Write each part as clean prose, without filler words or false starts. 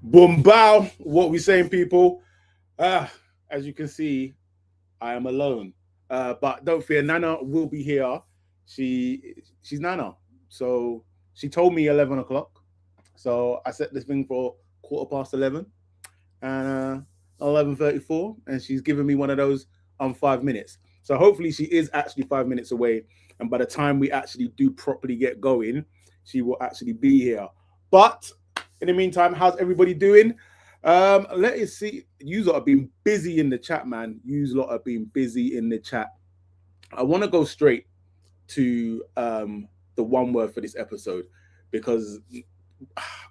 Boom bow. What we saying, people? As you can see, I am alone. But don't fear, Nana will be here. She's Nana. So she told me 11 o'clock. So I set this thing for 11:15 and 11:34, and she's given me one of those 5 minutes. So hopefully she is actually 5 minutes away, and by the time we actually do properly get going, she will actually be here. But in the meantime, how's everybody doing? Let us see. You lot have been busy in the chat, man. You lot have been busy in the chat. I want to go straight to the one word for this episode because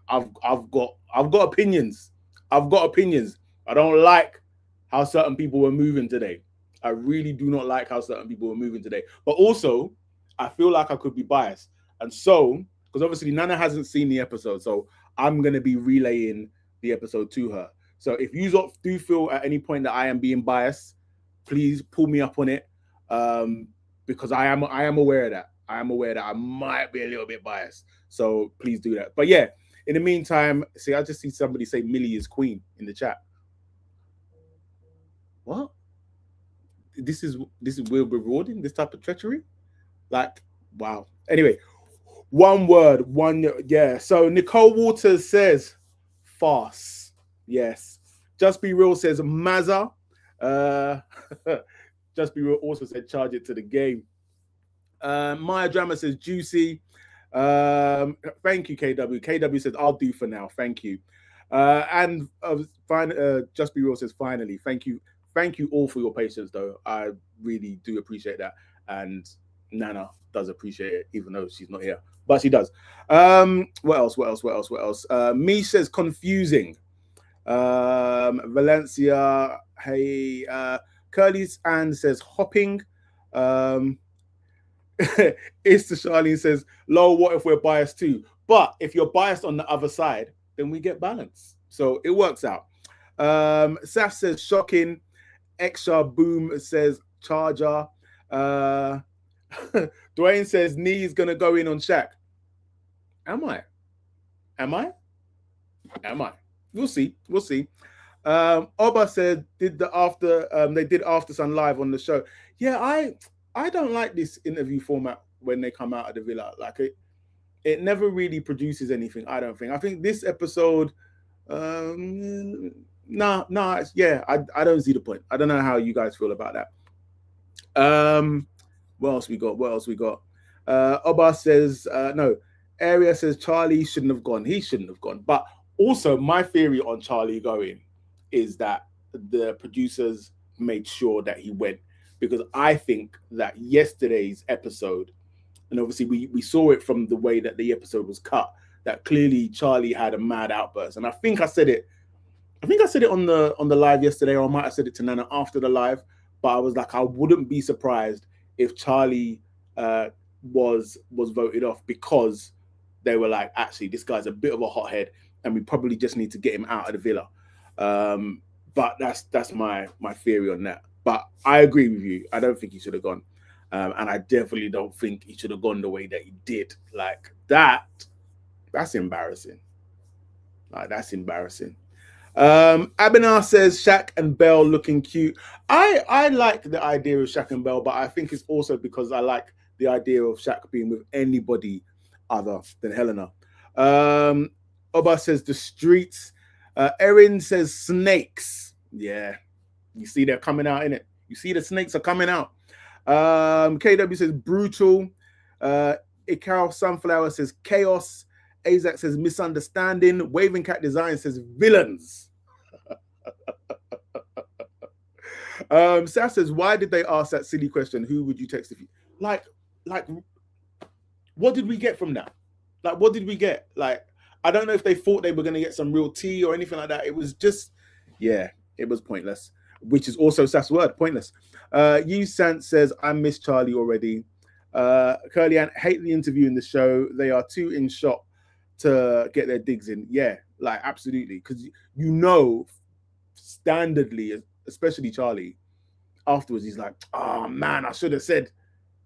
I've got opinions. I've got opinions. I don't like how certain people were moving today. I really do not like how certain people were moving today. But also, I feel like I could be biased. And so, because obviously Nana hasn't seen the episode, so I'm going to be relaying the episode to her. So if you do feel at any point that I am being biased, please pull me up on it, because I am aware of that. I am aware that I might be a little bit biased. So please do that. But yeah, in the meantime, see, I just see somebody say Millie is queen in the chat. What? This is we're rewarding this type of treachery? Like, wow. Anyway, one word, yeah. So Nicole Waters says farce. Yes. Just Be Real says Mazza. Just Be Real also said charge it to the game. Maya Drama says juicy. Thank you, KW. KW says I'll do for now. Thank you. And Just Be Real says finally. Thank you. Thank you all for your patience, though. I really do appreciate that. And Nana does appreciate it, even though she's not here. But she does. What else? Mish says confusing. Valencia, hey. Curly's Ann says hopping. It's the Charlene says, lol, what if we're biased too? But if you're biased on the other side, then we get balance. So it works out. Saf says shocking. Extra Boom says charger. Dwayne says Nii is gonna go in on Shaq. Am I? We'll see. Oba said they did After Sun live on the show. Yeah, I don't like this interview format when they come out of the villa. Like it never really produces anything, I don't think. I think this episode, yeah, I don't see the point. I don't know how you guys feel about that. What else we got? Oba says, no, Area says Charlie shouldn't have gone. He shouldn't have gone. But also, my theory on Charlie going is that the producers made sure that he went, because I think that yesterday's episode, and obviously we saw it from the way that the episode was cut, that clearly Charlie had a mad outburst. And I think I said it on the live yesterday, or I might have said it to Nana after the live, but I was like, I wouldn't be surprised if Charlie was voted off, because they were like, actually, this guy's a bit of a hothead and we probably just need to get him out of the villa. But that's my theory on that. But I agree with you. I don't think he should have gone. And I definitely don't think he should have gone the way that he did. Like that's embarrassing. That's embarrassing. Abinar says Shaq and Belle looking cute. I like the idea of Shaq and Belle, but I think it's also because I like the idea of Shaq being with anybody other than Helena. Oba says the streets. Erin says snakes. Yeah. You see they're coming out, innit? You see the snakes are coming out. KW says brutal. Ikao Sunflower says chaos. Azak says misunderstanding. Waving Cat Design says villains. Saf says, why did they ask that silly question? Who would you text if you like what did we get from that? Like, what did we get? Like, I don't know if they thought they were going to get some real tea or anything like that. It was just, yeah, it was pointless, which is also Saf's word, pointless. Sant says, I miss Charlie already. Curly Ann, hate the interview in the show. They are too in shock to get their digs in. Yeah, like, absolutely. Because, you know, standardly, especially Charlie, afterwards, he's like, oh, man, I should have said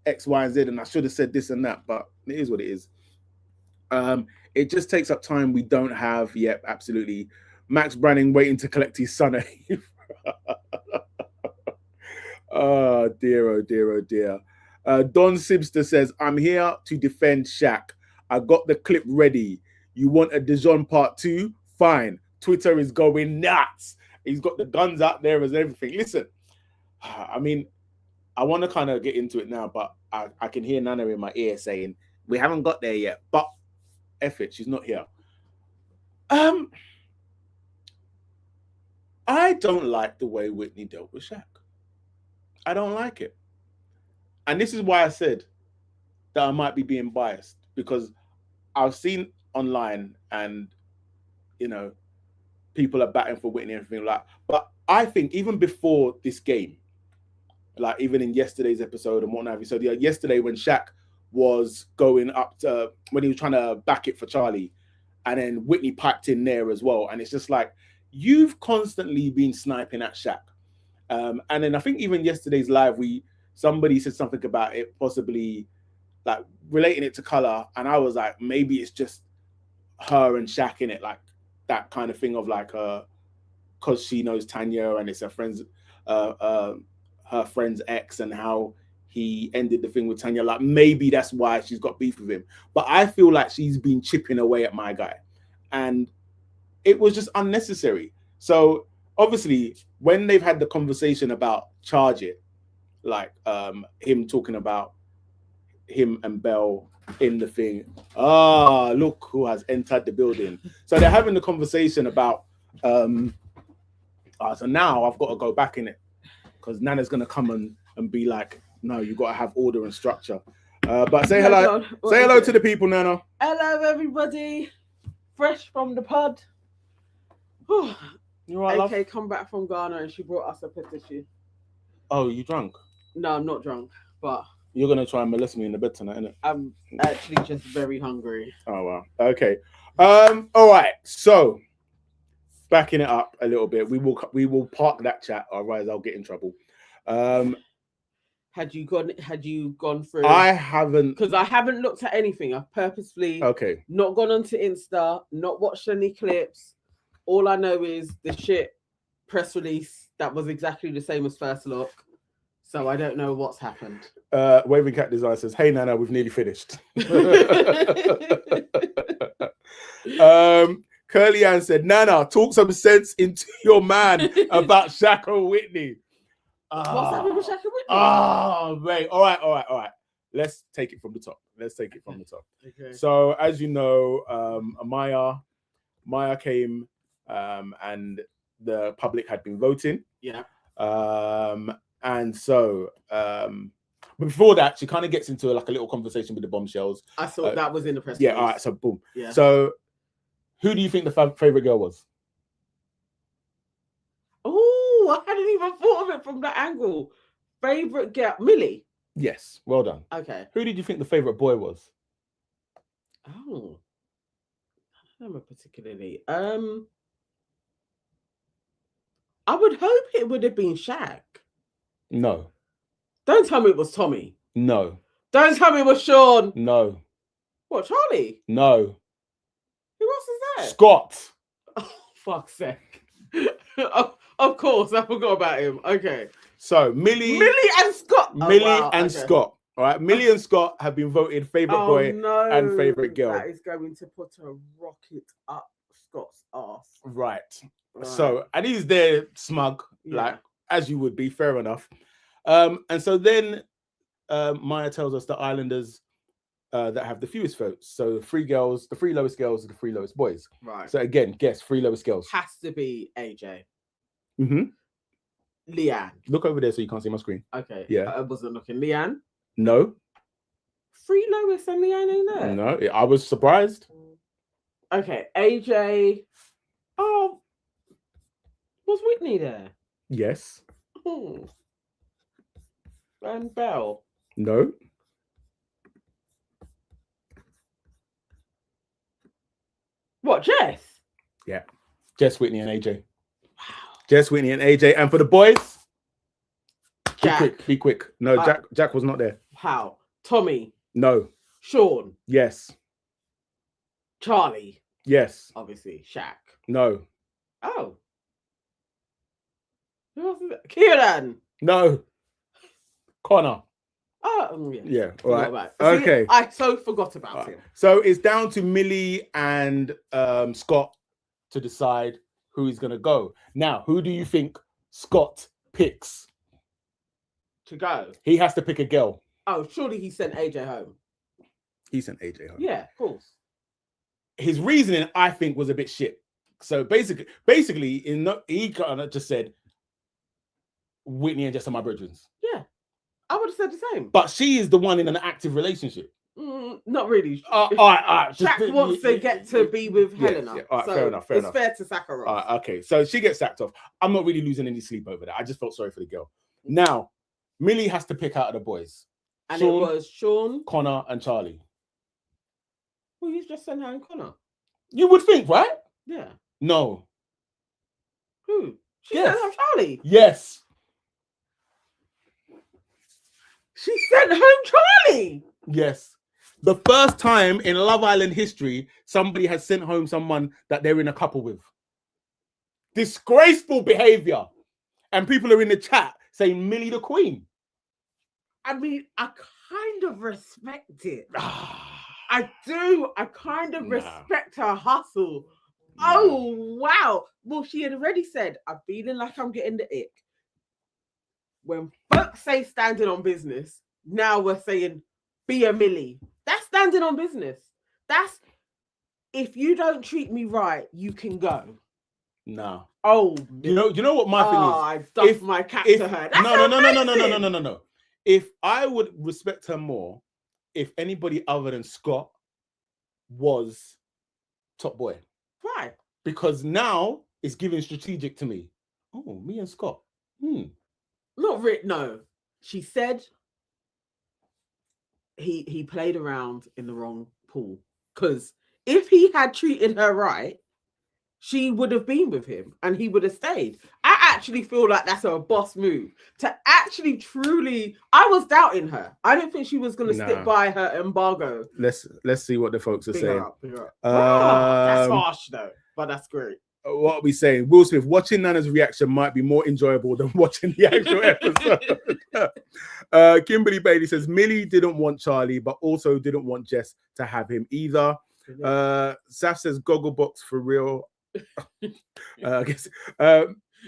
X, Y, and Z, and I should have said this and that, but it is what it is. It just takes up time we don't have. Yep, absolutely. Max Branning waiting to collect his son. Oh dear, oh dear, oh dear. Don Sibster says, I'm here to defend Shaq. I got the clip ready. You want a Dijon part 2? Fine. Twitter is going nuts. He's got the guns out there and everything. Listen, I mean, I want to kind of get into it now, but I can hear Nana in my ear saying, we haven't got there yet. But F it, she's not here. I don't like the way Whitney dealt with Shaq. I don't like it. And this is why I said that I might be being biased, because I've seen online and, you know, people are batting for Whitney and everything like that. But I think even before this game, like even in yesterday's episode and whatnot, so yesterday when Shaq was going up to, when he was trying to back it for Charlie, and then Whitney piped in there as well. And it's just like, you've constantly been sniping at Shaq. And then I think even yesterday's live, somebody said something about it possibly like relating it to color, and I was like, maybe it's just her and Shaq in it, like that kind of thing of like because she knows Tanya and it's her friend's ex, and how he ended the thing with Tanya. Like maybe that's why she's got beef with him. But I feel like she's been chipping away at my guy, and it was just unnecessary. So obviously, when they've had the conversation about charge it, like him talking about him and Belle in the thing, look who has entered the building. So they're having the conversation about, so now I've got to go back in it, because Nana's going to come and be like, no, you've got to have order and structure. But say hello. Say hello to the people, Nana. Hello, everybody. Fresh from the pod. You right, love? AK come back from Ghana and she brought us a petition. Oh, you drunk? No, I'm not drunk, but you're gonna try and molest me in the bed tonight, innit? I'm actually just very hungry. Oh wow. Okay. All right. So backing it up a little bit, we will park that chat, otherwise I'll get in trouble. Had you gone through? I haven't, because I haven't looked at anything. I've purposefully not gone onto Insta, not watched any clips. All I know is the shit press release that was exactly the same as first look. So I don't know what's happened. Waving Cat Design says, hey Nana, we've nearly finished. Curly Ann said, Nana, talk some sense into your man about Shaq and Whitney. What's happening with Shaq and Whitney? Oh, mate. All right. Let's take it from the top. Okay. So as you know, Maya came and the public had been voting. Yeah. And so, but before that, she kind of gets into like a little conversation with the bombshells. I thought that was in the press release. All right. So boom. Yeah. So, who do you think the favorite girl was? Oh, I hadn't even thought of it from that angle. Favorite girl, Millie. Yes. Well done. Okay. Who did you think the favorite boy was? Oh, I don't remember particularly. I would hope it would have been Shaq. No. Don't tell me it was Tommy. No. Don't tell me it was Sean. No. What, Charlie? No. Who else is that? Scott. Oh, fuck's sake. Of course, I forgot about him. Okay. So, Millie and Scott. Scott. All right. Millie and Scott have been voted favorite boy and favorite girl. That is going to put a rocket up Scott's ass. Right. So, and he's there smug, like as you would be, fair enough. And so then Maya tells us the Islanders that have the fewest votes. So the three lowest girls are the three lowest boys. Right. So again, guess three lowest girls. Has to be AJ. Mm-hmm. Leanne. Look over there so you can't see my screen. Okay. Yeah. I wasn't looking. Leanne? No. Three lowest and Leanne ain't there? No, I was surprised. Okay, AJ. Oh, was Whitney there? Yes. And Belle? No. What, Jess? Yeah. Jess, Whitney, and AJ. Wow. Jess, Whitney, and AJ. And for the boys, Jack. Be quick. No, Jack was not there. How? Tommy? No. Sean? Yes. Charlie? Yes. Obviously. Shaq? No. Oh. Who else is it? Kieran. No. Connor. Oh, yeah. Yeah. All right. See, okay. I so forgot about him. So it's down to Millie and Scott to decide who is going to go. Now, who do you think Scott picks? To go? He has to pick a girl. Oh, surely he sent AJ home. He sent AJ home. Yeah, of course. His reasoning, I think, was a bit shit. So basically, he kind of just said, Whitney and Jess are my brethren. Yeah, I would have said the same. But she is the one in an active relationship. Not really. All right. Shaq wants to get to be with Helena. Yeah. All right, so fair enough. It's fair to sack her off. Okay, so she gets sacked off. I'm not really losing any sleep over that. I just felt sorry for the girl. Now, Millie has to pick out of the boys. And Sean, it was Sean, Connor, and Charlie. Well, you just sent her and Connor. You would think, right? Yeah. No. Who? She sent home Charlie. Yes. She sent home Charlie. Yes. The first time in Love Island history, somebody has sent home someone that they're in a couple with. Disgraceful behavior. And people are in the chat saying Millie the Queen. I mean, I kind of respect it. I do. I kind of respect her hustle. Oh, wow. Well, she had already said, I'm feeling like I'm getting the ick. When folks say standing on business, now we're saying be a Millie. That's standing on business. That's if you don't treat me right, you can go. No. Oh, you know what my thing is? I've duffed my cap to her. That's no. If I would respect her more, if anybody other than Scott was top boy. Right. Because now it's giving strategic to me. Oh, me and Scott. Not Rick, no. She said he played around in the wrong pool. Because if he had treated her right, she would have been with him and he would have stayed. I actually feel like that's a boss move. To actually truly, I was doubting her. I didn't think she was going to stick by her embargo. Let's see what the folks are saying. That's harsh though, but that's great. What are we saying? Will Smith, watching Nana's reaction might be more enjoyable than watching the actual episode. Kimberly Bailey says, Millie didn't want Charlie, but also didn't want Jess to have him either. Saf says, Gogglebox for real. I guess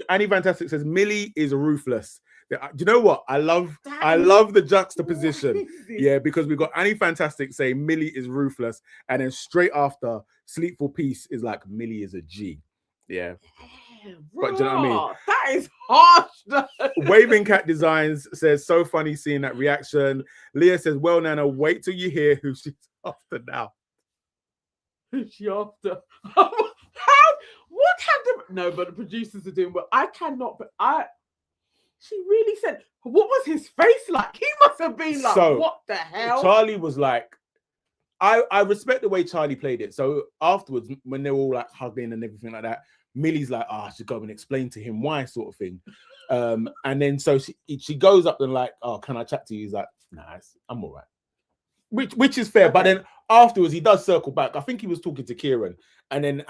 Annie Fantastic says Millie is ruthless. Do you know what? I love the juxtaposition. Yeah, because we've got Annie Fantastic saying Millie is ruthless, and then straight after Sleep for Peace is like Millie is a G. Yeah. But do you know what I mean? That is harsh. Waving Cat Designs says so funny seeing that reaction. Leah says, well, Nana, wait till you hear who she's after now. Who's she after? But the producers are doing well. I cannot, but she really said, what was his face like? He must have been like, what the hell? Charlie was like, I respect the way Charlie played it. So afterwards, when they were all like hugging and everything like that, Millie's like, I should go and explain to him why, sort of thing. And then so she goes up and like, oh, can I chat to you? He's like, nah, I'm all right. Which is fair. Okay. But then afterwards, he does circle back. I think he was talking to Kieran, and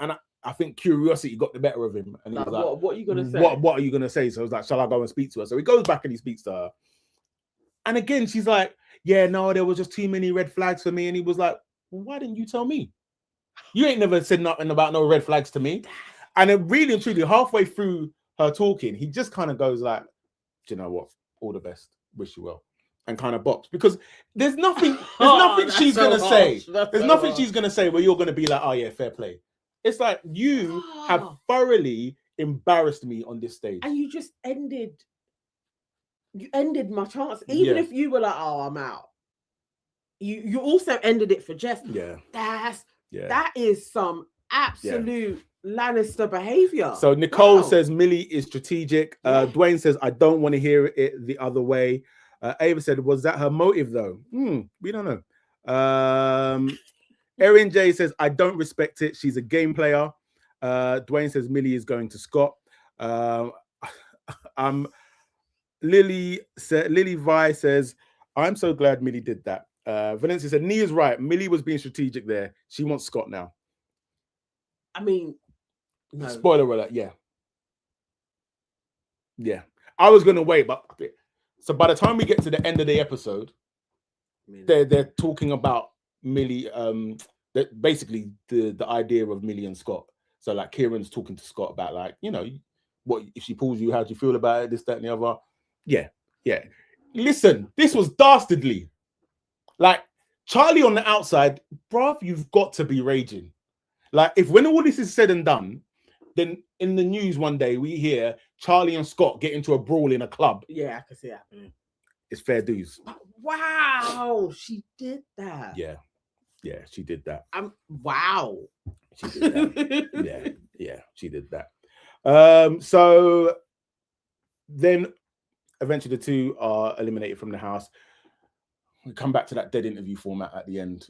I think curiosity got the better of him. And he was like, what are you gonna say? What are you gonna say? So I was like, shall I go and speak to her? So he goes back and he speaks to her. And again, she's like, yeah, no, there was just too many red flags for me. And he was like, well, why didn't you tell me? You ain't never said nothing about no red flags to me. And then really and truly, halfway through her talking, he just kind of goes like, do you know what? All the best. Wish you well. And kind of bops. Because there's nothing she's going to say. There's nothing she's going to say where you're going to be like, oh yeah, fair play. It's like, you have thoroughly embarrassed me on this stage. And you just ended my chance. Even if you were like, oh, I'm out. You also ended it for Jess. Yeah. That is some absolute Lannister behavior. So Nicole says Millie is strategic. Dwayne says, I don't want to hear it the other way. Ava said, was that her motive though? We don't know. Erin J says, I don't respect it. She's a game player. Dwayne says Millie is going to Scott. Lily Vi says, I'm so glad Millie did that. Valencia said, Nii is right. Millie was being strategic there. She wants Scott now. I mean, No. Spoiler alert, yeah. Yeah. I was gonna wait, but so by the time we get to the end of the episode, they're talking about Millie, that basically the idea of Millie and Scott. So like Kieran's talking to Scott about like, you know, what if she pulls you, how do you feel about it, this, that, and the other. Yeah. Listen, this was dastardly. Like Charlie on the outside, bruv, you've got to be raging. Like if when all this is said and done, then in the news one day we hear Charlie and Scott get into a brawl in a club. Yeah, I can see it happening. It's fair dues. Wow, she did that. Yeah, she did that. Wow. She did that. yeah, she did that. So then eventually the two are eliminated from the house. We come back to that dead interview format at the end.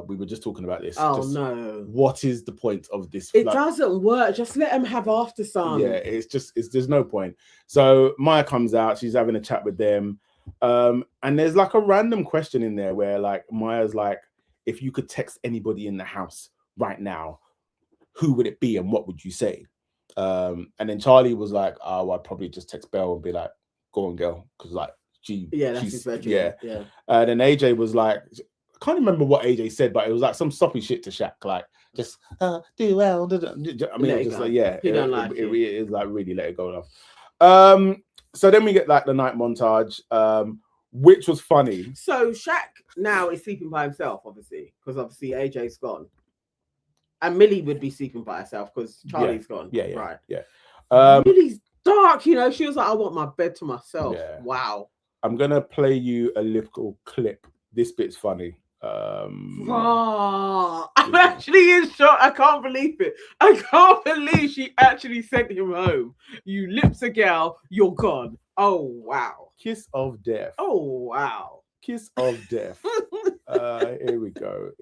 We were just talking about this. No. What is the point of this? It doesn't work. Just let them have after sun. Yeah, there's no point. So Maya comes out, she's having a chat with them. And there's like a random question in there where like Maya's like, if you could text anybody in the house right now, who would it be and what would you say? And then Charlie was like, oh, I'd probably just text Belle and be like, go on, girl, because like she's his virgin. Yeah. And then AJ was like, I can't remember what AJ said, but it was like some soppy shit to Shaq, like just do well. I mean, it was just like, yeah, it was like really let it go off. So then we get like the night montage, which was funny. So Shaq now is sleeping by himself, obviously, because obviously AJ's gone. And Millie would be sleeping by herself because Charlie's gone. Yeah. Right. Yeah. Millie's dark, you know. She was like, I want my bed to myself. Yeah. Wow. I'm going to play you a little clip. This bit's funny. I'm actually in shock. I can't believe it. I can't believe she actually sent him home. You lips a girl, you're gone. Oh wow. Kiss of death. Oh wow. Kiss of death. Here we go.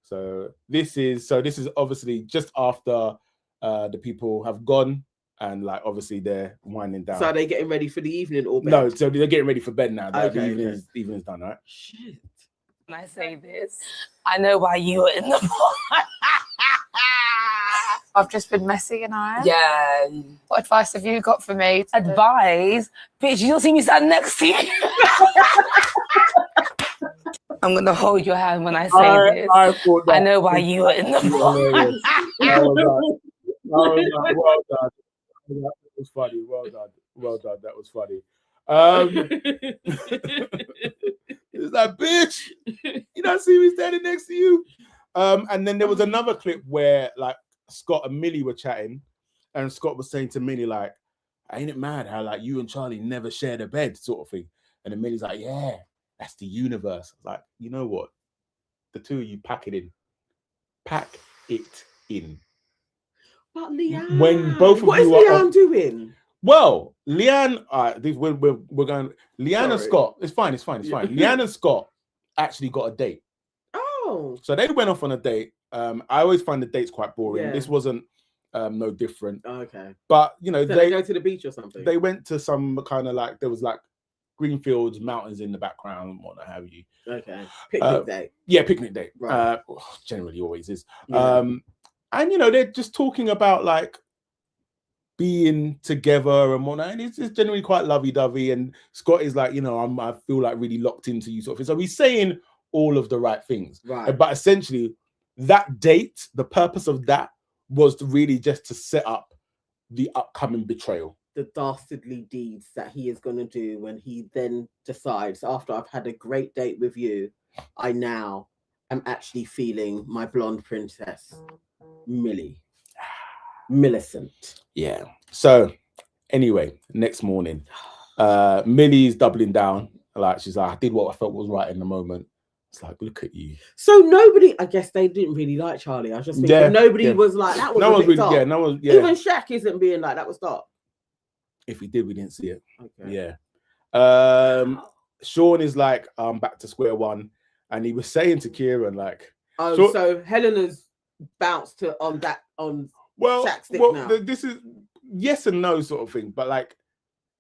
So this is obviously just after the people have gone and like obviously they're winding down. So are they getting ready for the evening or bed? No, so they're getting ready for bed now. Okay, the evening's done, right? Shit. When I say this, I know why you were in the I've just been messy, and yeah. What advice have you got for me? Advise? Bitch, you don't see me stand next to you. I'm gonna hold your hand when I say this. I know why you were in the Well done. That was funny. Well done. That was funny. It's like, bitch, you don't see me standing next to you. And then there was another clip where like Scott and Millie were chatting, and Scott was saying to Millie like, ain't it mad how like you and Charlie never shared a bed sort of thing? And then Millie's like, yeah, that's the universe. Like, you know what? The two of you pack it in. But Leanne, when both of what you is Leanne doing? Well, Leanne, we're going. Leanne and Scott. It's fine. Leanne and Scott actually got a date. Oh, so they went off on a date. I always find the dates quite boring. Yeah. This wasn't no different. Okay, but you know, so they go to the beach or something. They went to some kind of like there was like green fields, mountains in the background, and what have you. Okay, picnic date. Yeah, picnic date. Right. Generally, always is. Yeah. And you know, they're just talking about like being together and whatnot, and it's generally quite lovey-dovey. And Scott is like, you know, I feel like really locked into you, sort of thing. So he's saying all of the right things, right? But essentially, that date, the purpose of that was really just to set up the upcoming betrayal, the dastardly deeds that he is going to do when he then decides, after I've had a great date with you, I now am actually feeling my blonde princess, Millicent. Yeah. So anyway, next morning, Millie's doubling down. Like she's like, I did what I felt was right in the moment. It's like, look at you. So nobody, I guess they didn't really like Charlie. I was just thinking nobody was like, that was no a bit dark. Even Shaq isn't being like, that was dark. If he did, we didn't see it. Okay. Yeah. Sean is like, back to square one. And he was saying to Kieran, like, so Helena's bounced on Shaq's stick now. This is yes and no sort of thing, but like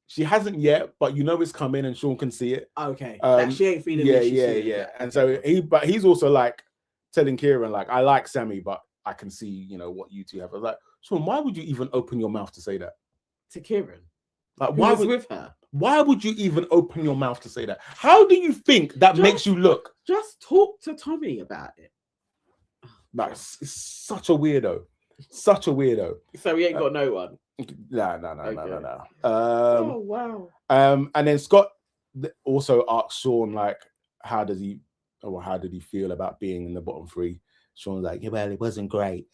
she hasn't yet, but you know it's coming and Sean can see it. Okay. Like she ain't feeling it. Yeah. And so he's also like telling Kieran, like, I like Sammy, but I can see, you know, what you two have. I was like, Sean, why would you even open your mouth to say that? To Kieran. Like, why was with her? Why would you even open your mouth to say that? How do you think that makes you look? Just talk to Tommy about it. Like, it's such a weirdo. Such a weirdo. So he ain't got no one. No. Oh wow. And then Scott also asked Sean, like, how did he feel about being in the bottom three? Sean's like, yeah, well, it wasn't great.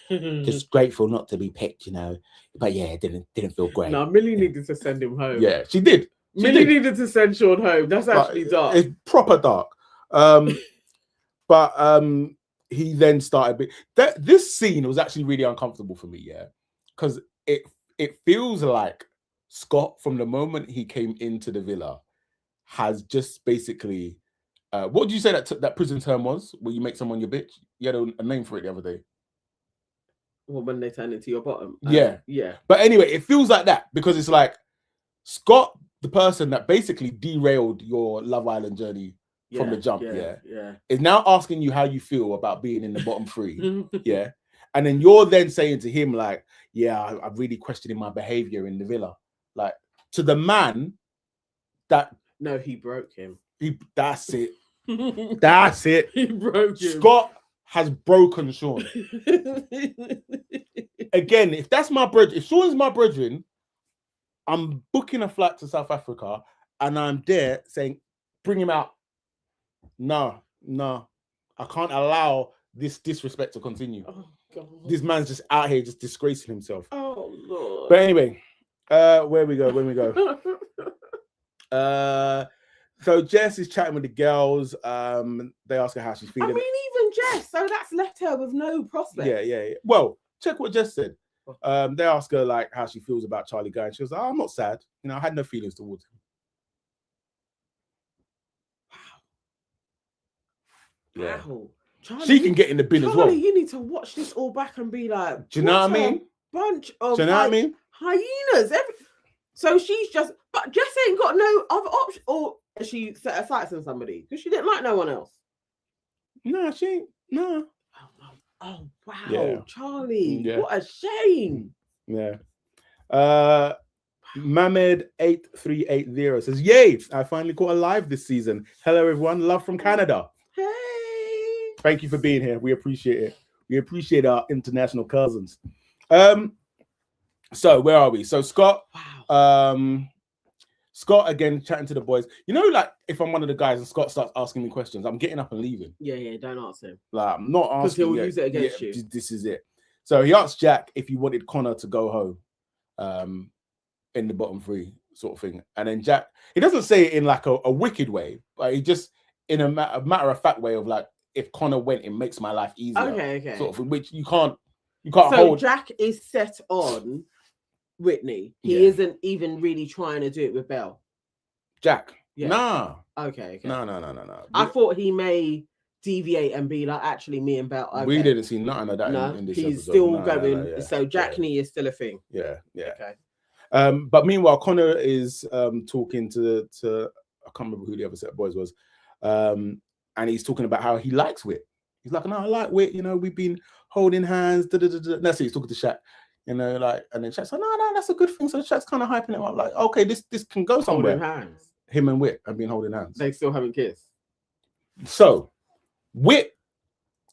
Just grateful not to be picked, you know. But yeah, it didn't feel great. No, Millie needed to send him home. Yeah, she did. Millie needed to send Sean home. That's actually dark. It's proper dark. But he then started. This scene was actually really uncomfortable for me, yeah, because it feels like Scott, from the moment he came into the villa, has just basically. What did you say that prison term was? Where you make someone your bitch? You had a name for it the other day. Well, when they turn into your bottom. Yeah. Yeah. But anyway, it feels like that because it's like Scott, the person that basically derailed your Love Island journey from the jump, is now asking you how you feel about being in the bottom three. Yeah. And then you're then saying to him, like, yeah, I'm really questioning my behavior in the villa. Like, to the man that. No, he broke him. That's it. That's it. He broke him. Scott has broken Sean. Again, if that's my brethren, if Sean's my brethren, I'm booking a flight to South Africa and I'm there saying, bring him out. No. I can't allow this disrespect to continue. Oh, God. This man's just out here just disgracing himself. Oh, Lord. But anyway, when we go. So Jess is chatting with the girls. They ask her how she's feeling. I mean, even Jess. So that's left her with no prospect. Yeah. Well, check what Jess said. They ask her like how she feels about Charlie going. She was like, oh, I'm not sad. You know, I had no feelings towards him. Wow. Yeah. Wow. Charlie, she can get in the bin as well. You need to watch this all back and be like, do you know what I mean? Bunch of hyenas. So she's just, but Jess ain't got no other option, or she set her sights on somebody because she didn't like no one else. No, she ain't. No. Oh wow, Charlie, what a shame. Yeah. Mamed8380 says, yay, I finally caught a live this season. Hello everyone, love from Canada. Hey. Thank you for being here. We appreciate it. We appreciate our international cousins. So where are we? So Scott, Scott again chatting to the boys. You know, like if I'm one of the guys and Scott starts asking me questions, I'm getting up and leaving. Yeah, don't answer him. Like I'm not asking. Because he'll use it against you. This is it. So he asked Jack if he wanted Connor to go home, in the bottom three sort of thing, and then Jack, he doesn't say it in like a wicked way, but he just in a matter of fact way of like, if Connor went, it makes my life easier. Okay. Sort of, which you can't so hold. Jack is set on Whitney. He isn't even really trying to do it with Belle. Jack. Yeah. Nah. Okay. No. I thought he may deviate and be like, actually, me and Belle. Okay. We didn't see nothing of that in this he's episode. Still going. Yeah. So Jack Nii is still a thing. Yeah. Okay. But meanwhile, Connor is talking to I can't remember who the other set of boys was. And he's talking about how he likes Whit. He's like, no, I like Whit. You know, we've been holding hands. That's it. He's talking to Shaq. You know, like, and then Shaq's like, no, that's a good thing. So Shaq's kind of hyping it up, like, okay, this can go somewhere. Holding hands. Him and Whit have been holding hands. They still haven't kissed. So Whit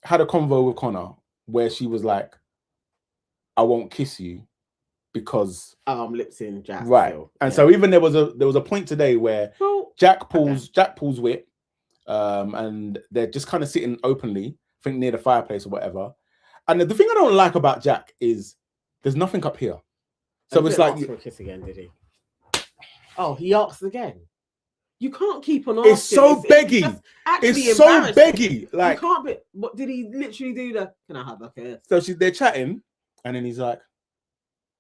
had a convo with Connor where she was like, I won't kiss you because I'm lips in Jack. Right. Still. And so even there was a point today where Jack pulls Whit, and they're just kind of sitting openly, I think near the fireplace or whatever. And the thing I don't like about Jack is there's nothing up here. So it's like, for a kiss again, did he? Oh, he asked again. You can't keep on asking. It's so beggy. It's so beggy. Like, you can't be. What did he literally do? Can I have a kiss? So they're chatting, and then he's like,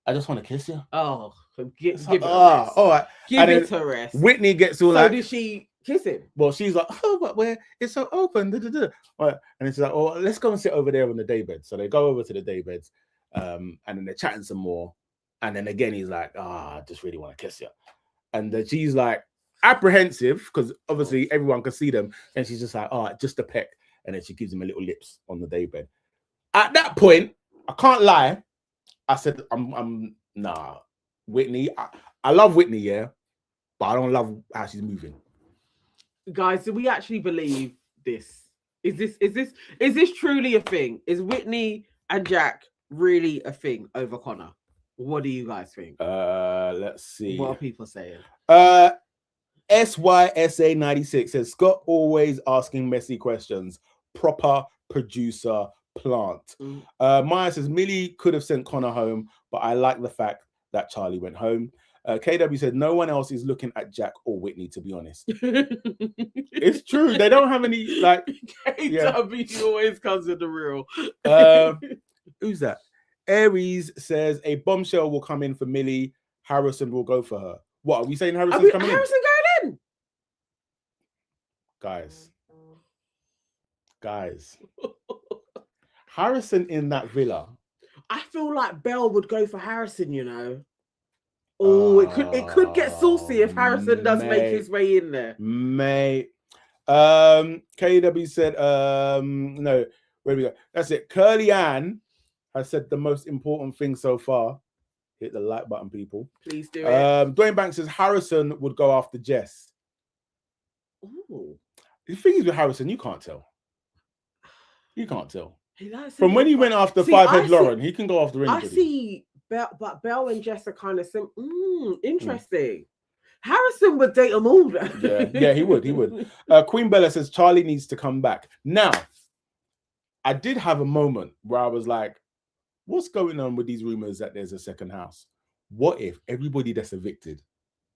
I just want to kiss you. Oh, give it a rest. All right. Give it a rest. Whitney gets all like, did she kiss him? Well, she's like, oh, but where it's so open. All right. And it's like, oh, let's go and sit over there on the daybed. So they go over to the daybeds, and then they're chatting some more. And then again, he's like, I just really want to kiss you. And then she's like apprehensive because obviously everyone can see them. And she's just like, all right, just a peck. And then she gives him a little lips on the daybed. At that point, I can't lie. I said, I'm nah, Whitney. I love Whitney, yeah, but I don't love how she's moving. Guys, do we actually believe this? Is this truly a thing? Is Whitney and Jack really a thing over Connor? What do you guys think? Let's see. What are people saying? SYSA96 says Scott always asking messy questions. Proper producer plant. Maya says Millie could have sent Connor home, but I like the fact that Charlie went home. KW said no one else is looking at Jack or Whitney, to be honest. It's true. They don't have any like. KW always comes with the real. Who's that? Aries says a bombshell will come in for Millie. Harrison will go for her. What are we saying? Harrison's coming in? Harrison going in? Guys. Harrison in that villa. I feel like Belle would go for Harrison, you know. Oh, it could get saucy if Harrison does make his way in there. Mate. KW said, no, where do we go? That's it. Curly Ann has said the most important thing so far. Hit the like button, people. Please do it. Dwayne Banks says Harrison would go after Jess. Ooh. The thing is with Harrison, you can't tell. You can't tell. From when he went after Five-Head Lauren, he can go after anybody. I see, but Belle and Jess are kind of interesting. Harrison would date them all. Yeah, he would. Queen Bella says Charlie needs to come back. Now, I did have a moment where I was like, what's going on with these rumors that there's a second house? What if everybody that's evicted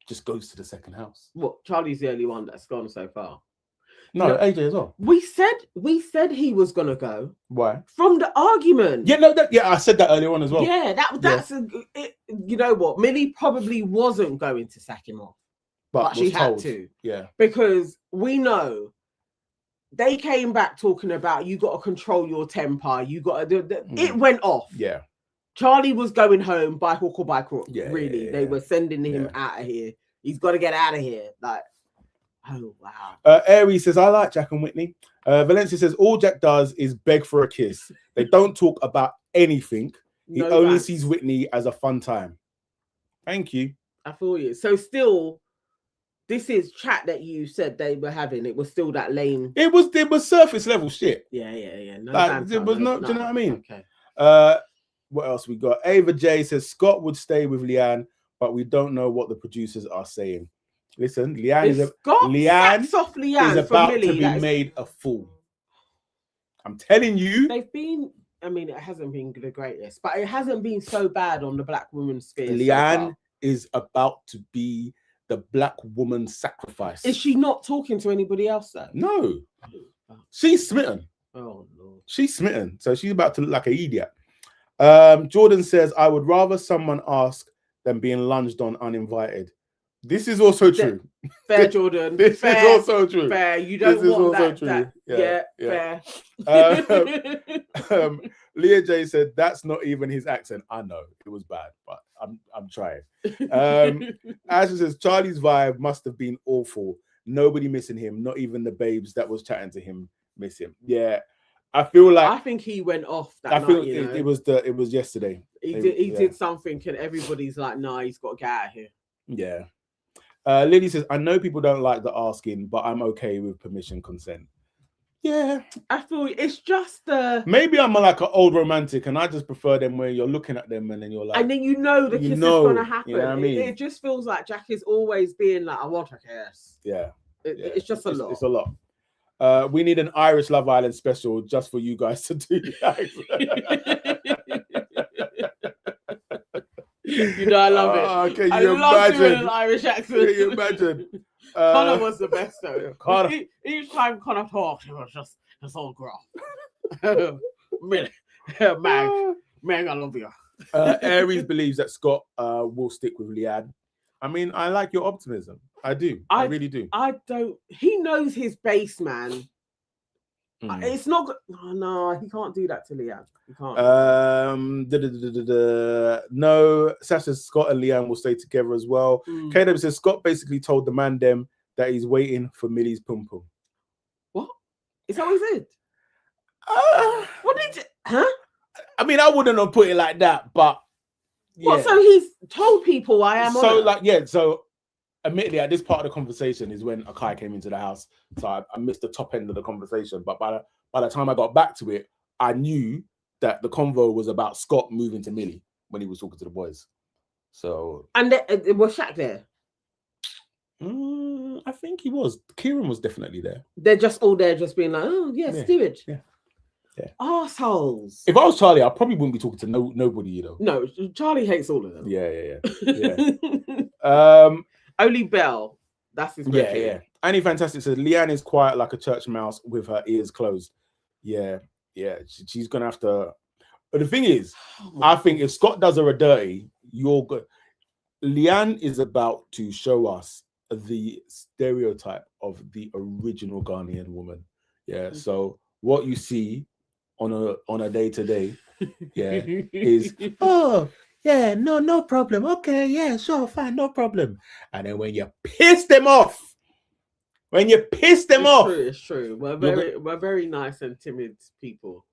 just goes to the second house? What, Charlie's the only one that's gone so far? No, AJ as well. We said he was gonna go. Why? From the argument. Yeah, I said that earlier on as well. Yeah, that's you know what? Millie probably wasn't going to sack him off, but she had to. Yeah, because we know they came back talking about you got to control your temper. You got to. It went off. Yeah, Charlie was going home by hook or by crook. Yeah, really, they were sending him out of here. He's got to get out of here. Like. Oh, wow. Aries says, I like Jack and Whitney. Valencia says, all Jack does is beg for a kiss. They don't talk about anything. He only sees Whitney as a fun time. Thank you. I feel you. So still, this is chat that you said they were having. It was still that lame. It was surface level shit. Yeah. No, like, it was not, do you know what I mean? Okay. What else we got? Ava J says, Scott would stay with Leanne, but we don't know what the producers are saying. Listen, Leanne is about to be made a fool. I'm telling you. They've been, I mean, it hasn't been the greatest, but it hasn't been so bad on the black woman sphere. Leanne is about to be the black woman sacrifice. Is she not talking to anybody else though? No. She's smitten. Oh, Lord. She's smitten. So she's about to look like an idiot. Jordan says, I would rather someone ask than being lunged on uninvited. This is also true. Fair, Jordan. This is also true. Fair. You don't want that. Fair. Leah J said that's not even his accent. I know it was bad, but I'm trying. Ashley says Charlie's vibe must have been awful. Nobody missing him. Not even the babes that was chatting to him miss him. Yeah. I feel like I think he went off that night. It was yesterday. He did something, and everybody's like, "Nah, he's got to get out of here." Yeah. Lily says, I know people don't like the asking, but I'm okay with permission consent. Yeah. I feel it's just maybe I'm like an old romantic and I just prefer them where you're looking at them and then you're like, and then you know the kiss is gonna happen. You know what I mean? It just feels like Jack is always being like, I want a kiss. Yeah. It's just a lot. It's a lot. We need an Irish Love Island special just for you guys to do that. You know, I love it. Can I you love imagine? doing an Irish accent. Can you imagine? Connor was the best though. Connor. Each time Connor talked, it was just all gruff. Meg, I love you. Aries believes that Scott will stick with Leanne. I mean, I like your optimism. I do. I really do. I don't. He knows his base, man. It's not good. Oh, no, he can't do that to Leanne. He can't. No, Sash says Scott and Leanne will stay together as well. KW says Scott basically told the man them that he's waiting for Millie's pum pum. What? Is that what he said? What did you? Huh? I mean, I wouldn't have put it like that, but yeah. Well, so he's told people I am. So like, yeah. So admittedly, at this part of the conversation is when Akai came into the house, so I missed the top end of the conversation. But by the time I got back to it, I knew that the convo was about Scott moving to Millie when he was talking to the boys. So and was Shaq there? I think he was. Kieran was definitely there. They're just all there, just being like, oh yeah, steward. Yeah. Assholes. If I was Charlie, I probably wouldn't be talking to nobody, you know. No, Charlie hates all of them. Yeah. Only Belle. That's his birthday. Yeah. Annie Fantastic says Leanne is quiet like a church mouse with her ears closed. Yeah. She's gonna have to. But the thing is, I think if Scott does her a dirty, you're good. Leanne is about to show us the stereotype of the original Ghanaian woman. Yeah. So what you see on a day-to-day, is no problem. Okay, yeah, sure, fine, no problem. And then when you piss them off, it's true. We're very nice and timid people.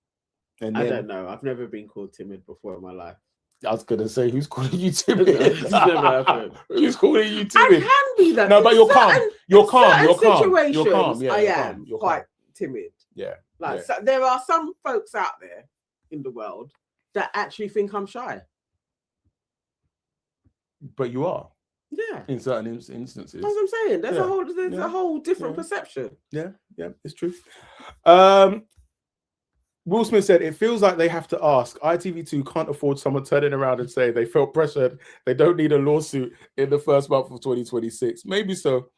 And I don't know. I've never been called timid before in my life. I was gonna say, who's calling you timid? Who's calling you timid? I can be that. No, but you're calm. You're calm. You're calm. Yeah, I am quite timid. Yeah. So there are some folks out there in the world that actually think I'm shy. But you are. Yeah. In certain instances. That's what I'm saying. There's a whole different perception. Yeah, it's true. Will Smith said, it feels like they have to ask. ITV2 can't afford someone turning around and say they felt pressured. They don't need a lawsuit in the first month of 2026. Maybe so.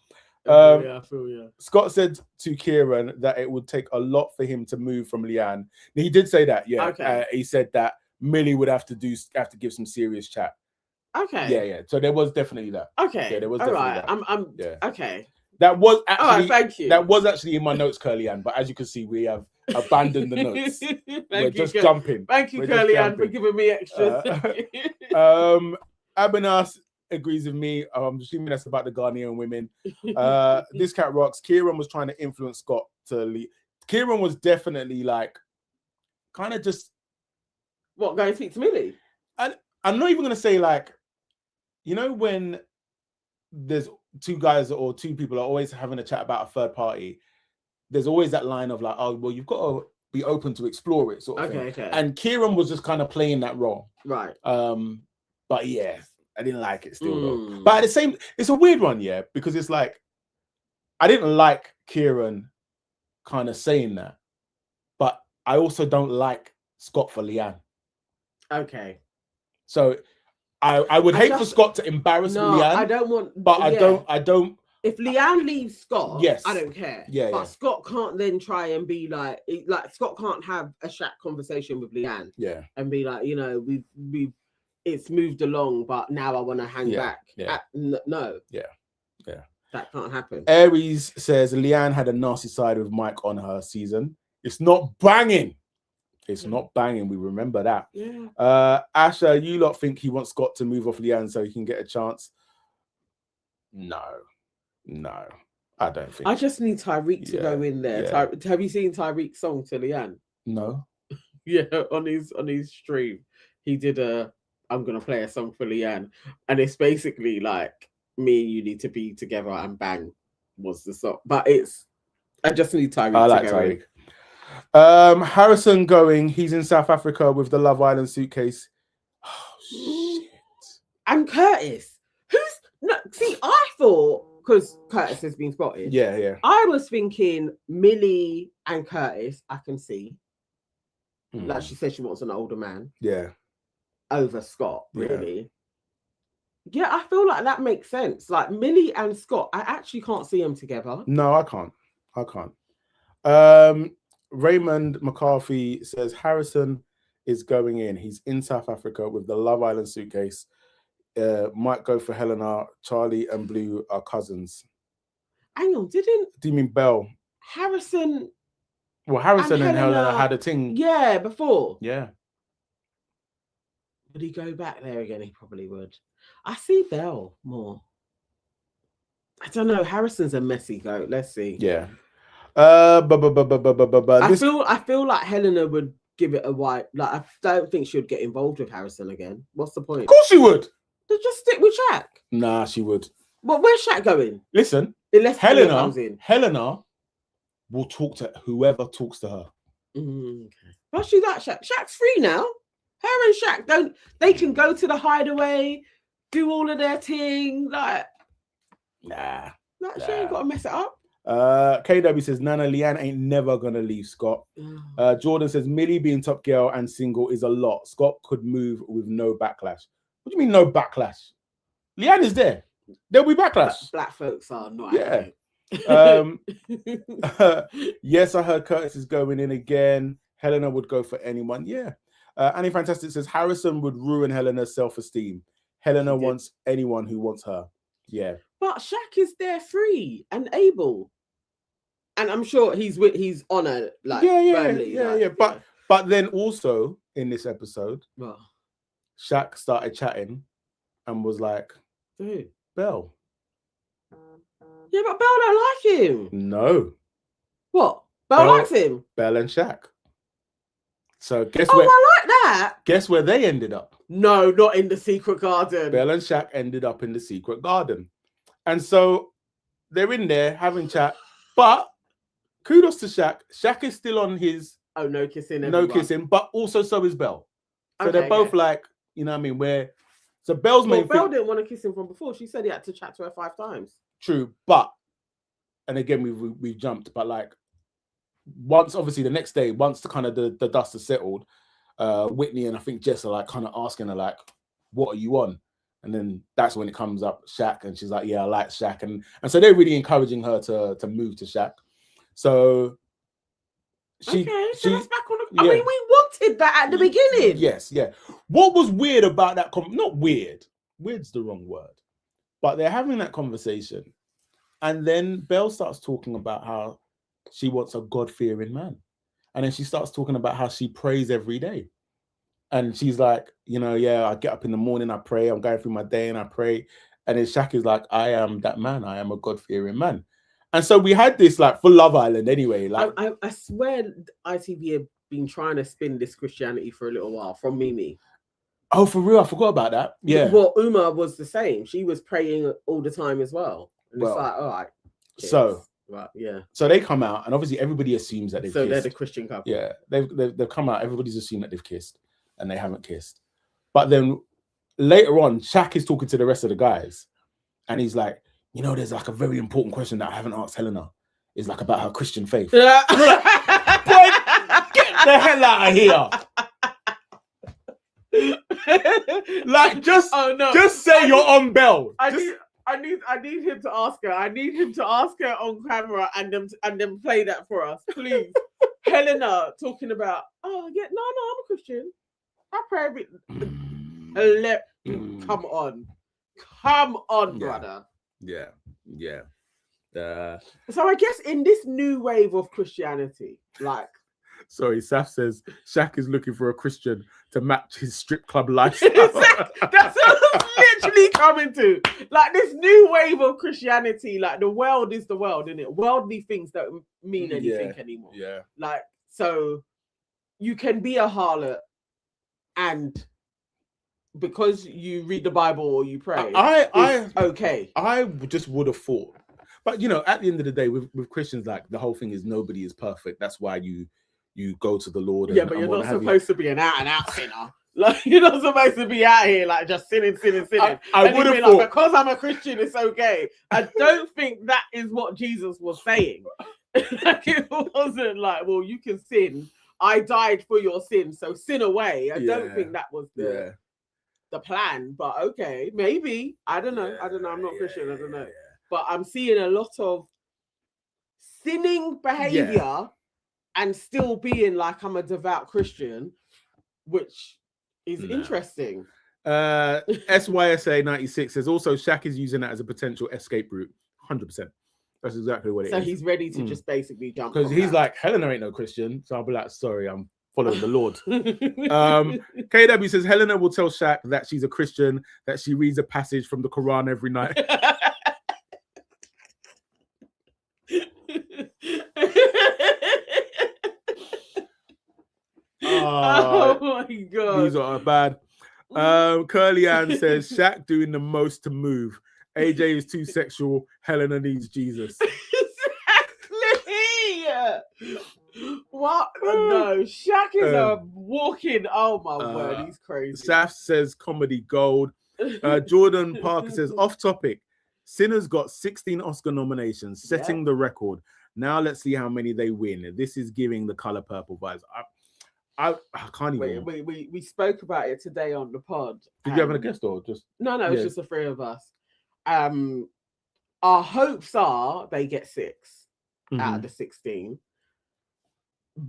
I feel. Scott said to Kieran that it would take a lot for him to move from Leanne. He did say that, yeah. Okay. He said that Millie would have to give some serious chat. Okay. Yeah. So there was definitely that. Okay. Yeah, there was definitely that. Okay. That was actually. All right, thank you. That was actually in my notes, Curly Ann. But as you can see, we have abandoned the notes. We're just jumping. Thank you, Curly Ann, for giving me extras. Abinas agrees with me. I'm assuming that's about the Ghanaian women. This cat rocks. Kieran was trying to influence Scott to leave. Kieran was definitely like, kind of just. What, going to speak to Millie? I'm not even going to say like, you know, when there's two guys or two people are always having a chat about a third party, there's always that line of like, oh, well, you've got to be open to explore it, sort of thing. Okay. And Kieran was just kind of playing that role. Right. But yeah, I didn't like it still though. But at the same, it's a weird one, yeah, because it's like, I didn't like Kieran kind of saying that, but I also don't like Scott for Leanne. Okay. So I would hate for Scott to embarrass Leanne. I don't want, but I don't. If Leanne leaves Scott, yes, I don't care. Yeah, but Scott can't then try and be like Scott can't have a Shaq conversation with Leanne. Yeah, and be like, you know, we've it's moved along, but now I want to hang back. Yeah, no. Yeah, that can't happen. Aries says Leanne had a nasty side with Mike on her season. It's not banging. It's not banging. We remember that. Yeah. Asher, you lot think he wants Scott to move off Leanne so he can get a chance? No, I don't think. I just need Tyreek to go in there. Yeah. Have you seen Tyreek's song to Leanne? No. Yeah, on his stream, he did I'm gonna play a song for Leanne, and it's basically like me and you need to be together and bang was the song. But I just need Tyreek to go in. Harrison going, he's in South Africa with the Love Island suitcase. Oh shit. And Curtis. I thought, because Curtis has been spotted. Yeah. I was thinking Millie and Curtis, I can see. Like she said she wants an older man. Yeah. Over Scott, really. Yeah, I feel like that makes sense. Like Millie and Scott, I actually can't see them together. No, I can't. Raymond McCarthy says Harrison is going in. He's in South Africa with the Love Island suitcase. Might go for Helena. Charlie and Blue are cousins. Hang on, do you mean Belle? Harrison. Well, Harrison and Helena had a thing. Yeah, before. Yeah. Would he go back there again? He probably would. I see Belle more. I don't know. Harrison's a messy goat. Let's see. Yeah. I feel like Helena would give it a wide. Like, I don't think she would get involved with Harrison again. What's the point? Of course she would. To just stick with Shaq. Nah, she would. Well, where's Shaq going? Listen, unless Helena comes in. Helena will talk to whoever talks to her. Okay. But she like Shaq. Shaq's free now. Her and Shaq they can go to the hideaway, do all of their thing. Like, she ain't got to mess it up. KW says Nana Leanne ain't never gonna leave Scott. Jordan says Millie being top girl and single is a lot. Scott could move with no backlash. What do you mean no backlash? Leanne is there. There'll be backlash. Black folks are not. Yeah. Yes, I heard Curtis is going in again. Helena would go for anyone. Yeah. Annie Fantastic says Harrison would ruin Helena's self-esteem. Helena wants anyone who wants her. Yeah. But Shaq is there free and able. And I'm sure he's on her. Like, yeah. But then also in this episode, Shaq started chatting and was like, Belle. Yeah, but Belle don't like him. No. What? Belle likes him? Belle and Shaq. So guess where? I like that. Guess where they ended up? No, not in the secret garden. Belle and Shaq ended up in the secret garden. And so they're in there having chat. But kudos to Shaq. Shaq is still on his no kissing. No kissing, but also so is Belle. So they're both like, you know what I mean? So Belle's main Belle didn't want to kiss him from before. She said he had to chat to her 5 times. True, but and again we've jumped, but like once obviously the next day, once the dust has settled, Whitney and I think Jess are like kind of asking her like, what are you on? And then that's when it comes up Shaq, and she's like, yeah, I like Shaq, and so they're really encouraging her to move to Shaq. So so that's back on the. I mean, we wanted that at the beginning. Yes, yeah. What was weird about that? Not weird. Weird's the wrong word. But they're having that conversation, and then Belle starts talking about how she wants a God-fearing man, and then she starts talking about how she prays every day, and she's like, I get up in the morning, I pray, I'm going through my day, and I pray, and then Shaq is like, I am that man, I am a God-fearing man, and so we had this like for Love Island anyway. Like, I swear, ITV have been trying to spin this Christianity for a little while from Mimi. Oh, for real? I forgot about that. Yeah. Well, Uma was the same. She was praying all the time as well. And it's like, all right. Kids. So, right, yeah. So they come out, and obviously everybody assumes that they've kissed. They're the Christian couple. Yeah, they've come out. Everybody's assumed that they've kissed, and they haven't kissed. But then later on, Shaq is talking to the rest of the guys, and he's like, there's like a very important question that I haven't asked Helena. Is like about her Christian faith. Like, boy, get the hell out of here. Like just say you're on Belle. I need him to ask her. I need him to ask her on camera and then play that for us, please. Helena talking about, no, I'm a Christian. I pray every. Come on, brother. Yeah. So I guess in this new wave of Christianity, like. Sorry, Saf says Shaq is looking for a Christian to match his strip club lifestyle. That's what I'm literally coming to. Like this new wave of Christianity, like the world is the world, isn't it? Worldly things don't mean anything anymore. Yeah. Like, so you can be a harlot and because you read the Bible or you pray, okay. I just would have thought. But at the end of the day, with Christians, like the whole thing is nobody is perfect. That's why you go to the Lord. But you're not supposed to be an out and out sinner. Like you're not supposed to be out here like just sinning. I would have thought because I'm a Christian, it's okay. I don't think that is what Jesus was saying. Like it wasn't like, well, you can sin. I died for your sins, so sin away. I don't think that was the plan. But okay, maybe. I don't know. I'm not Christian. I don't know. But I'm seeing a lot of sinning behavior and still being like I'm a devout Christian, which is interesting. SYSA 96 says also Shaq is using that as a potential escape route. 100%. That's exactly what it is. So he's ready to just basically jump. Because he's like, Helena ain't no Christian. So I'll be like, sorry, I'm following the Lord. KW says Helena will tell Shaq that she's a Christian, that she reads a passage from the Quran every night. Oh my god. These are bad. Curly Ann says Shaq doing the most to move. AJ is too sexual. Helena needs Jesus. Exactly. What? No, Shaq is a walking. Oh my word, he's crazy. Saf says comedy gold. Jordan Parker says off topic. Sinners got 16 Oscar nominations, setting the record. Now let's see how many they win. This is giving the Color Purple vibes. I can't even. We spoke about it today on the pod. Did you have a guest or just? No, it's just the three of us. Our hopes are they get 6 out of the 16.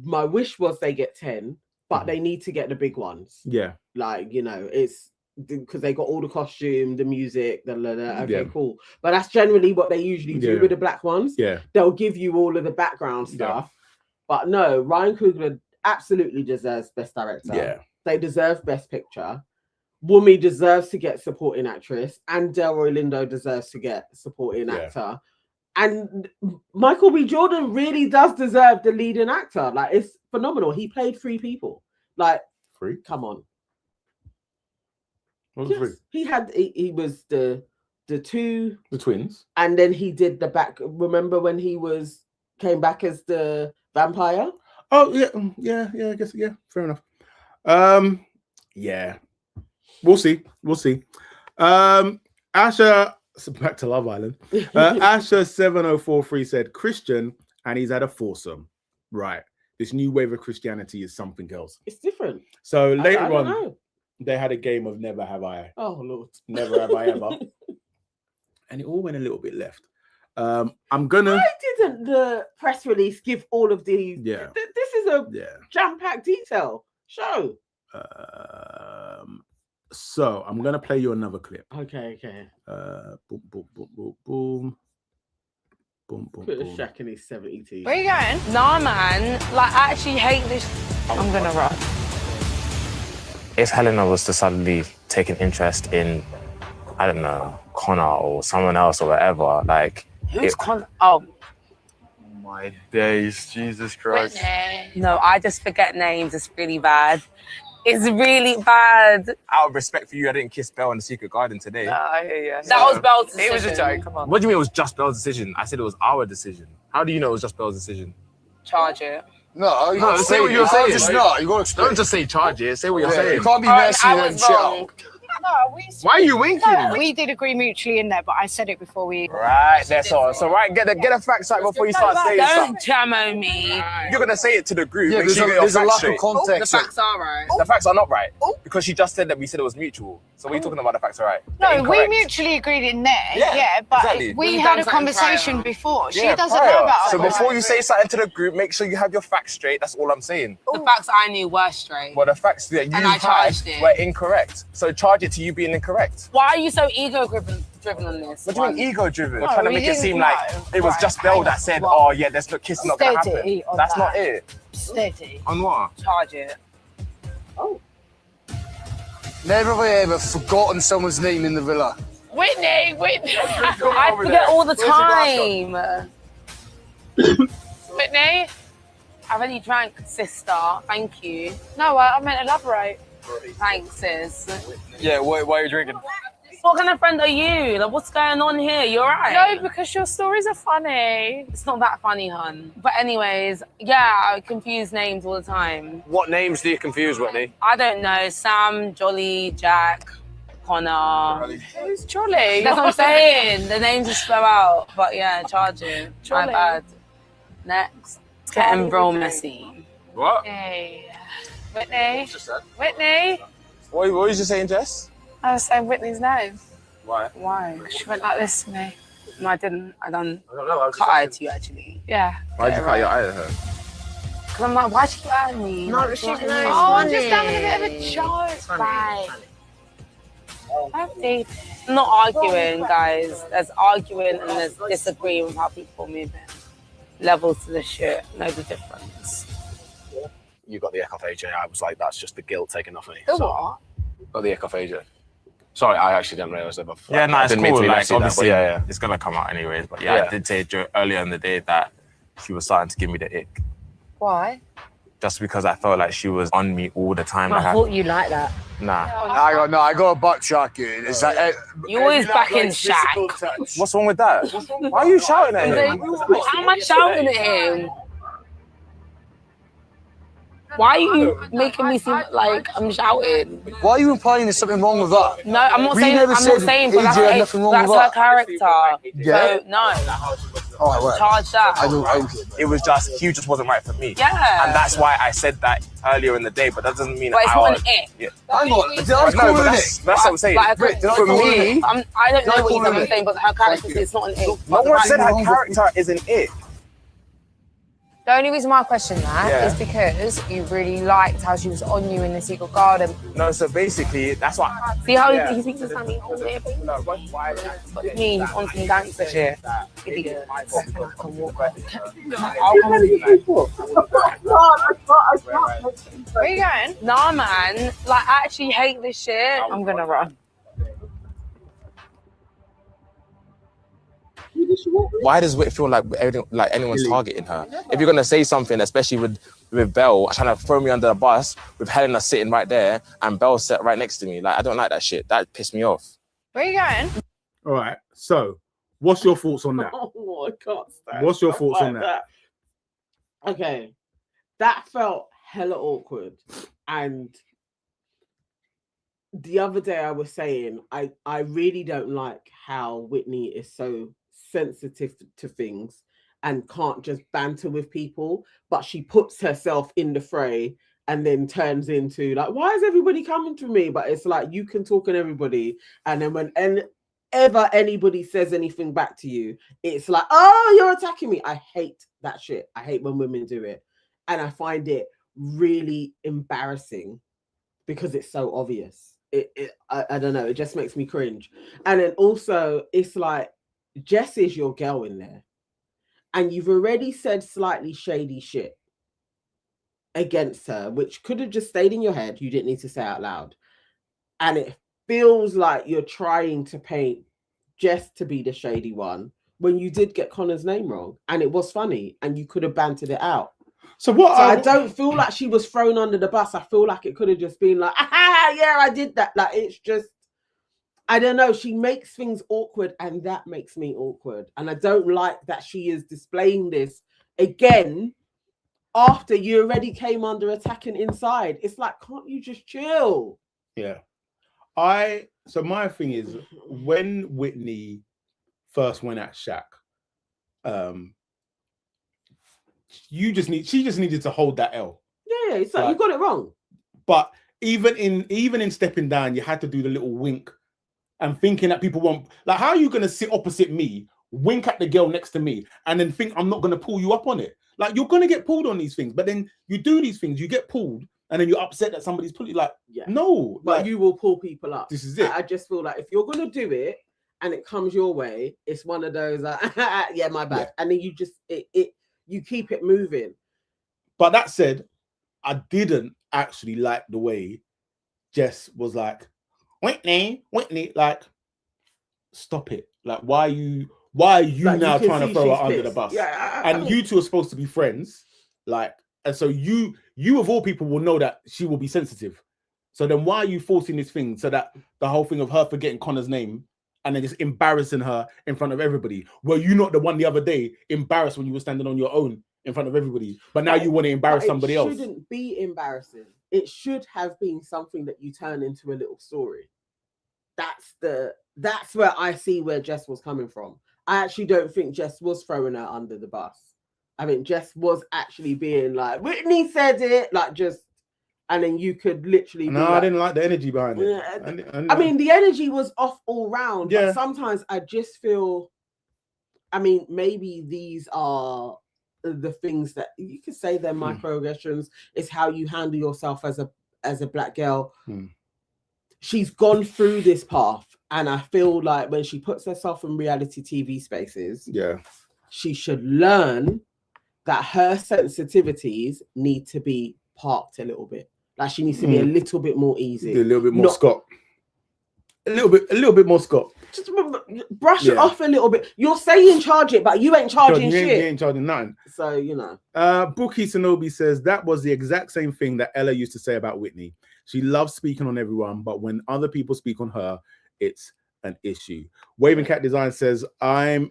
My wish was they get 10, but they need to get the big ones. Yeah. Like, it's because they got all the costume, the music, okay, cool. But that's generally what they usually do with the black ones. Yeah. They'll give you all of the background stuff. But no, Ryan Coogler absolutely deserves Best Director. Yeah. They deserve Best Picture. Wumi deserves to get Supporting Actress, and Delroy Lindo deserves to get Supporting Actor. And Michael B. Jordan really does deserve the leading actor. Like, it's phenomenal. He played 3 people. Like, 3? Come on. What was 3? He was the 2, the twins, and then he did the back. Remember when he came back as the vampire? Oh yeah. I guess fair enough. Yeah. We'll see. Asher, back to Love Island. Asher 7043 said Christian, and he's had a foursome. Right. This new wave of Christianity is something else. It's different. So later on, they had a game of Never Have I. Oh Lord. Never Have I Ever. And it all went a little bit left. I'm gonna. Why didn't the press release give all of these? Yeah. This is a jam-packed detail show. So I'm gonna play you another clip. Okay. Boom, boom, boom, boom, boom. Boom, boom, Put a boom. Shaq in his 70s. Where are you going? Nah, man. Like, I actually hate this. I'm gonna run. If Helena was to suddenly take an interest in, I don't know, Connor or someone else or whatever, like... Who's Connor? Oh. My days, Jesus Christ. Whitney. No, I just forget names. It's really bad. It's really bad. Out of respect for you, I didn't kiss Belle in the secret garden today. That was Belle's decision. It was a joke, come on. What do you mean it was just Belle's decision? I said it was our decision. How do you know it was just Belle's decision? Charge it. No, you gotta say what you're saying. It's not. You gotta explain. Don't just say charge it. Say what you're saying. You can't be messy and shit. No, Why are you winking? No, we did agree mutually in there, but I said it before we. Right, that's all. So get a fact right before you start saying Don't something. Jammo me. You're gonna say it to the group. Yeah, make sure you get there's your a facts lack straight. of context. The facts are right. The facts are not right because she just said that we said it was mutual. So what are you talking about? The facts are right. No, we mutually agreed in there. Yeah, but exactly. we had a conversation before. She doesn't prior. know about. So before you say something to the group, make sure you have your facts straight. That's all I'm saying. The facts I knew were straight. Well, the facts that you had were incorrect. So charge it to you being incorrect. Why are you so ego-driven on this? What do you mean ego-driven? No, Trying to we make it didn't seem know. like it was just Belle that said, "Oh yeah, there's no kissing not gonna Steady happen." on That's that. not it. Steady. On what? Charge it. Never have I ever forgotten someone's name in the villa. Whitney. I forget all the time. Whitney, I've only drank, sister. Thank you. No, I meant elaborate. Thanks, sis. Yeah, why are you drinking? What kind of friend are you? Like, what's going on here? You alright? No, because your stories are funny. It's not that funny, hun. But anyways, yeah, I confuse names all the time. What names do you confuse, Whitney? I don't know. Sam, Jolly, Jack, Connor. Who's Jolly? That's what I'm saying. The names just spell out. But yeah, charge it. My Jolly. bad. Next. It's getting real messy. What? Hey, Whitney. Whitney. What were you just saying, Jess? I was saying Whitney's name. Why? Why? She went like this to me. No, I didn't. I done I don't know. I was cut eye to you, actually. Yeah. Why'd you cut your eye at her? Because I'm like, why'd you keep at me? No, Like, she's what? nice. Oh, I'm funny. just having a bit of a joke, right? Don't do this. I'm not arguing, guys. There's arguing and there's disagreeing with how people move in. Levels to the shit. Know the difference. You got the ick off AJ. I was like, that's just the guilt taken off me. The So, what? got the ick off AJ. Sorry, I actually didn't realise that before. Yeah, no, it's didn't mean cool. to be Like, messy, that, but obviously, yeah. it's gonna come out anyways. But yeah, I did say earlier in the day that she was starting to give me the ick. Why? just because I felt like she was on me all the time. I thought you liked that. Nah. I got to backtrack you. Is that you always backing Shaq. What's wrong with that? Why are you shouting at him? How am I shouting at him? Why are you making me seem like I'm shouting? Why are you implying there's something wrong with that? No, I'm not saying. I'm not saying. But that's her character. Yeah. So no. Oh, right. Charge that. It was just he just wasn't right for me. Yeah. And that's why I said that earlier in the day. But that doesn't mean. But it's not an it. Yeah. Hang on. That's what I'm saying. For me, I don't know what you're saying, but her character is not an it. No one said her character is an it. The only reason why I question that is because you really liked how she was on you in the Secret Garden. No, so basically, that's what. See how he speaks to Sammy? Me, he's on some gangster shit. Idiot. I'll come with you. Where are you going? Nah, man. Like, I actually hate this shit. I'm gonna run. Why does it feel like anyone's targeting her? If you're gonna say something, especially with Belle trying to throw me under the bus, with Helena sitting right there and Belle sat right next to me, like I don't like that shit. That pissed me off. Where are you going? All right. So, what's your thoughts on that? Oh, I can't stand. What's your thoughts on that? Okay, that felt hella awkward. And the other day I was saying I really don't like how Whitney is so sensitive to things and can't just banter with people, but she puts herself in the fray and then turns into like, why is everybody coming to me? But it's like, you can talk to everybody, and then whenever anybody says anything back to you, it's like, oh, you're attacking me. I hate that shit. I hate when women do it, and I find it really embarrassing because it's so obvious. I don't know, it just makes me cringe. And then also it's like, Jess is your girl in there, and you've already said slightly shady shit against her, which could have just stayed in your head. You didn't need to say out loud. And it feels like you're trying to paint Jess to be the shady one when you did get Connor's name wrong, and it was funny and you could have bantered it out. So I don't feel like she was thrown under the bus. I feel like it could have just been like, ah, yeah, I did that. Like, it's just, I don't know. She makes things awkward, and that makes me awkward. And I don't like that she is displaying this again after you already came under attack and inside. It's like, can't you just chill? Yeah. So my thing is, when Whitney first went at Shaq, she just needed to hold that L. Yeah, it's like, you got it wrong. But even in stepping down, you had to do the little wink and thinking that people won't, like, how are you gonna sit opposite me, wink at the girl next to me, and then think I'm not gonna pull you up on it? Like, you're gonna get pulled on these things, but then you do these things, you get pulled, and then you're upset that somebody's pulling you. Like, no, but you will pull people up. This is it. I just feel like if you're gonna do it and it comes your way, it's one of those like, yeah, my bad, and then you just you keep it moving. But that said, I didn't actually like the way Jess was like, Whitney, like, stop it. Like, why are you like, now trying to throw her under the bus? Yeah, and you two are supposed to be friends. Like, and so you of all people will know that she will be sensitive. So then why are you forcing this thing so that the whole thing of her forgetting Connor's name and then just embarrassing her in front of everybody? Were you not the one the other day embarrassed when you were standing on your own in front of everybody? But now you want to embarrass somebody else. It shouldn't be embarrassing. It should have been something that you turn into a little story. That's where I see where Jess was coming from. I actually don't think Jess was throwing her under the bus. I mean, Jess was actually being like, Whitney said it, like, just, and then you could literally. No, I didn't like the energy behind it. I mean, the energy was off all round. Yeah. But sometimes I just feel, I mean, maybe these are the things that you could say they're microaggressions. It's how you handle yourself as a black girl. She's gone through this path, and I feel like when she puts herself in reality TV spaces, she should learn that her sensitivities need to be parked a little bit. Like, she needs to be a little bit more easy, a little bit more Scott, a little bit more Scott. just brush it off a little bit. You're saying charge it, but you ain't charging shit. You ain't charging nothing. So, you know. Bookie Sonobi says that was the exact same thing that Ella used to say about Whitney. She loves speaking on everyone, but when other people speak on her, it's an issue. Waving Cat Design says, I'm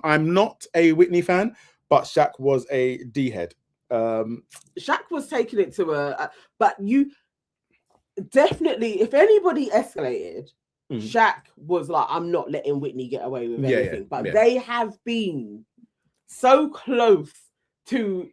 not a Whitney fan, but Shaq was a D-head. Shaq was taking it to but you definitely, if anybody escalated, Shaq was like, I'm not letting Whitney get away with anything. But they have been so close to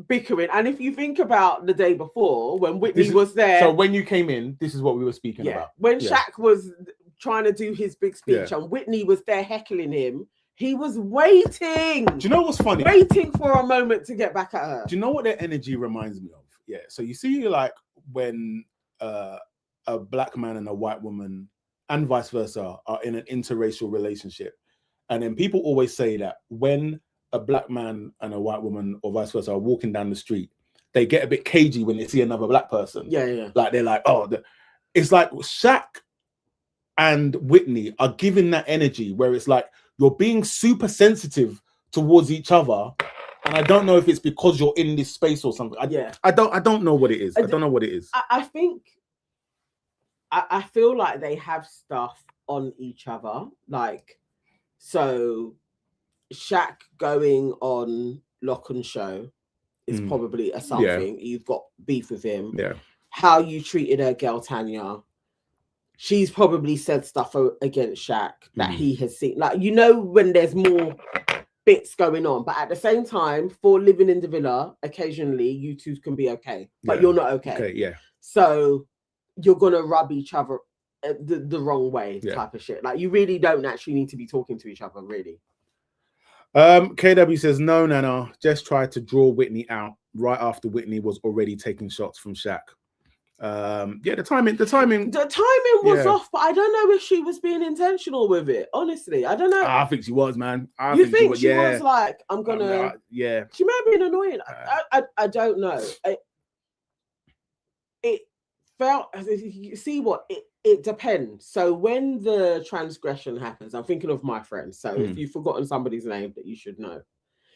bickering. And if you think about the day before when Whitney was there. So when you came in, this is what we were speaking about. When Shaq was trying to do his big speech and Whitney was there heckling him, he was waiting. Do you know what's funny? Waiting for a moment to get back at her. Do you know what their energy reminds me of? Yeah. So you see, like, when a black man and a white woman and vice versa are in an interracial relationship. And then people always say that when a black man and a white woman or vice versa are walking down the street, they get a bit cagey when they see another black person. Yeah. Like they're like, oh, it's like Shaq and Whitney are giving that energy where it's like you're being super sensitive towards each other. And I don't know if it's because you're in this space or something. I don't know what it is. I don't know what it is. I think I feel like they have stuff on each other. Like, so Shaq going on Lock and Show is probably a something. Yeah. You've got beef with him. Yeah. How you treated her girl Tanya. She's probably said stuff against Shaq that he has seen. Like, you know, when there's more bits going on, but at the same time, for living in the villa, occasionally you two can be okay, but you're not okay. Okay, yeah. So you're gonna rub each other the wrong way, type of shit. Like, you really don't actually need to be talking to each other, really. KW says, no, Nana, Jess tried to draw Whitney out right after Whitney was already taking shots from Shaq. The timing was off, but I don't know if she was being intentional with it. Honestly, I don't know. I think she was, man. You think she was like, I'm gonna she may have been annoying. I don't know. It felt, you see what it depends. So when the transgression happens, I'm thinking of my friend. So if you've forgotten somebody's name that you should know,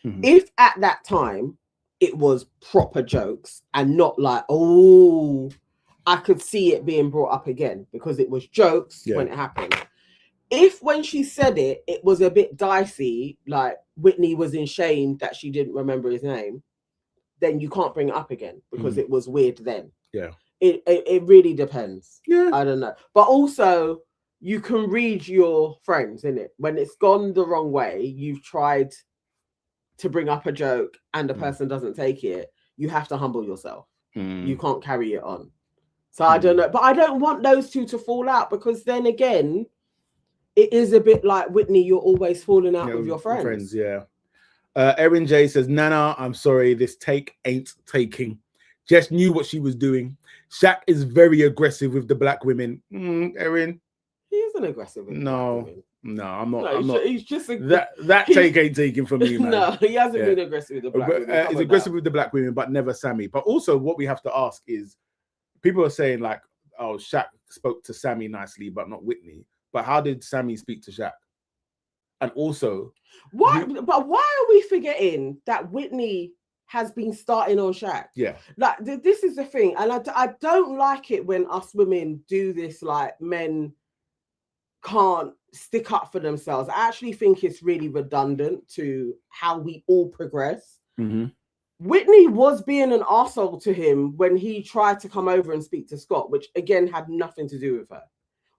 if at that time it was proper jokes and not like, oh, I could see it being brought up again because it was jokes when it happened. If when she said it, it was a bit dicey, like Whitney was in shame that she didn't remember his name, then you can't bring it up again because it was weird then. Yeah. It really depends. Yeah. I don't know. But also, you can read your friends, innit? When it's gone the wrong way, you've tried to bring up a joke and the person doesn't take it, you have to humble yourself. You can't carry it on. So I don't know. But I don't want those two to fall out because then again, it is a bit like Whitney, you're always falling out with your friends. Erin J says, Nana, I'm sorry, this take ain't taking. Jess knew what she was doing. Shaq is very aggressive with the black women. Erin. He isn't aggressive with black women. No, I'm not. No, I'm not. He's just that take ain't taking from you, man. No, he hasn't been aggressive with the black women. He's aggressive with the black women, but never Sammy. But also, what we have to ask is, people are saying like, "Oh, Shaq spoke to Sammy nicely, but not Whitney." But how did Sammy speak to Shaq? And also, why? But why are we forgetting that Whitney has been starting on Shaq? Yeah, like this is the thing, and I don't like it when us women do this. Like, men can't stick up for themselves. I actually think it's really redundant to how we all progress. Whitney was being an arsehole to him when he tried to come over and speak to Scott, which again had nothing to do with her.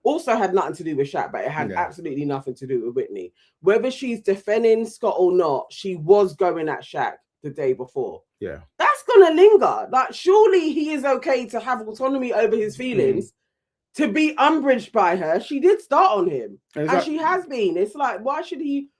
Also had nothing to do with Shaq, but it had absolutely nothing to do with Whitney. Whether she's defending Scott or not, she was going at Shaq the day before. Yeah. That's gonna linger. Like, surely he is okay to have autonomy over his feelings. To be umbraged by her, she did start on him, and she has been. It's like, why should he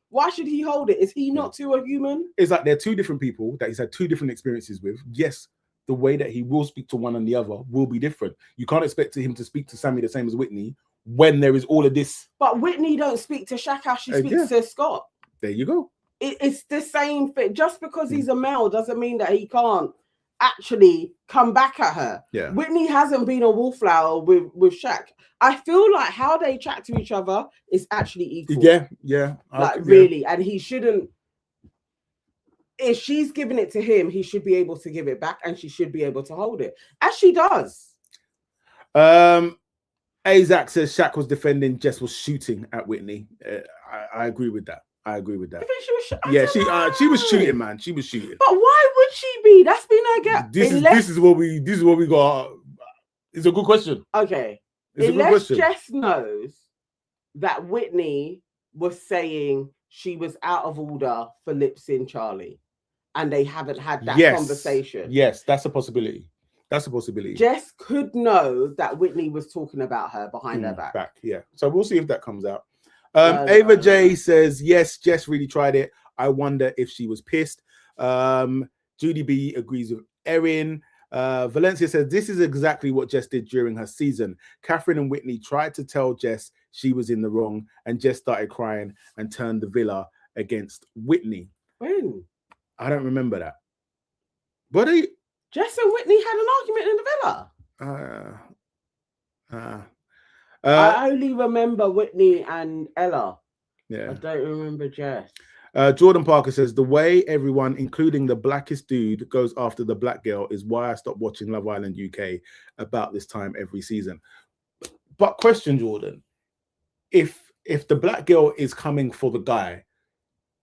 hold it? Is he not too a human? It's like they're two different people that he's had two different experiences with. Yes, the way that he will speak to one and the other will be different. You can't expect him to speak to Sammy the same as Whitney when there is all of this. But Whitney don't speak to Shaq how she speaks to Scott. There you go. It's the same thing. Just because he's a male doesn't mean that he can't actually come back at her. Yeah. Whitney hasn't been a wallflower with Shaq. I feel like how they chat to each other is actually equal. Yeah. Like really, and he shouldn't. If she's giving it to him, he should be able to give it back, and she should be able to hold it, as she does. Azak says Shaq was defending, Jess was shooting at Whitney. I agree with that. I think she was. She was shooting, man. She was shooting. But why would she be? That's been her gap. This is what we got. It's a good question. Okay. It's a good question. Jess knows that Whitney was saying she was out of order for lip-sync Charlie, and they haven't had that conversation. Yes, that's a possibility. Jess could know that Whitney was talking about her behind her back. Yeah. So we'll see if that comes out. Ava J says, yes, Jess really tried it. I wonder if she was pissed. Judy B agrees with Erin. Valencia says, this is exactly what Jess did during her season. Catherine and Whitney tried to tell Jess she was in the wrong, and Jess started crying and turned the villa against Whitney. When? I don't remember that. But Jess and Whitney had an argument in the villa. I only remember Whitney and Ella. Yeah. I don't remember Jess. Jordan Parker says, the way everyone, including the blackest dude, goes after the black girl is why I stopped watching Love Island UK about this time every season. But question, Jordan, if the black girl is coming for the guy,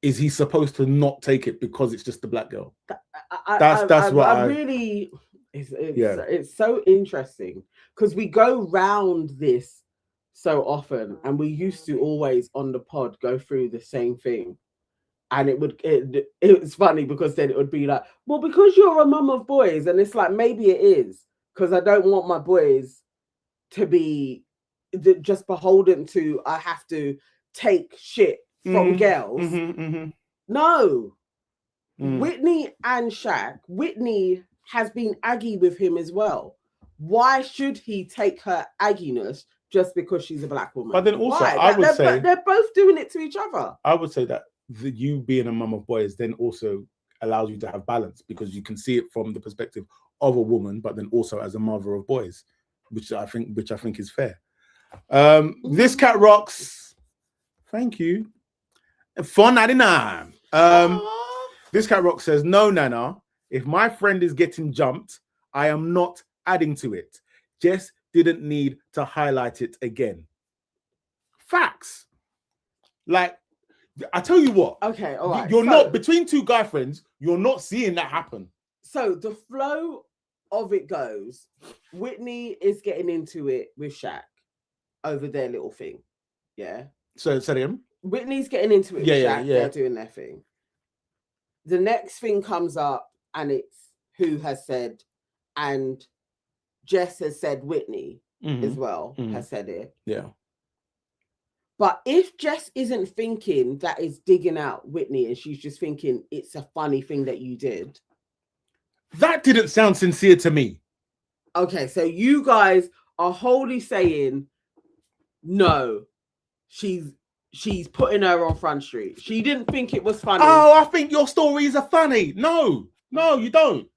is he supposed to not take it because it's just the black girl? It's so interesting because we go round this so often, and we used to always on the pod go through the same thing, and it was funny because then it would be like, well, because you're a mum of boys, and it's like, maybe it is because I don't want my boys to be just beholden to, I have to take shit from girls. No. Whitney and Shaq, Whitney has been aggy with him as well. Why should he take her agginess just because she's a black woman? But then also, I would say they're both doing it to each other. I would say that you being a mum of boys then also allows you to have balance, because you can see it from the perspective of a woman, but then also as a mother of boys, which I think is fair. This cat rocks. Thank you. $4.99. This cat rock says, no, Nana. If my friend is getting jumped, I am not adding to it. Jess didn't need to highlight it again. Facts. Like, I tell you what. Okay, all right. You're not, between two guy friends, you're not seeing that happen. So the flow of it goes, Whitney is getting into it with Shaq over their little thing. Yeah. So him. Whitney's getting into it with Shaq. They're doing their thing. The next thing comes up, and it's who has said, and Jess has said Whitney as well, has said it. Yeah. But if Jess isn't thinking that is digging out Whitney, and she's just thinking it's a funny thing that you did, that didn't sound sincere to me. Okay, so you guys are wholly saying, no, she's putting her on Front Street. She didn't think it was funny. Oh, I think your stories are funny. No, you don't.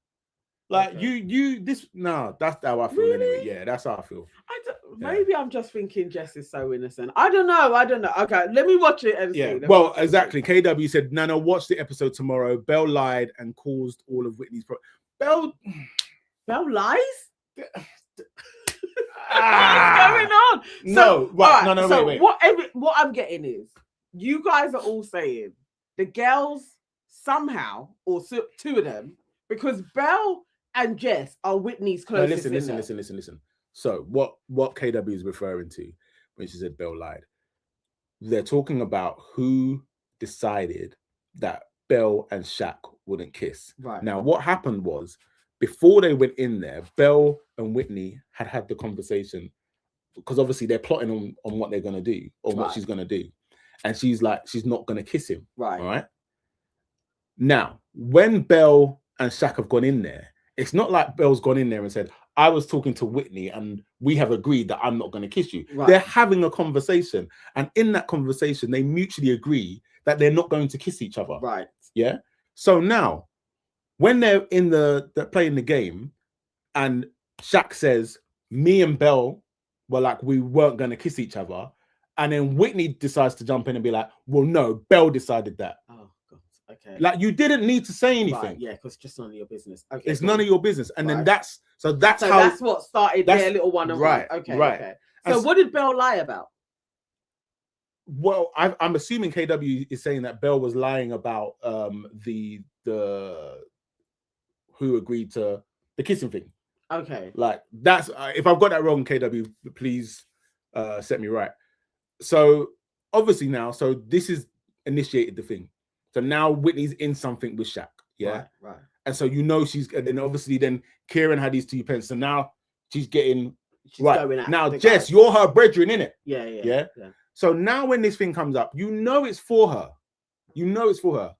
Like, okay. That's how I feel anyway. Yeah, that's how I feel. Maybe I'm just thinking Jess is so innocent. I don't know. Okay, let me watch it and see. Well, exactly. KW said, Nana, watch the episode tomorrow. Belle lied and caused all of Whitney's Belle lies? What's going on? Wait. What I'm getting is, you guys are all saying the girls somehow, or two of them, because Belle and Jess are Whitney's closest. Listen. So what KW is referring to when she said Belle lied, they're talking about who decided that Belle and Shaq wouldn't kiss. Right. Now, what happened was, before they went in there, Belle and Whitney had the conversation, because obviously they're plotting on what they're going to do, or what she's going to do. And she's like, she's not going to kiss him. Right. All right. Now, when Belle and Shaq have gone in there, it's not like Belle's gone in there and said, I was talking to Whitney and we have agreed that I'm not going to kiss you. Right. They're having a conversation. And in that conversation, they mutually agree that they're not going to kiss each other. Right. Yeah. So now, when they're in they're playing the game, and Shaq says, "Me and Belle were like we weren't going to kiss each other," and then Whitney decides to jump in and be like, "Well, no, Belle decided that." Oh God, okay. Like you didn't need to say anything. Right, yeah, because it's just none of your business. Okay, it's none of your business, and then that's how that's what started their little one. Right. Okay, right. Okay. So what did Belle lie about? Well, I'm assuming KW is saying that Belle was lying about the who agreed to the kissing thing. Okay. Like that's if I've got that wrong, KW, please set me right. So obviously now, so this is initiated the thing. So now Whitney's in something with Shaq. Yeah. Right. And so she's, and then obviously then Kieran had these 2 pence. So now she's getting going at now. Jess, you're her brethren, innit? Yeah. So now when this thing comes up, it's for her. It's for her.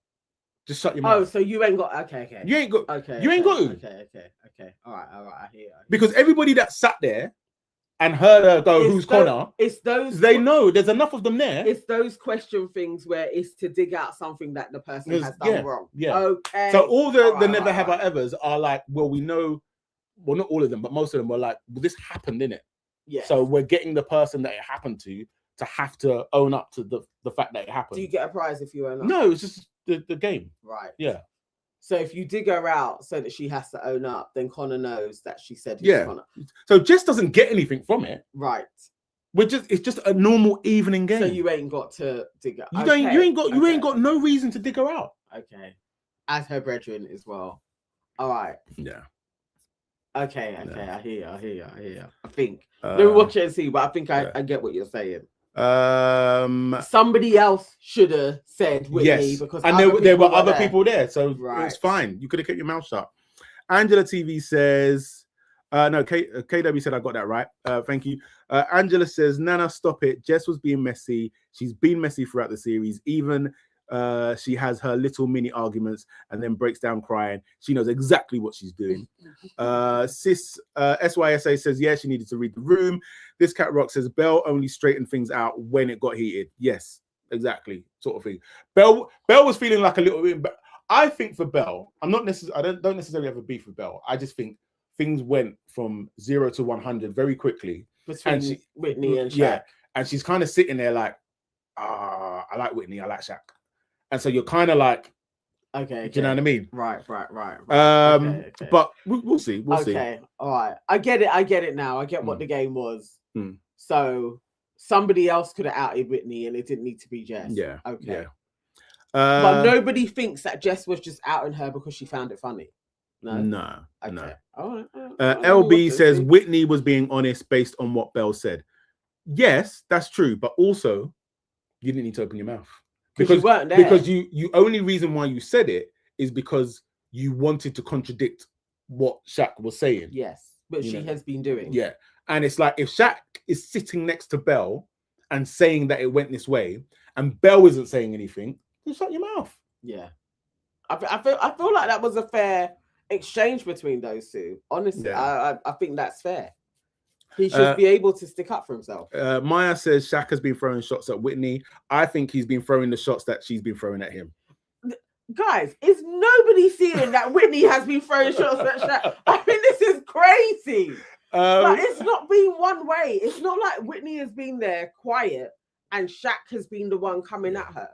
Just shut your mouth. Oh, so you ain't got okay. You ain't got okay. You ain't got to. Okay. All right. I hear. Because everybody that sat there and heard her go, "Who's Connor?" It's those. They know there's enough of them there. It's those question things where it's to dig out something that the person has done wrong. Yeah. Okay. So all the never have I ever's are like, well, we know. Well, not all of them, but most of them were like, well, this happened, innit? Yeah. So we're getting the person that it happened to have to own up to the fact that it happened. Do you get a prize if you own up? No, it's just the game. Right. Yeah. So if you dig her out so that she has to own up, then Connor knows that she said Connor. So Jess doesn't get anything from it. Right. It's just a normal evening game. So you ain't got to dig her. You ain't got no reason to dig her out. Okay. As her brethren as well. All right. Yeah. Okay. I hear you. I think. Let me watch it and see, but I think I get what you're saying. Somebody else should have said Whitney because there were other people there, so it's fine. You could have kept your mouth shut. Angela TV says, no, KW said I got that right. Thank you. Angela says, Nana, stop it. Jess was being messy. She's been messy throughout the series. Even she has her little mini arguments and then breaks down crying. She knows exactly what she's doing. SYSA says, yeah, she needed to read the room. This Cat Rock says, Belle only straightened things out when it got heated. Yes, exactly, sort of thing. Belle was feeling like a little bit, but I think for Belle, I don't necessarily have a beef with Belle. I just think things went from 0 to 100 very quickly. Between Whitney and Shaq. Yeah, and she's kind of sitting there like, I like Whitney, I like Shaq. And so you're kind of like, okay, do you know what I mean? Right. Okay. But we'll see. We'll see. Okay, all right. I get it now. I get what the game was. So somebody else could have outed Whitney and it didn't need to be Jess. Yeah. Okay. Yeah. But nobody thinks that Jess was just outing her because she found it funny. No. Okay. No. All right. LB says Whitney was being honest based on what Belle said. Yes, that's true. But also, you didn't need to open your mouth. Because you weren't there. Because you only reason why you said it is because you wanted to contradict what Shaq was saying. Yes, but she has been doing. Yeah, and it's like if Shaq is sitting next to Belle and saying that it went this way, and Belle isn't saying anything, then shut your mouth. Yeah, I feel like that was a fair exchange between those two. Honestly, I think that's fair. He should be able to stick up for himself. Maya says Shaq has been throwing shots at Whitney. I think he's been throwing the shots that she's been throwing at him. Guys, is nobody seeing that Whitney has been throwing shots at Shaq? I mean, this is crazy. Like, it's not been one way. It's not like Whitney has been there quiet and Shaq has been the one coming at her.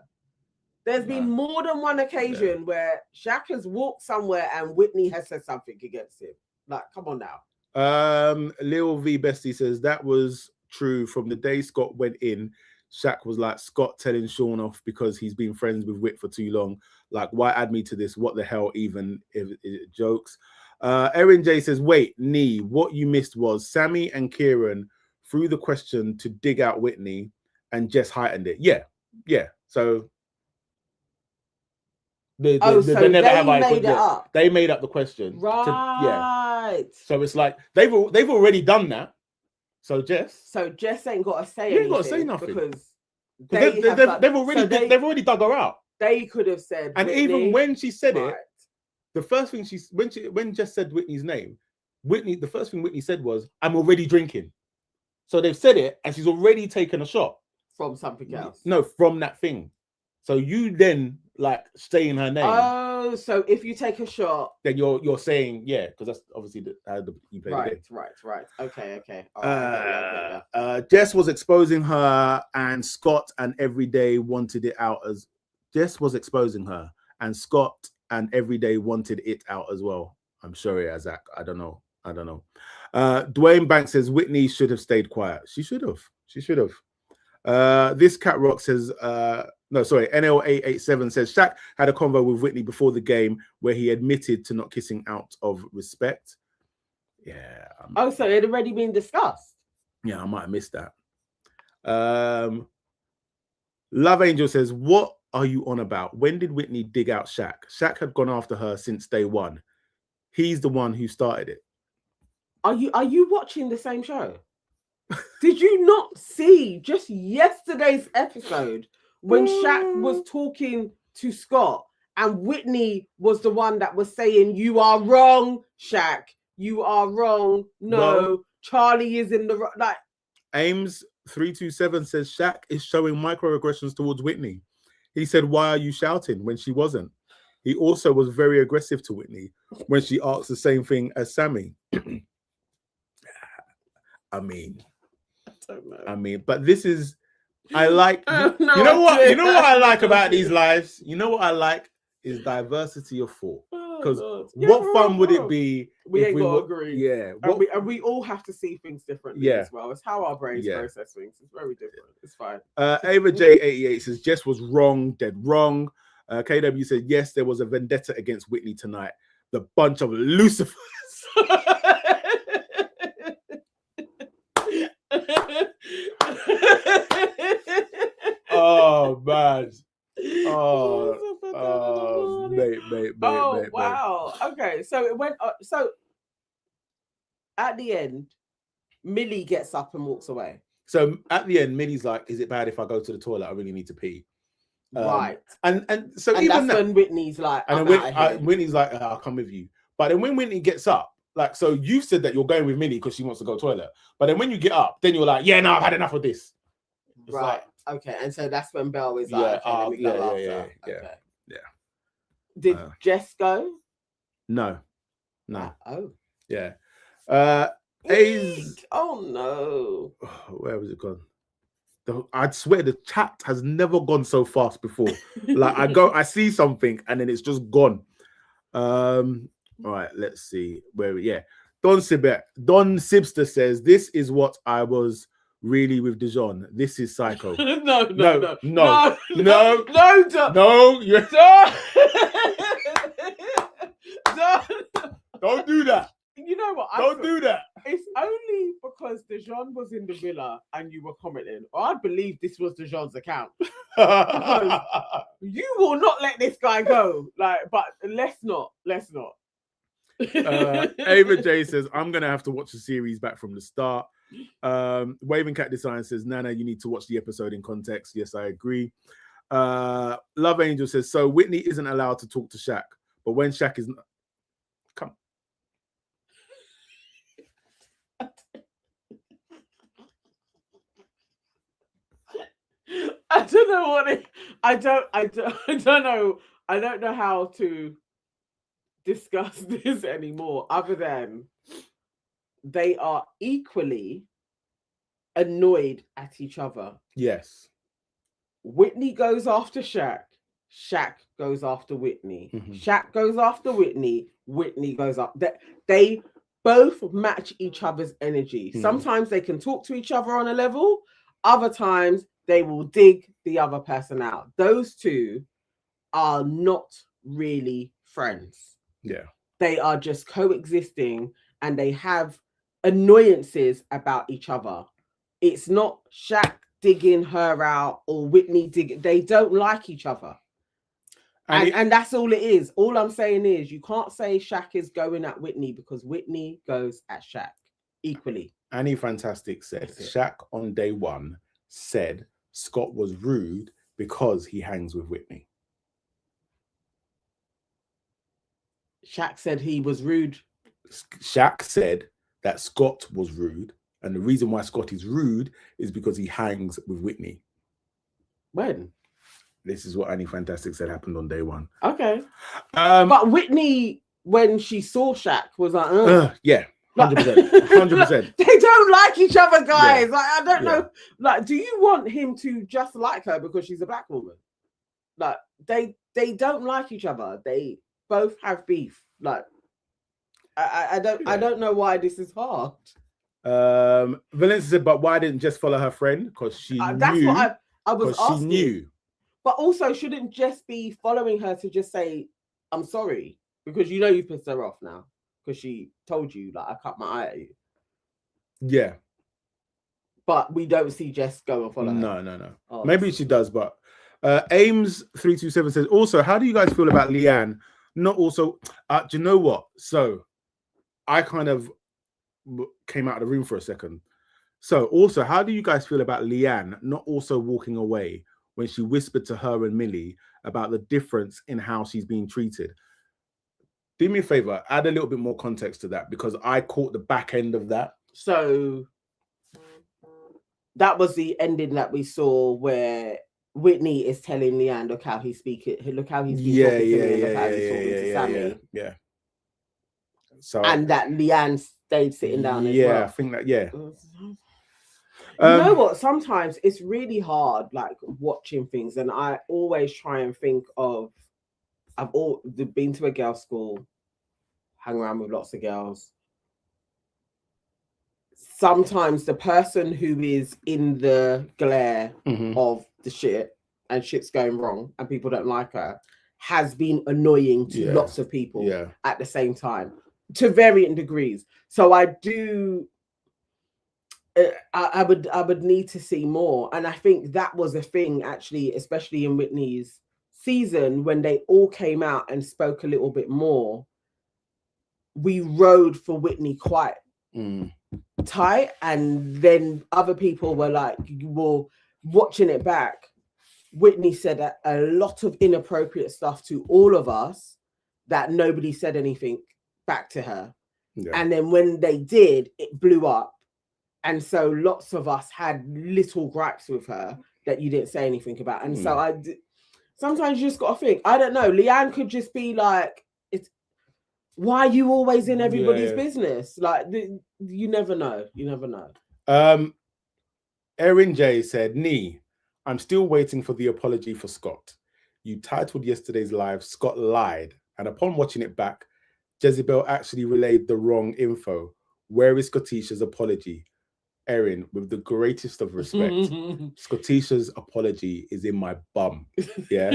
There's been more than one occasion where Shaq has walked somewhere and Whitney has said something against him. Like, come on now. Lil V Bestie says that was true from the day Scott went in. Shaq was like, Scott telling Sean off because he's been friends with Whit for too long. Like, why add me to this? What the hell, even if it jokes. Erin J says, wait, Nii, what you missed was Sammy and Kieran threw the question to dig out Whitney and Jess heightened it. Yeah. So they made up the question. Right. So it's like they've already done that. So Jess ain't got to say anything. You ain't got to say nothing because they've already dug her out. They could have said, and Whitney, even when she said it, the first thing when Jess said Whitney's name, the first thing Whitney said was, "I'm already drinking." So they've said it, and she's already taken a shot from something else. No, from that thing. So you then like saying her name. Oh, so if you take a shot, then you're saying because that's obviously how you play the game. Right. Okay. All right, Jess was exposing her, and Scott and Everyday wanted it out as Jess was exposing her, and Scott and Everyday wanted it out as well. I'm sorry, Azak. I don't know. Dwayne Banks says Whitney should have stayed quiet. She should have. This Cat Rock says NL887 says Shaq had a convo with Whitney before the game where he admitted to not kissing out of respect. Yeah. So it had already been discussed. Yeah, I might have missed that. Love Angel says, what are you on about? When did Whitney dig out Shaq? Shaq had gone after her since day one. He's the one who started it. Are you watching the same show? Did you not see just yesterday's episode when Shaq was talking to Scott and Whitney was the one that was saying, you are wrong, Shaq. You are wrong. No, Charlie is in the wrong. Like, Ames 327 says Shaq is showing microaggressions towards Whitney. He said, why are you shouting when she wasn't? He also was very aggressive to Whitney when she asked the same thing as Sammy. I mean, but this is, I like, you know what I like about these lives? You know what I like is diversity of thought. Because what fun would it be? We ain't got to agree. Yeah. And we all have to see things differently as well. It's how our brains process things. It's very different. It's fine. Ava J88 says Jess was wrong, dead wrong. KW said, yes, there was a vendetta against Whitney tonight. The bunch of Lucifers. Oh man. Mate. Wow. Okay, so it went so at the end, Millie gets up and walks away. So at the end, Millie's like, is it bad if I go to the toilet? I really need to pee. Right. And so and even that's when Whitney's like, Whitney's like, I'll come with you. But then when Whitney gets up, like, so you said that you're going with Millie because she wants to go to the toilet. But then when you get up, then you're like, yeah, no, I've had enough of this. It's right. Like, okay. And so that's when Belle is like, yeah. Did Jess go? No. Oh. Yeah. Oh no. Where was it gone? I'd swear the chat has never gone so fast before. Like I see something and then it's just gone. All right, let's see. Don Sibster says, this is what I was really with Dijon. This is psycho. No. Don't do that. You know what? Don't do that. It's only because Dijon was in the villa and you were commenting, or I believe this was Dijon's account. You will not let this guy go. But let's not. Ava J says, I'm gonna have to watch the series back from the start. Waving Cat Design says, Nana, you need to watch the episode in context. Yes, I agree. Love Angel says, so Whitney isn't allowed to talk to Shaq, but when Shaq is come. I don't know what it. I don't know how to discuss this anymore, other than they are equally annoyed at each other. Yes. Whitney goes after Shaq. Shaq goes after Whitney. Mm-hmm. Shaq goes after Whitney. Whitney goes up. They both match each other's energy. Mm. Sometimes they can talk to each other on a level. Other times they will dig the other person out. Those two are not really friends. Yeah. They are just coexisting and they have annoyances about each other. It's not Shaq digging her out or Whitney digging. They don't like each other. And that's all it is. All I'm saying is you can't say Shaq is going at Whitney because Whitney goes at Shaq equally. Annie Fantastic said, Shaq on day one said Scott was rude because he hangs with Whitney. Shaq said he was rude. Shaq said that Scott was rude. And the reason why Scott is rude is because he hangs with Whitney. When? This is what Annie Fantastic said happened on day one. Okay. But Whitney, when she saw Shaq, was like, yeah. 100%. 100%. They don't like each other, guys. Yeah. Like, I don't know. Like, do you want him to just like her because she's a black woman? Like, they don't like each other. They both have beef. Like, I don't know why this is hard. Valencia said, but why didn't Jess follow her friend? Because she knew. That's what I was asking. She knew. But also, shouldn't Jess be following her to just say, I'm sorry? Because you know you pissed her off now. Because she told you, like, I cut my eye at you. Yeah. But we don't see Jess go and follow her. No. Oh, maybe she does, but Ames327 says, also, how do you guys feel about Leanne? Not also, do you know what? So I kind of came out of the room for a second. So also, how do you guys feel about Leanne not also walking away when she whispered to her and Millie about the difference in how she's being treated? Do me a favor, add a little bit more context to that, because I caught the back end of that. So that was the ending that we saw where Whitney is telling Leanne, look how he's speaking. Look how he's talking to me. Look how he's talking to Sammy. Yeah. So and that Leanne stayed sitting down as well. Yeah, I think that. Yeah. You know what? Sometimes it's really hard, like watching things, and I always try and think of. I've been to a girls' school, hang around with lots of girls. Sometimes the person who is in the glare of the shit and shit's going wrong and people don't like her has been annoying to lots of people at the same time to varying degrees. So I do. I would need to see more, and I think that was a thing actually, especially in Whitney's season when they all came out and spoke a little bit more. We rode for Whitney quite tight, and then other people were like, well, watching it back, Whitney said a lot of inappropriate stuff to all of us that nobody said anything back to her. And then when they did, it blew up. And so lots of us had little gripes with her that you didn't say anything about. And so sometimes you just got to think, I don't know, Leanne could just be like, why are you always in everybody's business? Like, you never know. You never know. Erin J said, Nii, I'm still waiting for the apology for Scott. You titled yesterday's live, Scott lied. And upon watching it back, Jezebel actually relayed the wrong info. Where is Scottisha's apology? Erin, with the greatest of respect, Scottisha's apology is in my bum. Yeah.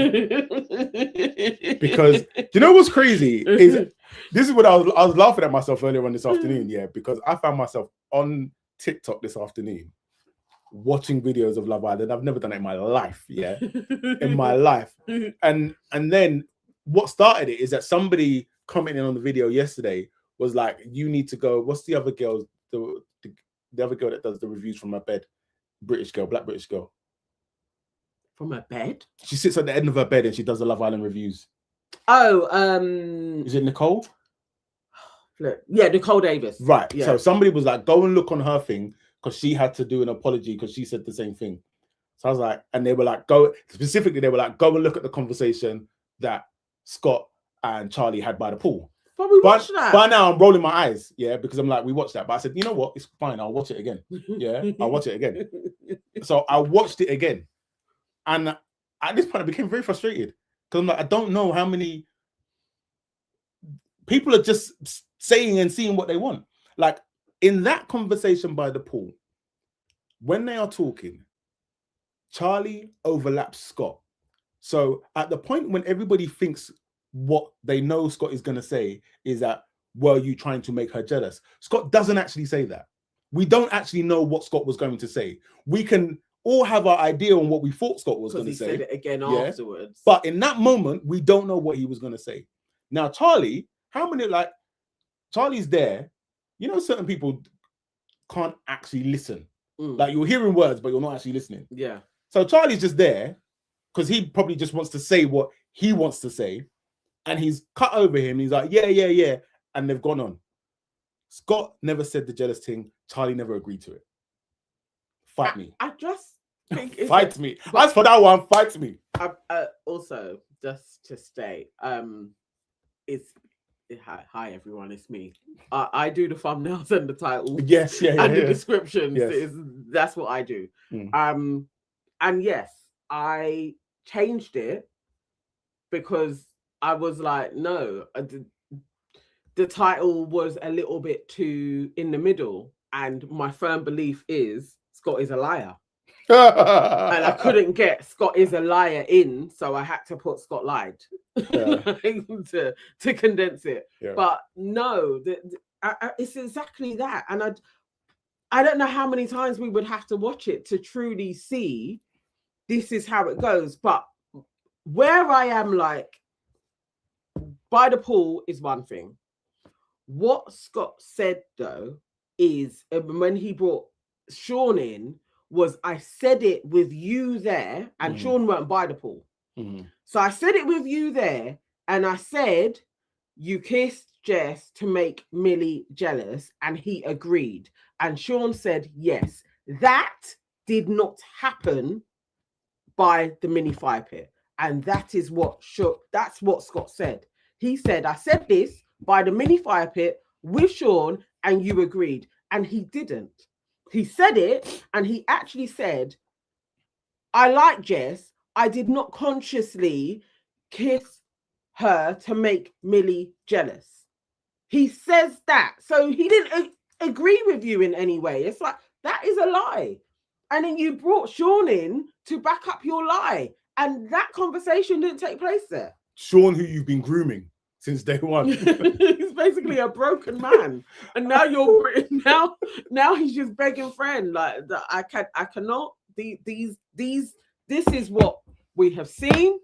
Because do you know what's crazy? This is what I was laughing at myself earlier on this afternoon. Yeah, because I found myself on TikTok this afternoon watching videos of Love Island. I've never done it in my life. Yeah. In my life. And then what started it is that somebody commenting on the video yesterday was like, you need to go, what's the other girl? The other girl that does the reviews from her bed, British girl, black British girl. From her bed? She sits at the end of her bed and she does the Love Island reviews. Oh, is it Nicole? Yeah, Nicole Davis. Right. Yeah. So somebody was like, go and look on her thing because she had to do an apology because she said the same thing. So I was like, and they were like, go and look at the conversation that Scott and Charlie had by the pool. But we watched that. By now, I'm rolling my eyes, yeah, because I'm like, we watched that. But I said, you know what? It's fine. I'll watch it again. Yeah, I'll watch it again. So I watched it again. And at this point, I became very frustrated. Because I'm like, I don't know how many people are just saying and seeing what they want. Like, in that conversation by the pool, when they are talking, Charlie overlaps Scott. So at the point when everybody thinks what they know Scott is going to say is that, were you trying to make her jealous? Scott doesn't actually say that. We don't actually know what Scott was going to say. We can all have our idea on what we thought Scott was going to say. He said it again afterwards. But in that moment, we don't know what he was going to say. Now, Charlie, Charlie's there. You know, certain people can't actually listen. Like, you're hearing words, but you're not actually listening. Yeah. So Charlie's just there because he probably just wants to say what he wants to say. And he's cut over him. He's like, yeah. And they've gone on. Scott never said the jealous thing. Charlie never agreed to it. Fight me. I just think... Fight me. As for that one, fight me. Also, just to state, it's hi everyone, it's me. I do the thumbnails and the titles. Yes, and the descriptions. Yes. That's what I do. And yes, I changed it because I was like, no, the title was a little bit too in the middle, and my firm belief is Scott is a liar. And I couldn't get Scott is a liar in, so I had to put Scott lied to condense it. Yeah. But no, it's exactly that. And I don't know how many times we would have to watch it to truly see this is how it goes. But where I am, like, by the pool is one thing. What Scott said, though, is when he brought Sean in, was I said it with you there, and Sean weren't by the pool. So I said it with you there, and I said, you kissed Jess to make Millie jealous, and he agreed. And Sean said, yes, that did not happen by the mini fire pit. And that is that's what Scott said. He said, I said this by the mini fire pit with Sean, and you agreed. And he didn't. He said it, and he actually said, I like Jess. I did not consciously kiss her to make Millie jealous. He says that. So he didn't agree with you in any way. It's like, that is a lie. And then you brought Sean in to back up your lie. And that conversation didn't take place there. Sean, who you've been grooming since day one. He's basically a broken man. And now now he's just begging friend. Like, I cannot, this is what we have seen.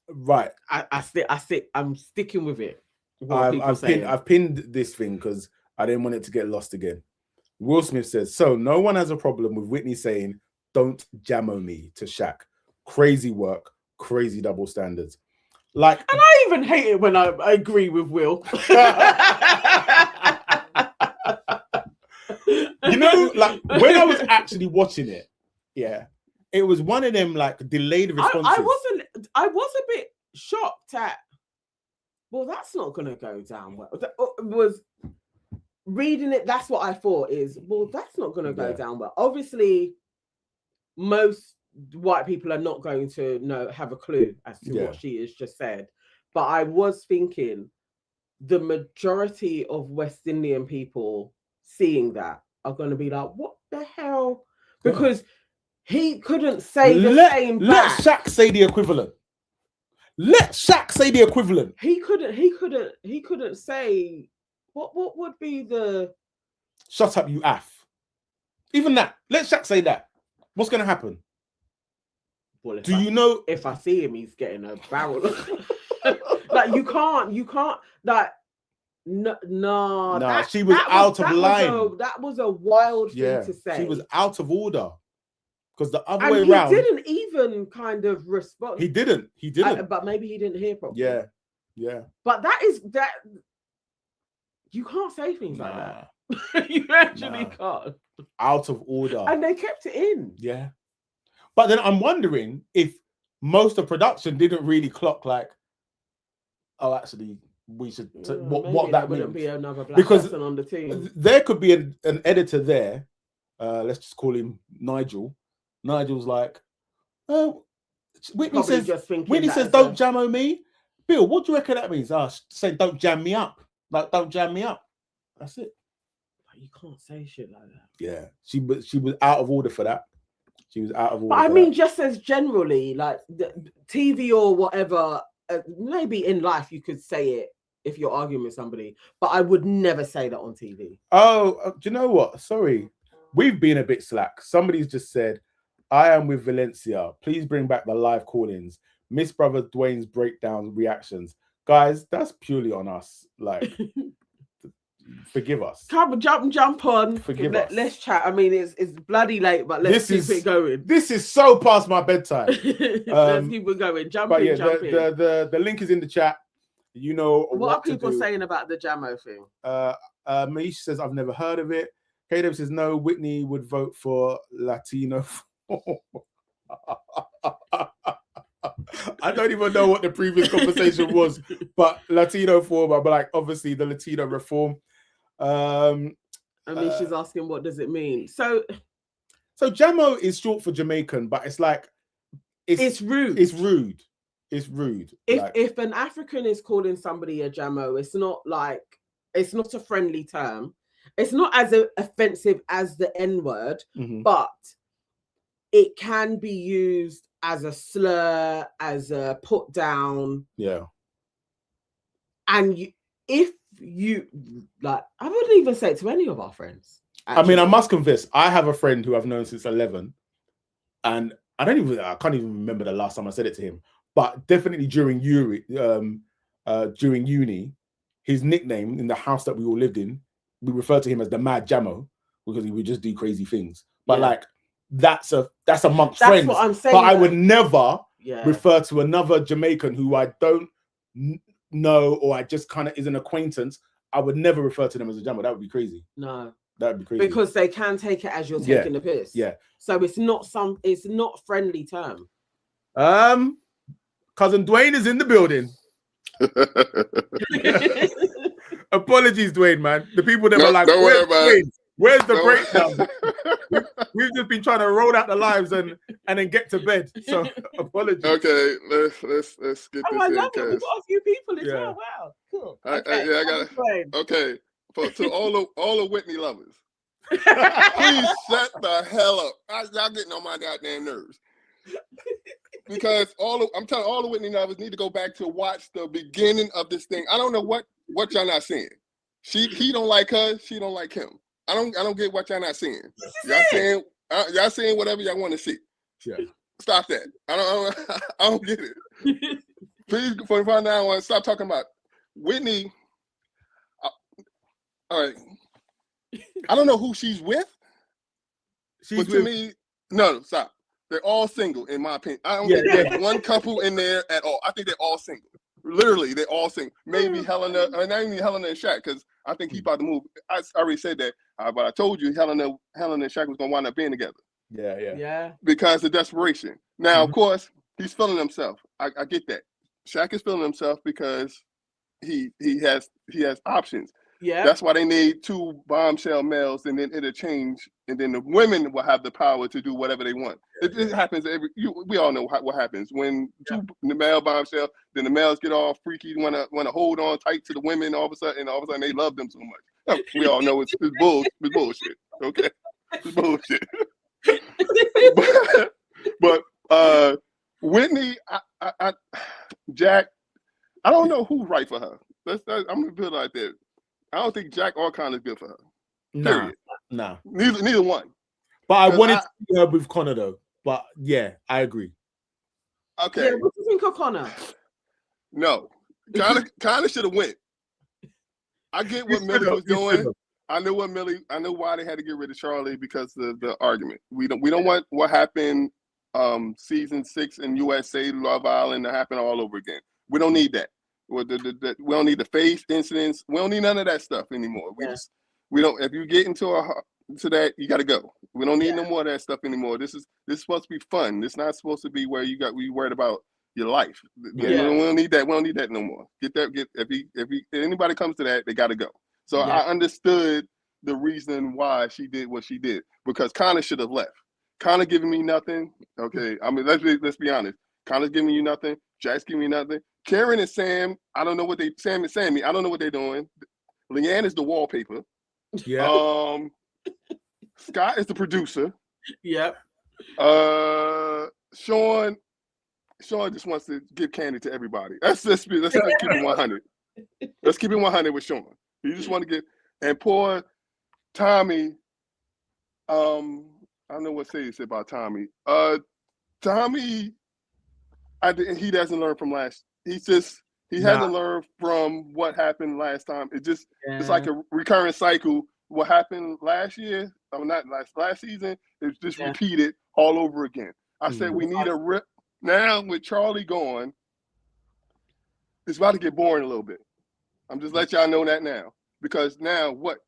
Right. I'm sticking with it. I've pinned this thing because I didn't want it to get lost again. Will Smith says, so no one has a problem with Whitney saying, don't Jammo me to Shaq. Crazy work, crazy double standards. Like, and I even hate it when I agree with Will. You know, like when I was actually watching it, yeah, it was one of them like delayed responses. I was a bit shocked at, well, that's not going to go down well. It was reading it, that's what I thought is, well, that's not going to go down well. Obviously, most white people are not going to have a clue as to what she has just said. But I was thinking the majority of West Indian people seeing that are going to be like, what the hell? Because he couldn't say the same back. Let Shaq say the equivalent. Let Shaq say the equivalent. He couldn't say what would be the shut up, you aff. Even that. Let Shaq say that. What's going to happen? Well, you know if I see him, he's getting a barrel. Like you can't like no. She was out of line. That was a wild thing to say. She was out of order. Because the other way around, he didn't even kind of respond. He didn't. But maybe he didn't hear properly. Yeah. But that you can't say things like that. You actually can't. Out of order. And they kept it in. Yeah. But then I'm wondering if most of production didn't really clock like, oh, actually, we should what that wouldn't means. Be another black person on the team. There could be an editor there. Let's just call him Nigel. Nigel's like, oh, Whitney says, don't jammo me. Bill, what do you reckon that means? Say, don't jam me up. Like, don't jam me up. That's it. But you can't say shit like that. Yeah, she was out of order for that. She was out of order. But I mean, just as generally, like the TV or whatever, maybe in life you could say it if you're arguing with somebody, but I would never say that on TV. Oh, do you know what? Sorry. We've been a bit slack. Somebody's just said, I am with Valencia. Please bring back the live call-ins. Miss Brother Dwayne's breakdown reactions. Guys, that's purely on us. Like, forgive us. Come jump on. Forgive us. Let's chat. I mean, it's bloody late, but let's keep it going. This is so past my bedtime. Let's keep it going. Jump in. The link is in the chat. You know what are people saying about the Jammo thing? Maisha says, I've never heard of it. KW says, no, Whitney would vote for Latino. I don't even know what the previous conversation was, but Latino form, but like obviously the Latino reform. I mean, she's asking, what does it mean? So Jammo is short for Jamaican, but it's like it's rude. It's rude. It's rude. If an African is calling somebody a Jammo, it's not a friendly term. It's not as offensive as the N-word, but it can be used as a slur, as a put down. Yeah. And if you like, I wouldn't even say it to any of our friends. Actually. I mean, I must confess, I have a friend who I've known since 11, and I can't even remember the last time I said it to him, but definitely during uni, his nickname in the house that we all lived in, we referred to him as the Mad Jammo because he would just do crazy things. But like, that's amongst friends. What I'm saying. But I would never refer to another Jamaican who I don't know or I just kind of is an acquaintance. I would never refer to them as a Jammo. That would be crazy. No. That would be crazy. Because they can take it as you're taking the piss. Yeah. So it's not a friendly term. Cousin Dwayne is in the building. Apologies, Dwayne, man. The people that were like, where's the breakdown? We've just been trying to roll out the lives and then get to bed. So apologies. Okay, let's get this. I love it. We've got a few people as well. Wow, cool. Okay, I got it. Okay, to all the Whitney lovers, please shut the hell up. Y'all getting on my goddamn nerves. Because I'm telling all the Whitney lovers need to go back to watch the beginning of this thing. I don't know what y'all not seeing. He don't like her. She don't like him. I don't get what y'all not seeing. Y'all saying whatever y'all want to see. Yeah. Stop that. I don't get it. Please, for now on, stop talking about Whitney. All right. I don't know who she's with. But to me, no, stop. They're all single, in my opinion. I don't think there's one couple in there at all. I think they're all single. Literally, they're all single. Maybe Helena, not even Helena and Shaq, because I think he's about to move. I already said that, but I told you Helena and Shaq was going to wind up being together. Yeah. Because of desperation. Now, of course, he's feeling himself. I get that. Shaq is feeling himself because he has options. Yeah. That's why they need two bombshell males, and then it'll change, and then the women will have the power to do whatever they want. It happens we all know what happens when the male bombshell, then the males get all freaky, want to hold on tight to the women. All of a sudden they love them so much. We all know it's bullshit. Okay, it's bullshit. but Whitney, Jack, I don't know who's right for her. I'm gonna put it like that. I don't think Jack or Connor is good for her. No. Neither one. But I wanted to see her with Connor though. But yeah, I agree. Okay. Yeah, what do you think of Connor? No. Connor should have went. I get what Millie was doing. I know why they had to get rid of Charlie because of the argument. We don't want what happened season 6 in USA Love Island to happen all over again. We don't need that. We don't need the face incidents. We don't need none of that stuff anymore. We don't. If you get into that, you got to go. We don't need no more of that stuff anymore. This is supposed to be fun. This is not supposed to be where you worried about your life. We don't need that. We don't need that no more. If anybody comes to that, they got to go. So I understood the reason why she did what she did, because Connor should have left. Connor giving me nothing. Okay, I mean let's be honest. Connor's giving you nothing. Jack's giving me nothing. Karen and Sam, I don't know what Sam and Sammy, I don't know what they're doing. Leanne is the wallpaper. Yeah. Scott is the producer. Yep. Sean just wants to give candy to everybody. Let's keep it 100. Let's keep it 100 with Sean. He just want to get, and poor Tommy. I don't know what to say about Tommy. Tommy, he doesn't learn from last. He hasn't learned from what happened last time. It's like a recurrent cycle. What happened last year, not last season, it's just repeated all over again. I said we need a rip. Now with Charlie gone, it's about to get boring a little bit. I'm just letting y'all know that now. Because now what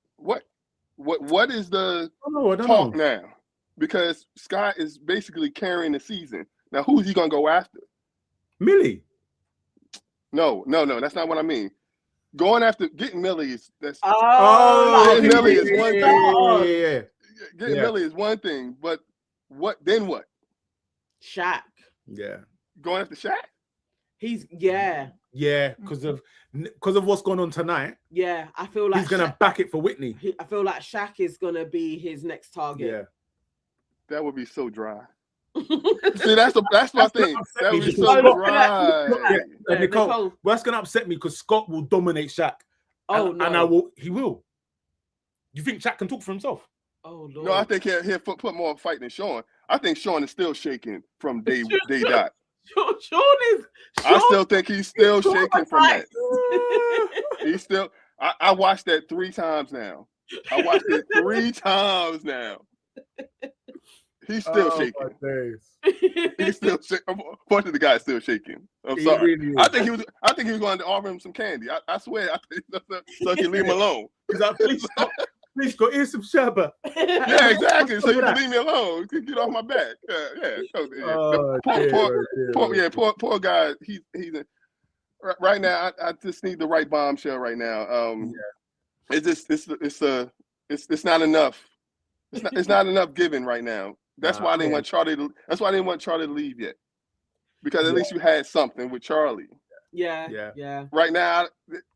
is the talk now? because Scott is basically carrying the season. Now, who's he gonna go after? Millie. No, that's not what I mean. Getting Millie is getting Millie is one thing. Getting Millie is one thing, but what? Shaq. Yeah. Going after Shaq? Because of what's going on tonight. Yeah, I feel like he's gonna back it for Whitney. I feel like Shaq is gonna be his next target. Yeah. That would be so dry. See, that's my thing. That would be so dry. Nicole, that's gonna upset me because Scott will dominate Shaq. And he will. You think Shaq can talk for himself? Oh Lord. No, I think he'll put more fight than Sean. I think Sean is still shaking from day dot. I still think he's still shaking from that. He's still. I watched that 3 times now. He's still shaking. He's still shaking. Unfortunately, the guy's still shaking. I'm sorry. Really I think he was going to offer him some candy. I swear. So he can leave him alone. He's like, please go eat some sherbet. Yeah, exactly. So you can leave me alone. Get off my back. Poor guy. He's right now. I just need the right bombshell right now. It's not enough. It's not enough given right now. That's why I didn't want Charlie to. That's why I didn't want Charlie to leave yet, because at least you had something with Charlie. Yeah. Right now,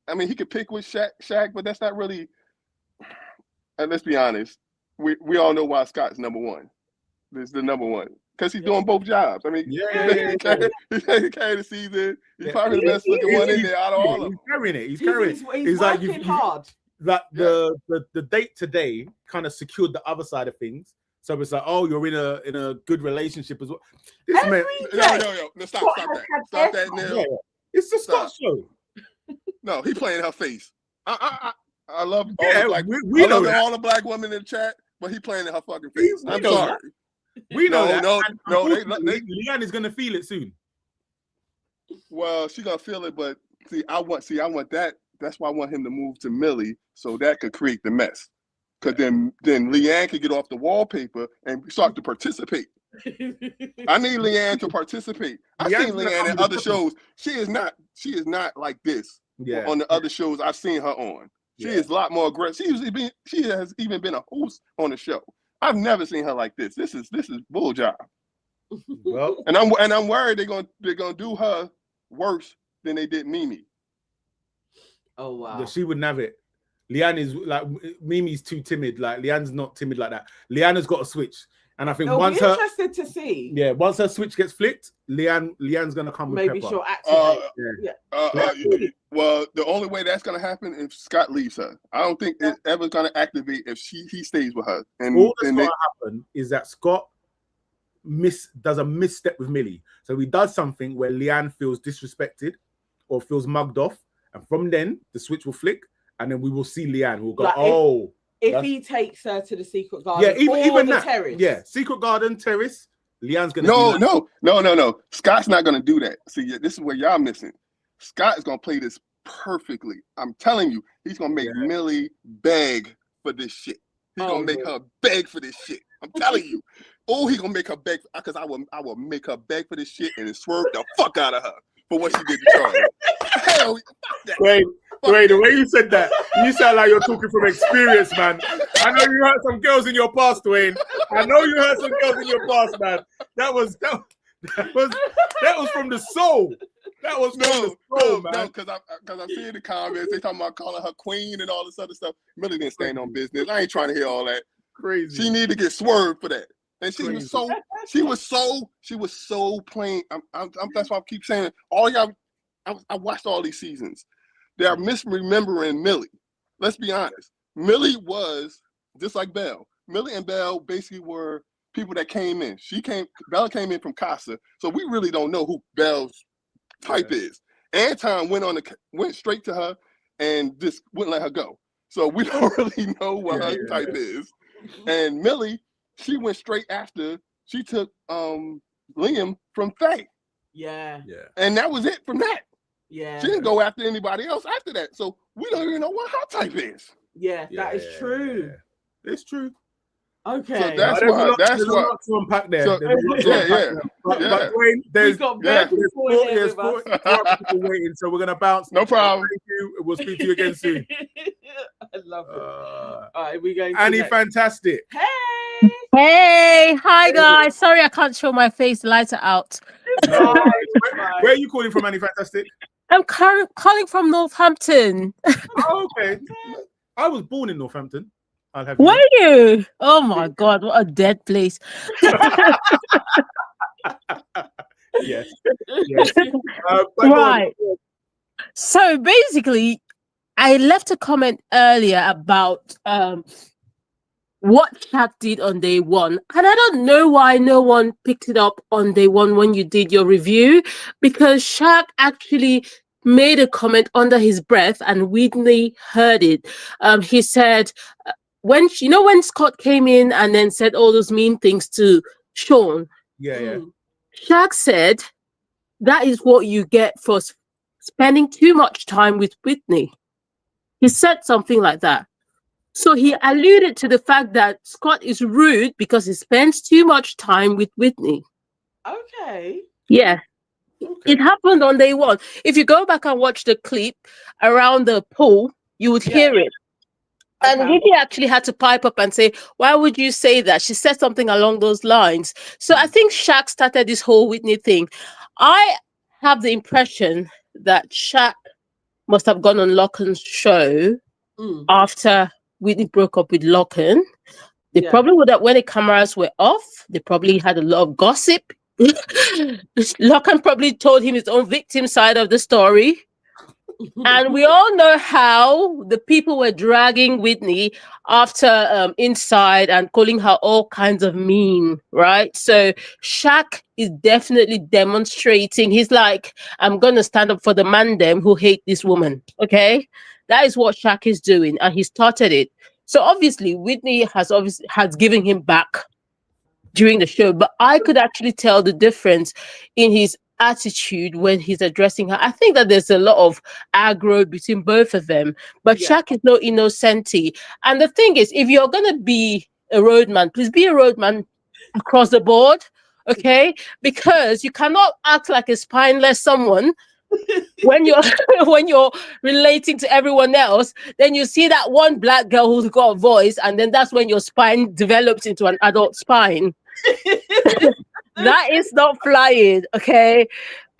I mean, he could pick with Shaq, but that's not really. And let's be honest, we all know why Scott's number one. This is the number one because he's doing both jobs. I mean, he carried the season. He's probably the best looking one in there out of all of them. He's carrying it. He's carrying it. He's working hard. That the date today kind of secured the other side of things. So it's like, oh, you're in a good relationship as well. This man, no, stop that now. It's the Scott show. No, he playing her face. I love all the black women in the chat, but he playing in her fucking face. I'm sorry. We know that. No, Leanne is gonna feel it soon. Well, she's gonna feel it, but I want that. That's why I want him to move to Millie, so that could create the mess. Because then Leanne could get off the wallpaper and start to participate. I need Leanne to particippe. I've seen Leanne in other shows. She is not like this on the other shows I've seen her on. She is a lot more aggressive. She has even been a host on the show. I've never seen her like this. This is bull job. Well, and I'm worried they're gonna do her worse than they did Mimi. Oh wow. Yeah, she wouldn't have it. Leanne is like Mimi's too timid. Like Leanne's not timid like that. Leanne has got to switch. And I think once her interested to see. Yeah, once her switch gets flicked, Leanne's gonna come with maybe pepper. she'll activate. Well, the only way that's gonna happen if Scott leaves her. I don't think it's ever gonna activate if he stays with her. And all that's gonna happen is that Scott does a misstep with Millie. So he does something where Leanne feels disrespected or feels mugged off, and from then the switch will flick, and then we will see Leanne who will go, like if he takes her to the secret garden, even the terrace. Yeah, secret garden, terrace. Leanne's gonna no. Scott's not gonna do that. See, this is where y'all missing. Scott is gonna play this perfectly. I'm telling you, he's gonna make Millie beg for this shit. He's gonna make her beg for this shit. I'm telling you. Oh, he's gonna make her beg because I will make her beg for this shit and then swerve the fuck out of her for what she did to Charlie. Hell, Wait, the way you said that, you sound like you're talking from experience, man. I know you hurt some girls in your past, Dwayne. I know you hurt some girls in your past, man. That was from the soul. That was from the soul, man. No, because I'm seeing the comments. They talking about calling her queen and all this other stuff. Millie didn't stand on business. I ain't trying to hear all that. Crazy. She needed to get swerved for that. And she was so plain. That's why I keep saying all y'all. I watched all these seasons. They are misremembering Millie. Let's be honest. Millie was just like Belle. Millie and Belle basically were people that came in. Belle came in from Casa, so we really don't know who Belle's type is. Anton went straight to her and just wouldn't let her go. So we don't really know what her type is. And Millie, she went straight after. She took Liam from Faye. Yeah. And that was it from that. Yeah. She didn't go after anybody else after that. So we don't even know what her type is. Yeah, that is true. It's true. Okay. So that's why. That's there's why. a lot to unpack there. So, But Dwayne, there's four people waiting, so we're gonna bounce. No problem. Thank you. We'll speak to you again soon. I love it. All right, we're going. Annie, fantastic. Hey, hi guys. Sorry, I can't show my face. The lights are out. No, where are you calling from, Annie? Fantastic. I'm calling from Northampton. Oh, okay. I was born in Northampton. I'll have Were you? Oh my God, what a dead place. Yes. Right. So basically, I left a comment earlier about what Shaq did on day one. And I don't know why no one picked it up on day one when you did your review, because Shaq actually made a comment under his breath and Whitney heard it. He said, when Scott came in and then said all those mean things to Sean, Shaq said, that is what you get for spending too much time with Whitney. He said something like that. So he alluded to the fact that Scott is rude because he spends too much time with Whitney. Okay. Yeah. Okay. It happened on day one. If you go back and watch the clip around the pool, you would hear it. And Whitney actually had to pipe up and say, why would you say that? She said something along those lines. So I think Shaq started this whole Whitney thing. I have the impression that Shaq must have gone on Locken's show after Whitney broke up with Locken. They probably would have, when the cameras were off, they probably had a lot of gossip. Locken probably told him his own victim side of the story. And we all know how the people were dragging Whitney after inside and calling her all kinds of mean, right? So Shaq is definitely demonstrating. He's like, I'm going to stand up for the man them who hate this woman, okay? That is what Shaq is doing, and he started it. So obviously, Whitney has given him back during the show, but I could actually tell the difference in his attitude when he's addressing her. I think that there's a lot of aggro between both of them, but Shaq is no innocenti. And the thing is, if you're going to be a roadman, please be a roadman across the board, okay? Because you cannot act like a spineless someone when you're relating to everyone else. Then you see that one black girl who's got a voice, and then that's when your spine develops into an adult spine. That is not flying, okay?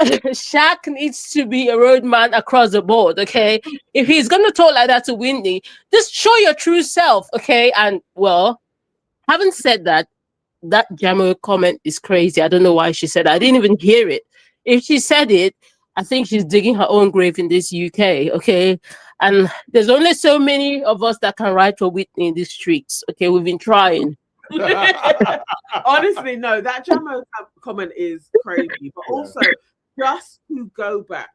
Shaq needs to be a roadman across the board, okay? If he's gonna talk like that to Whitney, just show your true self, okay? And well, having said that, that Jammo comment is crazy. I don't know why she said that. I didn't even hear it. If she said it, I think she's digging her own grave in this UK, okay? And there's only so many of us that can write for Whitney in the streets, okay? We've been trying. Honestly, no, that Jammo comment is crazy. But also, just to go back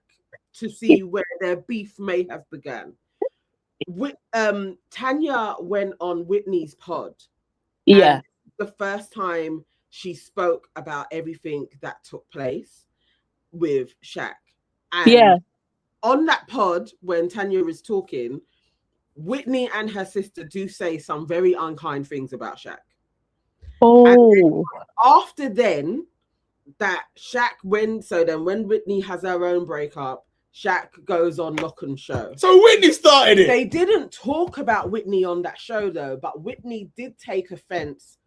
to see where their beef may have begun. Tanya went on Whitney's pod. Yeah. The first time she spoke about everything that took place with Shaq. And on that pod, when Tanya is talking, Whitney and her sister do say some very unkind things about Shaq. Oh. After then, that Shaq when Whitney has her own breakup, Shaq goes on Locken's show. So Whitney started it. They didn't talk about Whitney on that show though, but Whitney did take offense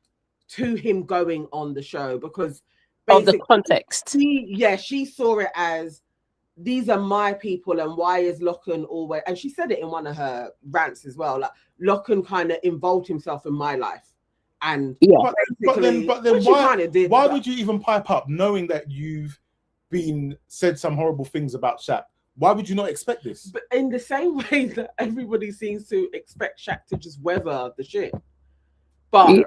to him going on the show because of the context. She saw it as, these are my people, and why is Locken always, and she said it in one of her rants as well, like Locken kind of involved himself in my life. And but then why would you even pipe up knowing that you've been said some horrible things about Shaq? Why would you not expect this? But in the same way that everybody seems to expect Shaq to just weather the shit. But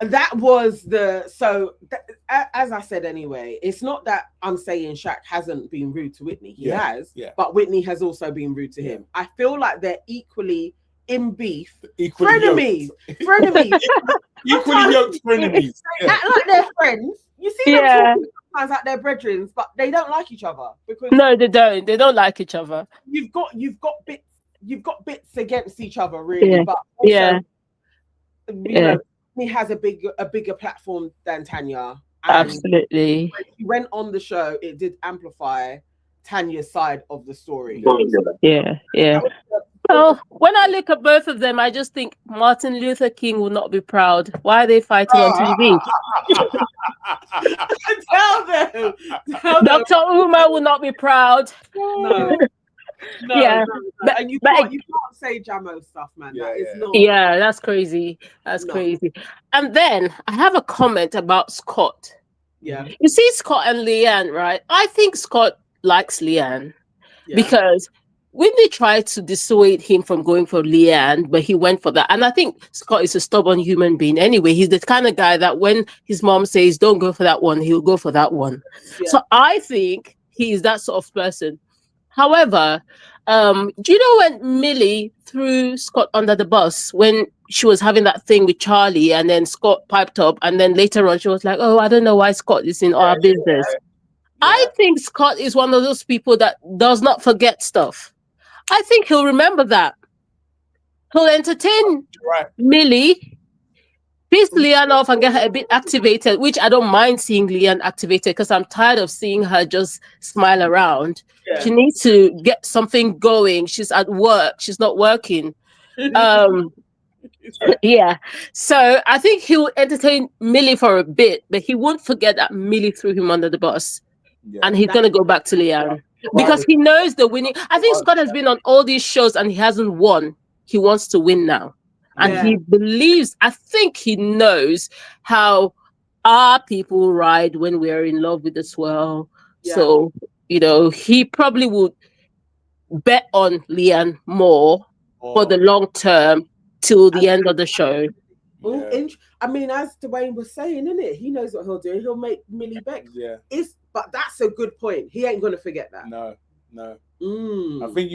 that was as I said anyway, it's not that I'm saying Shaq hasn't been rude to Whitney. He has, but Whitney has also been rude to him. I feel like they're equally in beef. Frenemies. Equally yoked frenemies. Act like they're friends. You see them talking sometimes like they're brethren, but they don't like each other. Because no, they don't. They don't like each other. You've got bits against each other, really. But also, you know, Whitney has a bigger platform than Tanya. Absolutely. When she went on the show, it did amplify Tanya's side of the story. Yeah. Well, when I look at both of them, I just think Martin Luther King will not be proud. Why are they fighting on TV? Tell them. Dr. Uma will not be proud. No. Yeah. No. And you can't say Jammo stuff, man. Yeah, that's crazy. That's crazy. And then I have a comment about Scott. Yeah. You see Scott and Leanne, right? I think Scott likes Leanne because Whitney tried to dissuade him from going for Leanne, but he went for that. And I think Scott is a stubborn human being anyway. He's the kind of guy that when his mom says, don't go for that one, he'll go for that one. Yeah. So I think he is that sort of person. However, do you know when Millie threw Scott under the bus when she was having that thing with Charlie and then Scott piped up and then later on she was like, oh, I don't know why Scott is in our business. Yeah. I think Scott is one of those people that does not forget stuff. I think he'll remember that. He'll entertain Millie, piss Leanne off and get her a bit activated, which I don't mind seeing Leanne activated because I'm tired of seeing her just smile around. Yeah. She needs to get something going. She's at work. She's not working. Yeah. So I think he'll entertain Millie for a bit, but he won't forget that Millie threw him under the bus. Yeah. And he's going to go back to Leanne. Because he knows the winning. I think Scott has been on all these shows and he hasn't won. He wants to win now. And he believes, I think he knows how our people ride when we're in love with the swirl. Yeah. So, he probably would bet on Leanne more for the long term till the end of the show. Yeah. I mean, as Dwayne was saying, innit? He knows what he'll do. He'll make Millie beg. Yeah. But that's a good point. He ain't going to forget that. No. I think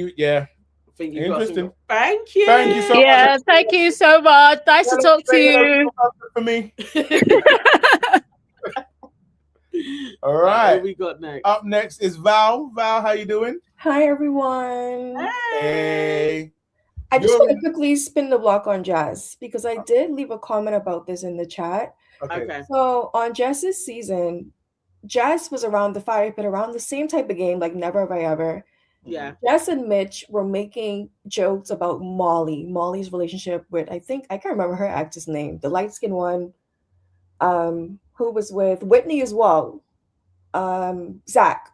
interesting. Thank you. Thank you so much. Yeah, thank you so much. Nice to talk to you. For me. All right. What we got next? Up next is Val. Val, how you doing? Hi, everyone. Hey. I just want to quickly spin the block on Jess because I did leave a comment about this in the chat. Okay. So on Jess's season, Jess was around the fire pit, around the same type of game, like Never Have I Ever. Yeah. Jess and Mitch were making jokes about Molly's relationship with, I can't remember her actor's name, the light-skinned one, who was with Whitney as well. Zach.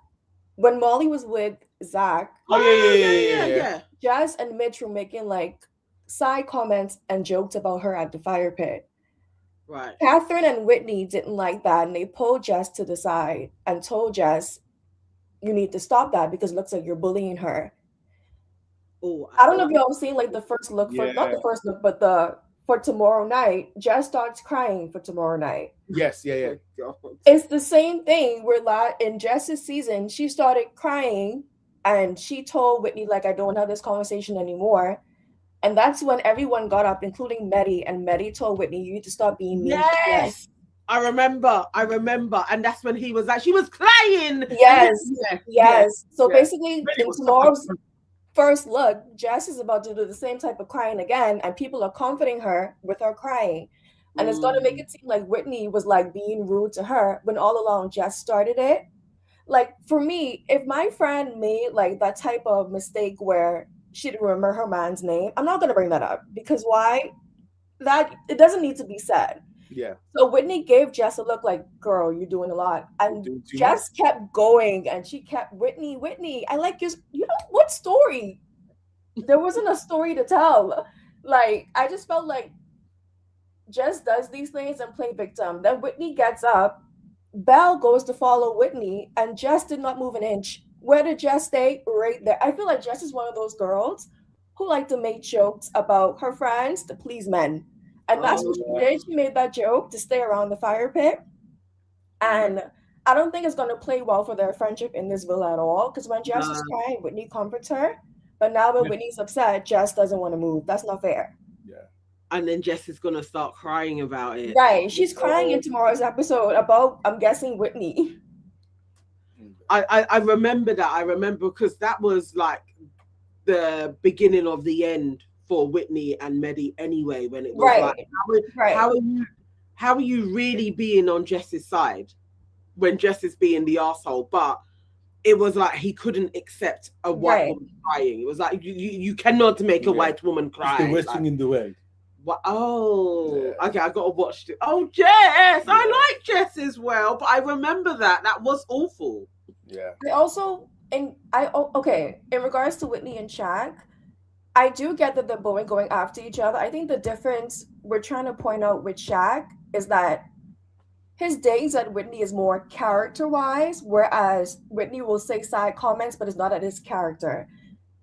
When Molly was with Zach, yeah. Jess and Mitch were making like side comments and jokes about her at the fire pit. Right. Catherine and Whitney didn't like that, and they pulled Jess to the side and told Jess, you need to stop that because it looks like you're bullying her. Oh, I don't know if y'all seen like the first look for not the first look, but for tomorrow night. Jess starts crying for tomorrow night. Yes, yeah. It's the same thing where in Jess's season, she started crying and she told Whitney, like, I don't want to have this conversation anymore. And that's when everyone got up, including Meddy, and Meddy told Whitney, you need to stop being mean. Yes. I remember. And that's when he was like, she was crying. Yes. So basically, in tomorrow's first look, Jess is about to do the same type of crying again, and people are comforting her with her crying. And it's going to make it seem like Whitney was like being rude to her when all along Jess started it. Like, for me, if my friend made like that type of mistake where she didn't remember her man's name, I'm not going to bring that up because why? That it doesn't need to be said. Yeah. So Whitney gave Jess a look like, girl, you're doing a lot. And Jess kept going and she kept, Whitney, I like you know, what story? There wasn't a story to tell. Like, I just felt like Jess does these things and play victim. Then Whitney gets up. Belle goes to follow Whitney and Jess did not move an inch. Where did Jess stay? Right there. I feel like Jess is one of those girls who like to make jokes about her friends to please men. And that's what she did. She made that joke to stay around the fire pit. And I don't think it's going to play well for their friendship in this villa at all. Because when Jess is crying, Whitney comforts her. But now when Whitney's upset, Jess doesn't want to move. That's not fair. Yeah. And then Jess is going to start crying about it. Right. She's crying in tomorrow's episode about, I'm guessing, Whitney. I remember that. I remember because that was like the beginning of the end for Whitney and Millie anyway, when it was like, how are you really being on Jess's side when Jess is being the arsehole? But it was like he couldn't accept a white woman crying. It was like you cannot make a white woman cry. It's the worst thing in the world. What? Oh, okay, I gotta watch it. Oh, Jess, I like Jess as well, but I remember that was awful. Yeah. I also, in regards to Whitney and Shaq, I do get that they're both going after each other. I think the difference we're trying to point out with Shaq is that his days at Whitney is more character-wise, whereas Whitney will say side comments, but it's not at his character.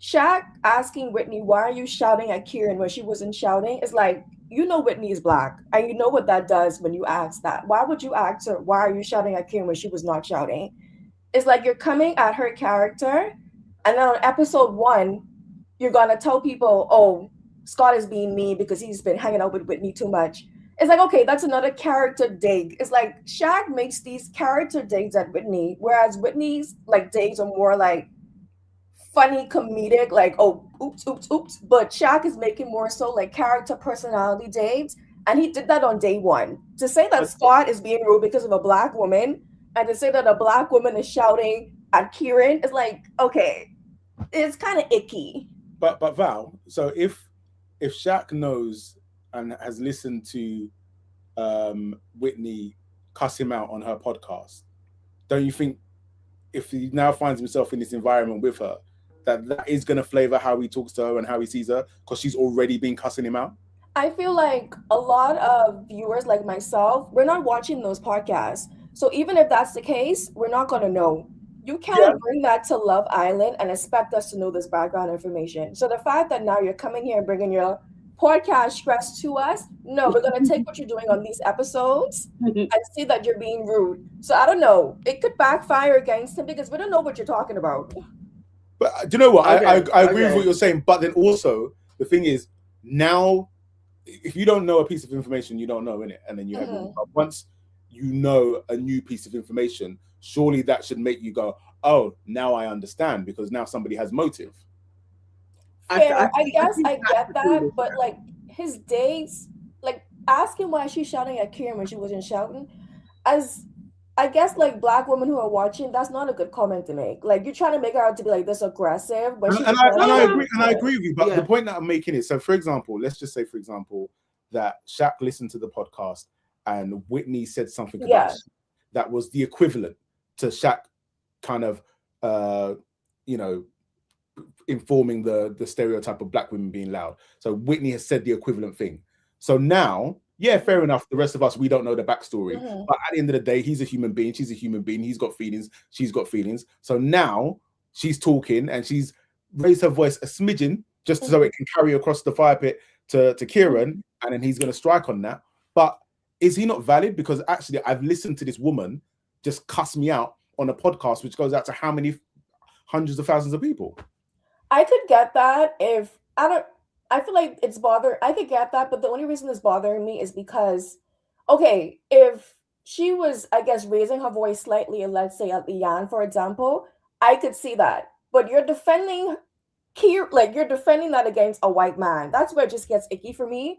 Shaq asking Whitney, why are you shouting at Kieran when she wasn't shouting? Is like, you know Whitney is black, and you know what that does when you ask that. Why would you ask her, why are you shouting at Kieran when she was not shouting? It's like you're coming at her character, and then on episode 1, you're going to tell people, oh, Scott is being mean because he's been hanging out with Whitney too much. It's like, okay, that's another character dig. It's like Shaq makes these character digs at Whitney, whereas Whitney's like digs are more like funny, comedic, like, oh, oops. But Shaq is making more so like character personality digs. And he did that on day 1. To say that Scott is being rude because of a black woman, and to say that a black woman is shouting at Kieran is like, okay, it's kind of icky. But Val, so if Shaq knows and has listened to Whitney cuss him out on her podcast, don't you think if he now finds himself in this environment with her, that is going to flavor how he talks to her and how he sees her, because she's already been cussing him out? I feel like a lot of viewers like myself, we're not watching those podcasts. So even if that's the case, we're not going to know. You can't bring that to Love Island and expect us to know this background information. So the fact that now you're coming here and bringing your podcast stress to us, no, we're going to take what you're doing on these episodes and see that you're being rude. So I don't know. It could backfire against him because we don't know what you're talking about. But do you know what? I agree with what you're saying. But then also, the thing is, now, if you don't know a piece of information, you don't know, innit? And then you have once you know a new piece of information, surely that should make you go, oh, now I understand, because now somebody has motive. I guess I get that, but like his dates, like asking why she's shouting at Kieran when she wasn't shouting, as I guess like black women who are watching, that's not a good comment to make. Like you're trying to make her out to be like this aggressive. I agree with you, but the point that I'm making is, so for example, let's just say, for example, that Shaq listened to the podcast and Whitney said something about that was the equivalent to Shaq kind of, informing the stereotype of black women being loud. So Whitney has said the equivalent thing. So now, yeah, fair enough. The rest of us, we don't know the backstory. But at the end of the day, he's a human being. She's a human being. He's got feelings. She's got feelings. So now she's talking and she's raised her voice a smidgen just so it can carry across the fire pit to Kieran, and then he's going to strike on that. But is he not valid? Because actually, I've listened to this woman just cuss me out on a podcast, which goes out to how many hundreds of thousands of people? I could get that if I feel like it's I could get that, but the only reason it's bothering me is because, okay, if she was, I guess, raising her voice slightly, and let's say at Leanne, for example, I could see that. But you're defending you're defending that against a white man. That's where it just gets icky for me.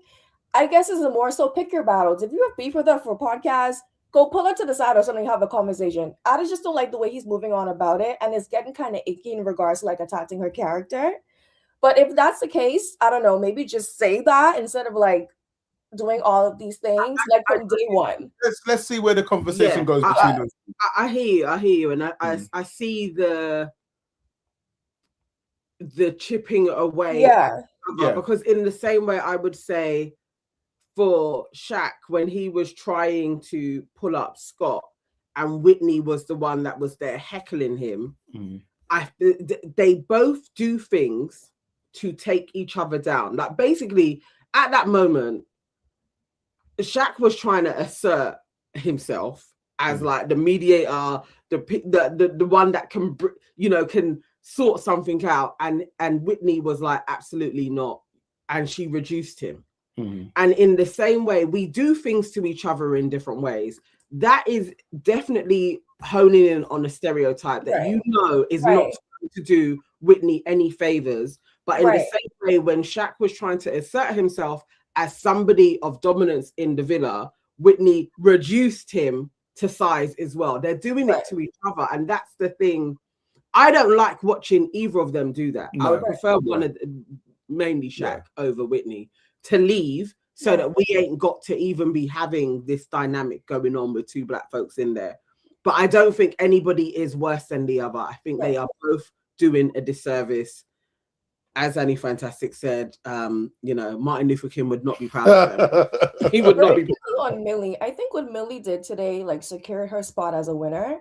I guess it's more so pick your battles. If you have beef with her for a podcast, go pull her to the side or something, have a conversation. I just don't like the way he's moving on about it, and it's getting kind of icky in regards to like attacking her character. But if that's the case, I don't know, maybe just say that instead of like doing all of these things like from day 1. Let's see where the conversation goes between us. I hear you, and I see the chipping away. Because in the same way, I would say for Shaq, when he was trying to pull up Scott and Whitney was the one that was there heckling him, they both do things to take each other down. Like basically at that moment, Shaq was trying to assert himself as like the mediator, the one that can sort something out, and Whitney was like, absolutely not, and she reduced him. And in the same way, we do things to each other in different ways. That is definitely honing in on a stereotype that is not going to do Whitney any favors. But in the same way, when Shaq was trying to assert himself as somebody of dominance in the villa, Whitney reduced him to size as well. They're doing it to each other, and that's the thing. I don't like watching either of them do that. I would prefer one of mainly Shaq over Whitney to leave so that we ain't got to even be having this dynamic going on with two black folks in there. But I don't think anybody is worse than the other. I think they are both doing a disservice. As Annie Fantastic said, you know, Martin Luther King would not be proud of them. He would not be proud. On Millie, I think what Millie did today, like, secured her spot as a winner.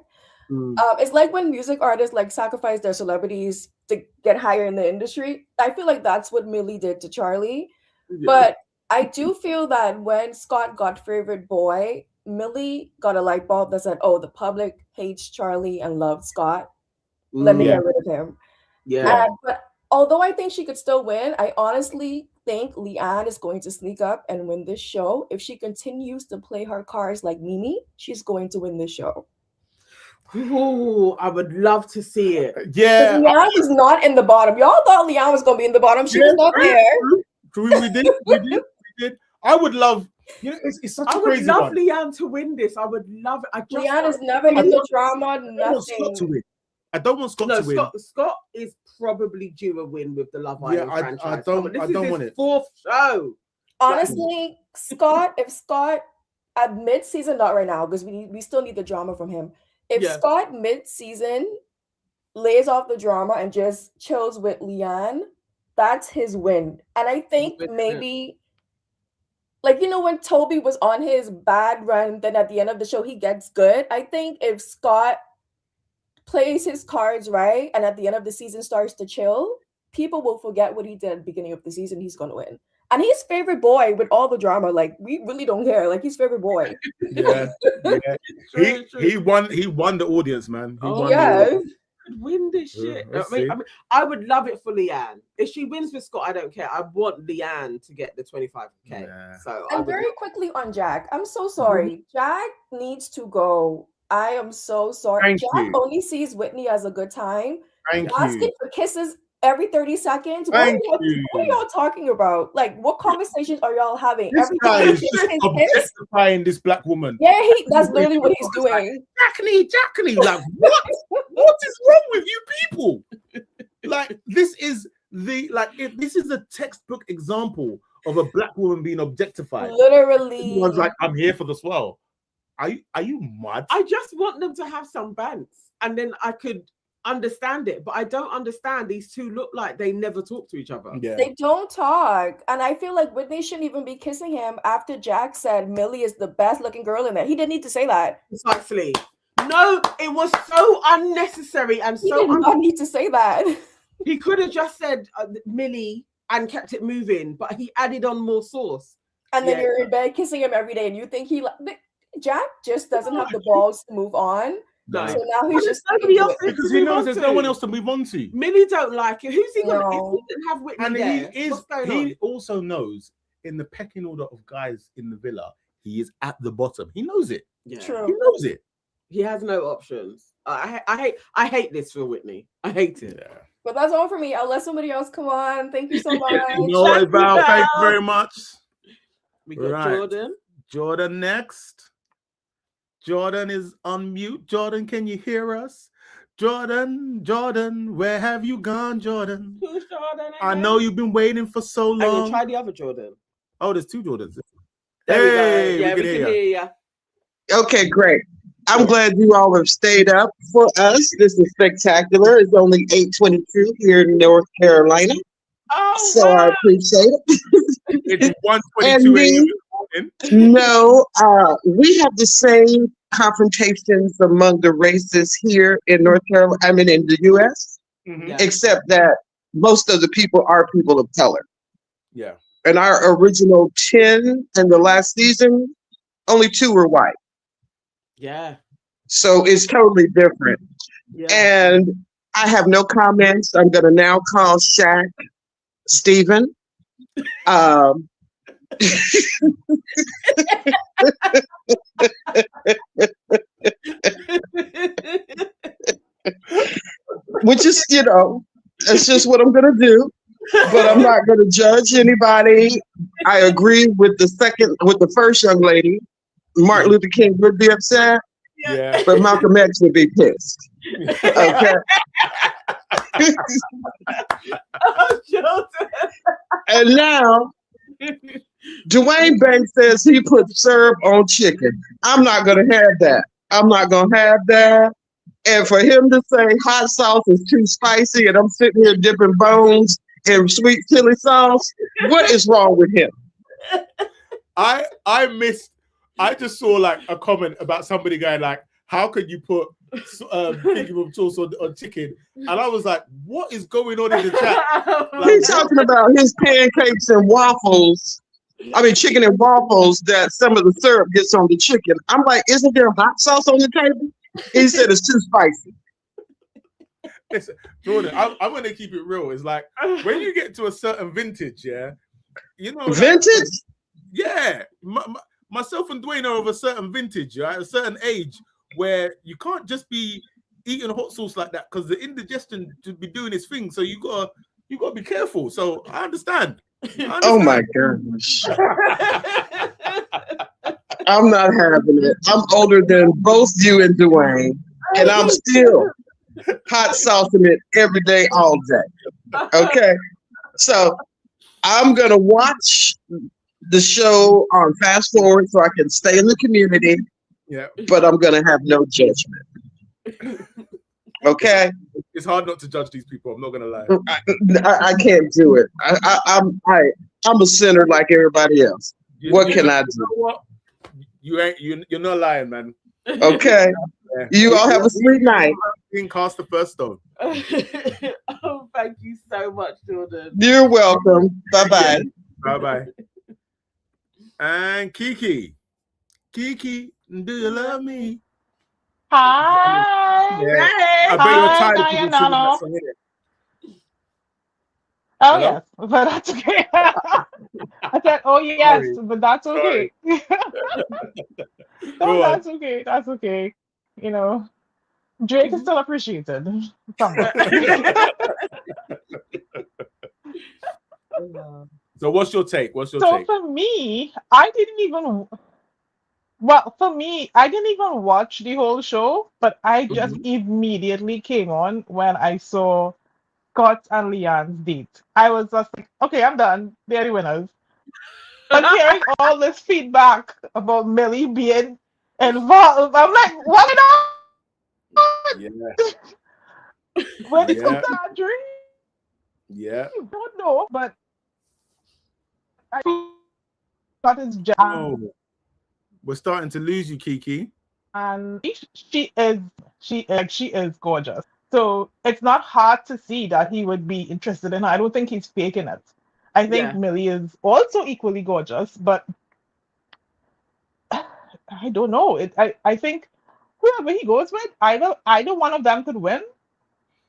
It's like when music artists like sacrifice their celebrities to get higher in the industry. I feel like that's what Millie did to Charlie. But I do feel that when Scott got favorite boy, Millie got a light bulb that said, oh, the public hates Charlie and loves Scott. Let me get rid of him. But although I think she could still win, I honestly think Leanne is going to sneak up and win this show. If she continues to play her cards like Mimi, she's going to win this show. Ooh, I would love to see it. Yeah. Leanne was not in the bottom. Y'all thought Leanne was going to be in the bottom. She was not there. We did. I would love, you know, it's such a crazy one. I would love Leanne to win this. I would love it. Leanne is never in the drama, nothing. I don't want Scott to win. Scott is probably due a win with the Love Island franchise. I don't want it. Fourth show. Honestly, if Scott at mid-season, not right now, because we still need the drama from him. If Scott mid-season lays off the drama and just chills with Leanne, that's his win. And I think maybe, like, you know, when Toby was on his bad run, then at the end of the show he gets good. I think if Scott plays his cards right and at the end of the season starts to chill, people will forget what he did at the beginning of the season. He's going to win. And he's favorite boy with all the drama. Like, we really don't care. Like, he's favorite boy. He won the audience, man. Could win this shit. I mean, I would love it for Leanne. If she wins with Scott, I don't care. I want Leanne to get the 25K. So and very quickly on Jack. I'm so sorry. Jack needs to go. I am so sorry. Jack only sees Whitney as a good time. Asking for kisses every 30 seconds. What are y'all talking about? Like, what conversations are y'all having? This guy is just objectifying this black woman. Yeah, that's literally what he's doing. Jackney, like, what? What is wrong with you people? Like, this is a textbook example of a black woman being objectified. Literally. Everyone's like, I'm here for the swell. Are you mad? I just want them to have some bants, and then I could understand it, but I don't understand. These two look like they never talk to each other. They don't talk, and I feel like Whitney shouldn't even be kissing him after Jack said Millie is the best looking girl in there. He didn't need to say that. Precisely. No, it was so unnecessary and he did not need to say that. He could have just said Millie and kept it moving, but he added on more sauce. And then you're in bed kissing him every day, and you think Jack just doesn't have the balls to move on. No. So now he's just because he knows there's no one else to move on to. Millie don't like it. Who's he gonna have Whitney and there? He also knows in the pecking order of guys in the villa, he is at the bottom. He knows it. Yeah. True. He knows it. He has no options. I hate this for Whitney. I hate it. Yeah. But that's all for me. I'll let somebody else come on. Thank you so much. No, Val, thank you very much. We got Jordan next. Jordan is on mute. Jordan, can you hear us? Jordan, where have you gone, Jordan? Who's Jordan? I know you've been waiting for so long. And try the other Jordan. Oh, there's two Jordans. There we go. Yeah, we can hear you. Okay, great. I'm glad you all have stayed up for us. This is spectacular. It's only 8:22 here in North Carolina. Oh, so I appreciate it. It's 1:22 a.m. No, we have the same confrontations among the races here in North Carolina, I mean in the US, except that most of the people are people of color. Yeah. And our original 10 in the last season, only 2 were white. Yeah. So it's totally different. Yeah. And I have no comments. I'm going to now call Shaq Steven. Which is, it's just what I'm going to do. but I'm not going to judge anybody. I agree with the first young lady. Martin Luther King would be upset, but Malcolm X would be pissed. Okay. And now, Dwayne Banks says he put syrup on chicken. I'm not going to have that. I'm not going to have that. And for him to say hot sauce is too spicy and I'm sitting here dipping bones in sweet chili sauce, what is wrong with him? I just saw like a comment about somebody going like, how could you put thinking sauce on chicken? And I was like, what is going on in the chat? Like, he's talking about his pancakes and waffles. I mean, chicken and waffles that some of the syrup gets on the chicken. I'm like, isn't there hot sauce on the table? He said it's too spicy. Listen, Jordan, I'm going to keep it real. It's like when you get to a certain vintage, you know, vintage. Yeah, myself and Dwayne are of a certain vintage, right? A certain age where you can't just be eating hot sauce like that because the indigestion to be doing its thing. So you gotta be careful. So I understand. Oh my gosh. I'm not having it. I'm older than both you and Dwayne, and I'm still hot saucing it every day, all day. Okay. So I'm gonna watch the show on fast forward so I can stay in the community. Yeah. But I'm gonna have no judgment. Okay. It's hard not to judge these people. I'm not gonna lie. I can't do it. I'm a sinner like everybody else. What can I do? You know what? You're not lying, man. Okay. You all have a sweet night. Cast the first stone. Oh, thank you so much, Jordan. You're welcome. Bye-bye. Bye-bye. And Kiki, do you love me? Hi. Yeah. I bet Hi, you're Nii and tired of Nana. people singing it. Oh, Hello? yes, but that's okay. I said, oh, yes, but that's okay. No, that's okay. That's okay. You know, Drake is still appreciated somewhat. So what's your take? So for me, I didn't even watch the whole show, but I just immediately came on when I saw Scott and Leanne's date. I was just like, okay, I'm done. They're the winners. But hearing all this feedback about Millie being involved, I'm like, what did I? Yeah. When it comes to that dream, Yeah. I don't know, but I think that is just. We're starting to lose you, Kiki. And she is gorgeous. So it's not hard to see that he would be interested in her. I don't think he's faking it. I think Millie is also equally gorgeous, but I don't know. I think whoever he goes with, either one of them could win.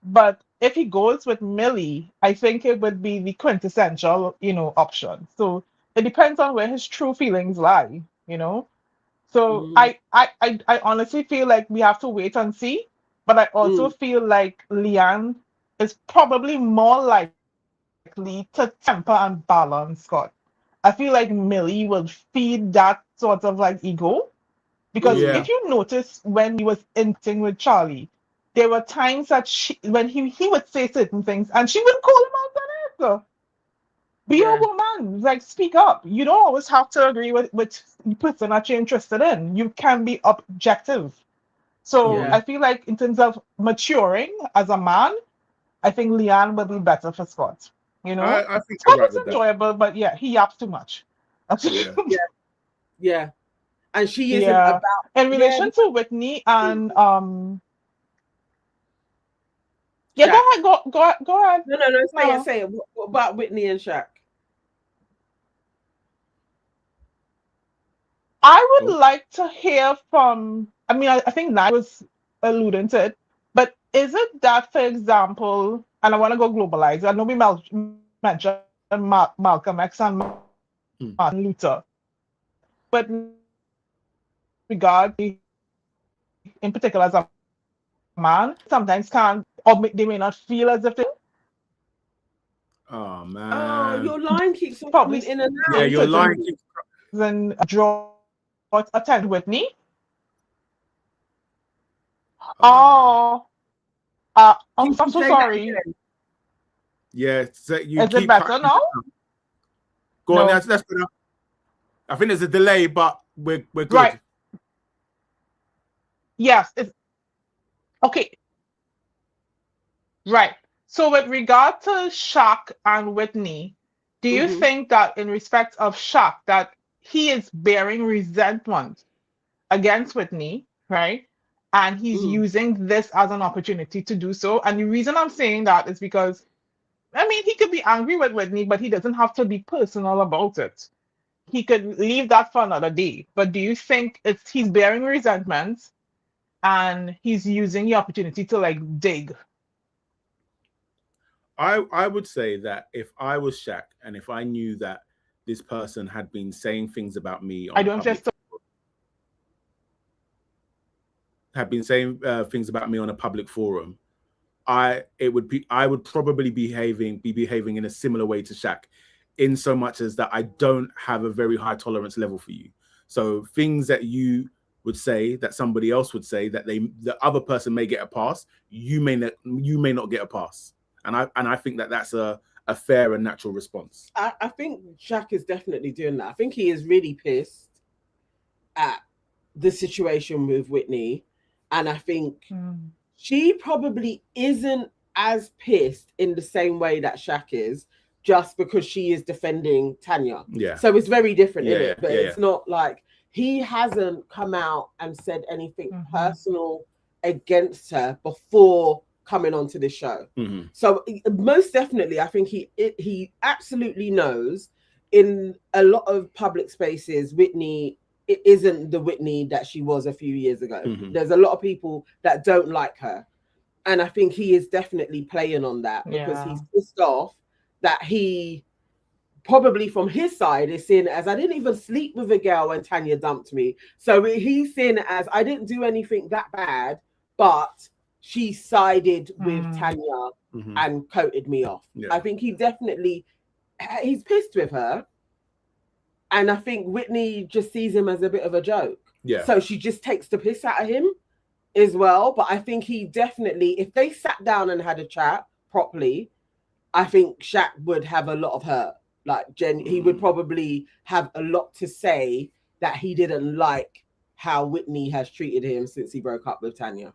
But if he goes with Millie, I think it would be the quintessential, option. So it depends on where his true feelings lie, So I honestly feel like we have to wait and see. But I also feel like Leanne is probably more likely to temper and balance Scott. I feel like Millie will feed that sort of like ego. Because if you notice when he was inting with Charlie, there were times that when he would say certain things and she wouldn't call him out on it. Be a woman, like speak up. You don't always have to agree with the person that you're interested in. You can be objective. So I feel like in terms of maturing as a man, I think Leanne would be better for Scott. I think Scott is enjoyable, but he yaps too much. Yeah. And she isn't about in relation to Whitney and go ahead. Go ahead. No. Say it. What about Whitney and Shaq? I would like to hear from. I mean, I think Nii was alluding to it, but is it that, for example, and I want to go globalize. I know we mentioned Malcolm X and Martin Luther, but regard in particular as a man, sometimes can't, or they may not feel as if they. Oh man. Oh, your line keeps coming in and out. Yeah, your line keeps. Then draw attention Whitney. Oh, I'm so sorry. Yeah, so you Is keep it better now? Go on, that's better. I think there's a delay, but we're good. Right. Yes, it's okay. Right. So with regard to Shaq and Whitney, do you think that in respect of Shaq that he is bearing resentment against Whitney, right? And he's using this as an opportunity to do so. And the reason I'm saying that is because, I mean, he could be angry with Whitney, but he doesn't have to be personal about it. He could leave that for another day. But do you think he's bearing resentment and he's using the opportunity to like dig? I would say that if I was Shaq and if I knew that this person had been saying things about me, had been saying things about me on a public forum, I would probably be behaving in a similar way to Shaq, in so much as that I don't have a very high tolerance level for you. So things that you would say that somebody else would say that the other person may get a pass, you may not get a pass. And I think that that's a fair and natural response. I think Shaq is definitely doing that. I think he is really pissed at the situation with Whitney. And I think she probably isn't as pissed in the same way that Shaq is, just because she is defending Tanya. Yeah. So it's very different, isn't it? But yeah, it's not like he hasn't come out and said anything personal against her before coming onto this show. So most definitely, I think he absolutely knows in a lot of public spaces, Whitney, it isn't the Whitney that she was a few years ago. There's a lot of people that don't like her. And I think he is definitely playing on that because he's pissed off that he probably from his side is seeing it as I didn't even sleep with a girl when Tanya dumped me. So he's seeing it as I didn't do anything that bad, but she sided with Tanya and coated me off. I think he's pissed with her. And I think Whitney just sees him as a bit of a joke. Yeah. So she just takes the piss out of him as well. But I think he definitely, if they sat down and had a chat properly, I think Shaq would have a lot of hurt. Like he would probably have a lot to say that he didn't like how Whitney has treated him since he broke up with Tanya.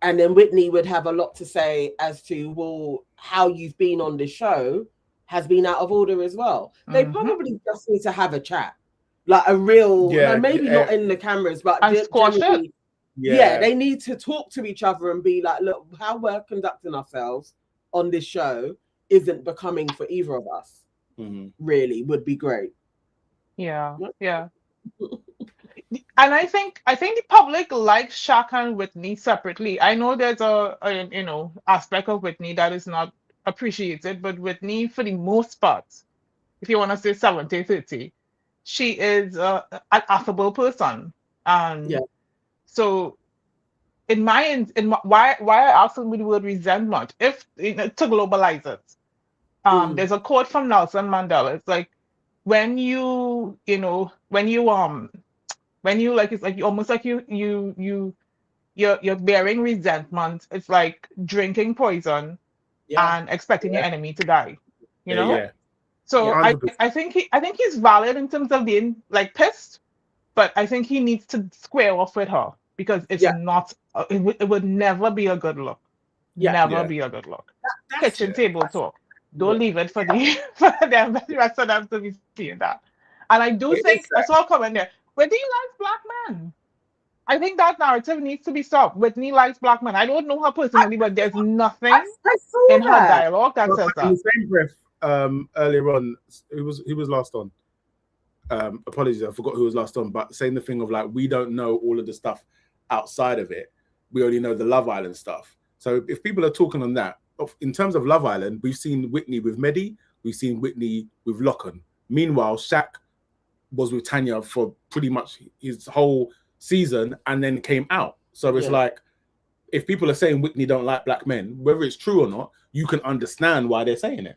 And then Whitney would have a lot to say as to, well, how you've been on the show has been out of order as well. They probably just need to have a chat. Like a real, maybe not in the cameras, but generally, they need to talk to each other and be like, look, how we're conducting ourselves on this show isn't becoming for either of us. Really would be great. Yeah. And I think the public likes Shaq and Whitney separately. I know there's a aspect of Whitney that is not appreciated, but Whitney, for the most part, if you want to say 70-30, she is an affable person. And so why I ask with the word resentment, if to globalize it, there's a quote from Nelson Mandela. It's like when you like, it's like almost like you're bearing resentment. It's like drinking poison and expecting your enemy to die. You know? So I think he's valid in terms of being like pissed, but I think he needs to square off with her because it's not. It would never be a good look. Never be a good look. Kitchen table talk. Don't leave it for the rest of them to be seeing that. And I do think I saw a comment there. Whitney likes black men. I think that narrative needs to be stopped. Whitney likes black men. I don't know her personally, but there's nothing in her dialogue that says that. In the same breath, earlier on, who was last on? Apologies, I forgot who was last on, but saying the thing of like, we don't know all of the stuff outside of it. We only know the Love Island stuff. So if people are talking on that, in terms of Love Island, we've seen Whitney with Mehdi, we've seen Whitney with Lachlan. Meanwhile, Shaq was with Tanya for pretty much his whole season and then came out. So it's like, if people are saying Whitney don't like black men, whether it's true or not, you can understand why they're saying it.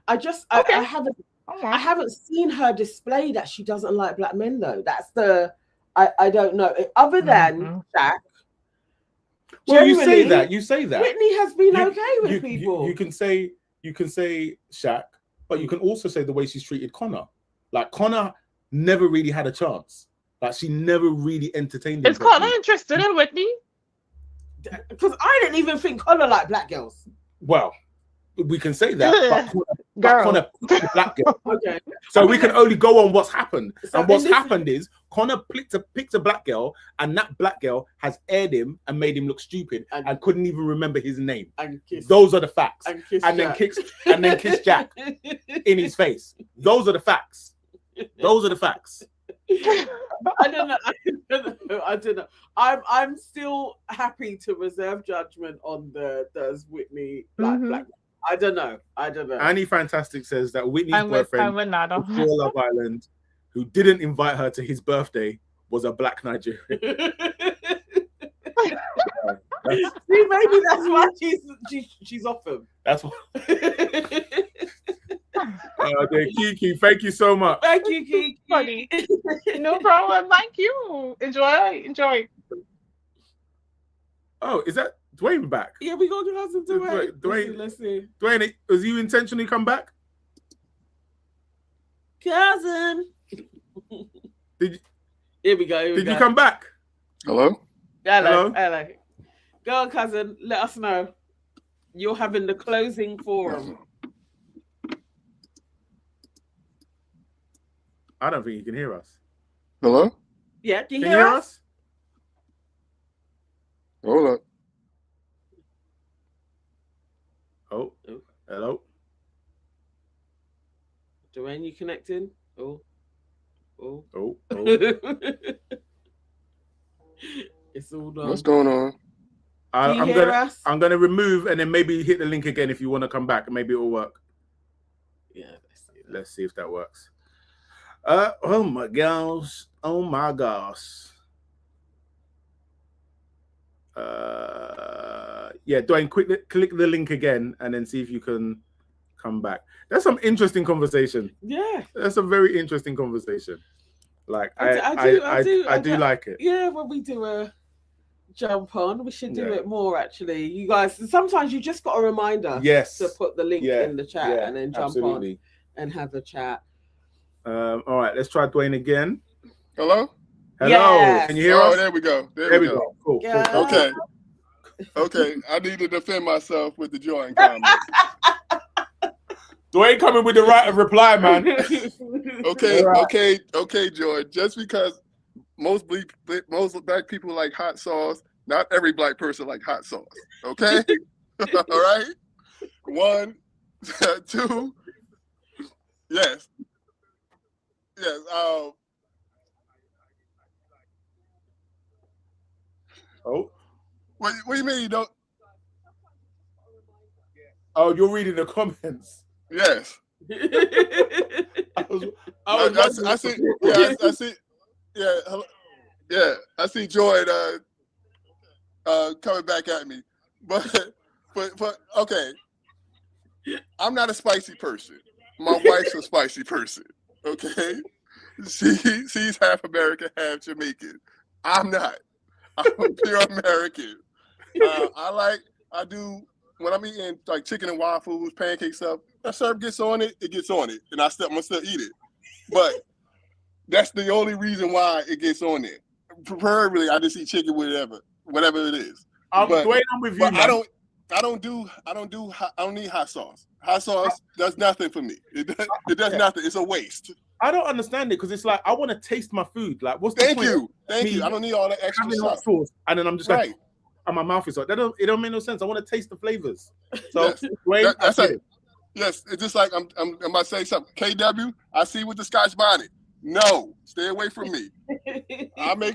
I haven't seen her display that she doesn't like black men though. That's the I don't know. Other than Shaq. Well, you say that. Whitney has been okay with people. You can say Shaq, but you can also say the way she's treated Connor. Like Connor never really had a chance. Like she never really entertained him. Is Connor interested in Whitney? Because I didn't even think Connor liked black girls. Well, we can say that, but Connor picked a black girl. Okay. So we can only go on what's happened. So and what's happened is Connor picked a black girl, and that black girl has aired him and made him look stupid and couldn't even remember his name. Those are the facts. And then kissed Jack in his face. Those are the facts. Those are the facts. I don't know. I'm still happy to reserve judgment on does Whitney like black. I don't know. Annie Fantastic says that Whitney's boyfriend for Love Island, who didn't invite her to his birthday, was a black Nigerian. See, maybe that's why she's off him. That's why. Kiki, thank you so much. Thank you, Kiki. Funny. No problem. Thank you. Enjoy. Oh, is that Dwayne back? Yeah, we got cousin Dwayne. Let's see. Dwayne, was you intentionally come back? Cousin. Here we go. Did you come back? Hello? Hello. Go on, cousin. Let us know. You're having the closing forum. I don't think you can hear us. Hello? Yeah, can you hear us? Hold up. Oh, hello. Dwayne, you connecting? Oh. It's all done. What's going on? I'm gonna remove and then maybe hit the link again if you want to come back. Maybe it'll work. Yeah, let's see if that works. Oh my gosh. Yeah, Dwayne, click the link again and then see if you can come back. That's some interesting conversation. Yeah, that's a very interesting conversation. Like I do like it. Yeah, when we do a jump on, we should do it more. Actually, you guys, sometimes you just got to remind us to put the link in the chat and then jump on and have a chat. All right, let's try Dwayne again. Hello? Yes. Can you hear us? There we go. There we go. Cool. Okay. I need to defend myself with the joint comment. Dwayne coming with the right of reply, man. Okay, George. Just because most black people like hot sauce, not every black person like hot sauce. Okay? All right? 1, 2. Yes. What do you mean you don't? Oh, you're reading the comments. Yes. I see. Yeah, I see Joy coming back at me, but okay. I'm not a spicy person. My wife's a spicy person. Okay, she's half American, half Jamaican. I'm not. I'm pure American. I do when I'm eating like chicken and waffles, pancake stuff. That syrup gets on it, it gets on it, and I'm gonna still eat it. But that's the only reason why it gets on it. Preferably, I just eat chicken with whatever it is. Dwayne, I'm with you. But I don't need hot sauce. Hot sauce does nothing for me. It does nothing. It's a waste. I don't understand it because it's like I want to taste my food. Like, what's the point? Thank you. I don't need all that extra stuff. Sauce, and then I'm just like, and my mouth is like, it don't make no sense. I want to taste the flavors. So, Dwayne, that's it. Yes, it's just like I'm about to say something. KW, I see with the Scotch bonnet. No, stay away from me. I do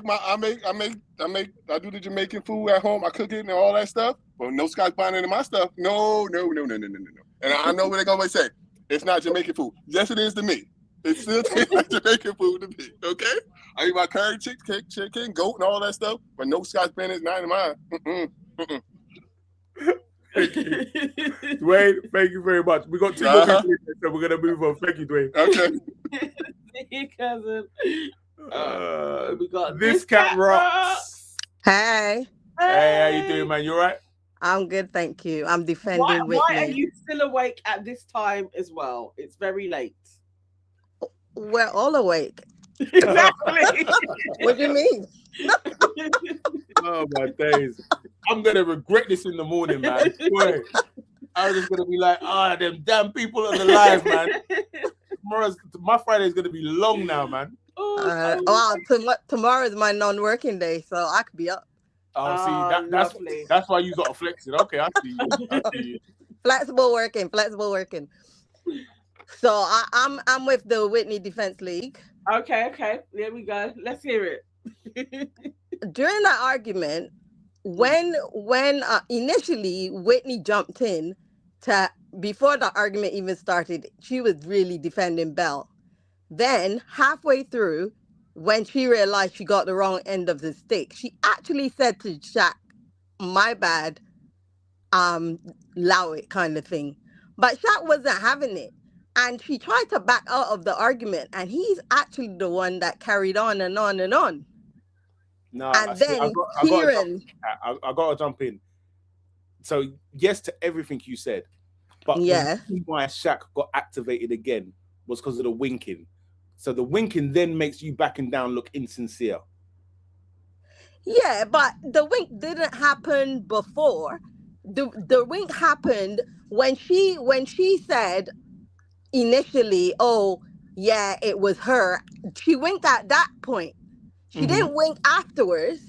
the Jamaican food at home. I cook it and all that stuff, but no Scotch bonnet in my stuff. No. And I know what they're gonna say. It's not Jamaican food. Yes, it is to me. It still tastes like Jamaican food to me. Okay, I eat my curry chicken, goat, and all that stuff, but no Scotch Bennett, not in mine. Thank you. Dwayne, thank you very much. We got two more people in there, so we're gonna move on. Thank you, Dwayne. Okay. Hey, cousin. We got this cat rocks. Hey. Hey, how you doing, man? You all right? I'm good, thank you. I'm defending Whitney. Why are you still awake at this time as well? It's very late. We're all awake. Exactly. What do you mean? Oh my days. I'm gonna regret this in the morning, man. Boy, I'm just gonna be like, them damn people on the live, man. My Friday's gonna be long now, man. Tomorrow is my non-working day, so I could be up. Oh, see, that's why you got to flex it. Okay, I see you. Flexible working. So I'm with the Whitney Defense League. Okay. There we go. Let's hear it. During that argument, when initially Whitney jumped in before the argument even started, she was really defending Belle. Then halfway through, when she realized she got the wrong end of the stick, she actually said to Shaq, "My bad, allow it," kind of thing. But Shaq wasn't having it. And she tried to back out of the argument, and he's actually the one that carried on and on and on. No, and then Kieran, I got to jump in. So yes to everything you said, but the reason why Shaq got activated again was because of the winking. So the winking then makes you backing down look insincere. Yeah, but the wink didn't happen before. The wink happened when she said initially, "Oh, yeah, it was her." She winked at that point. She didn't wink afterwards.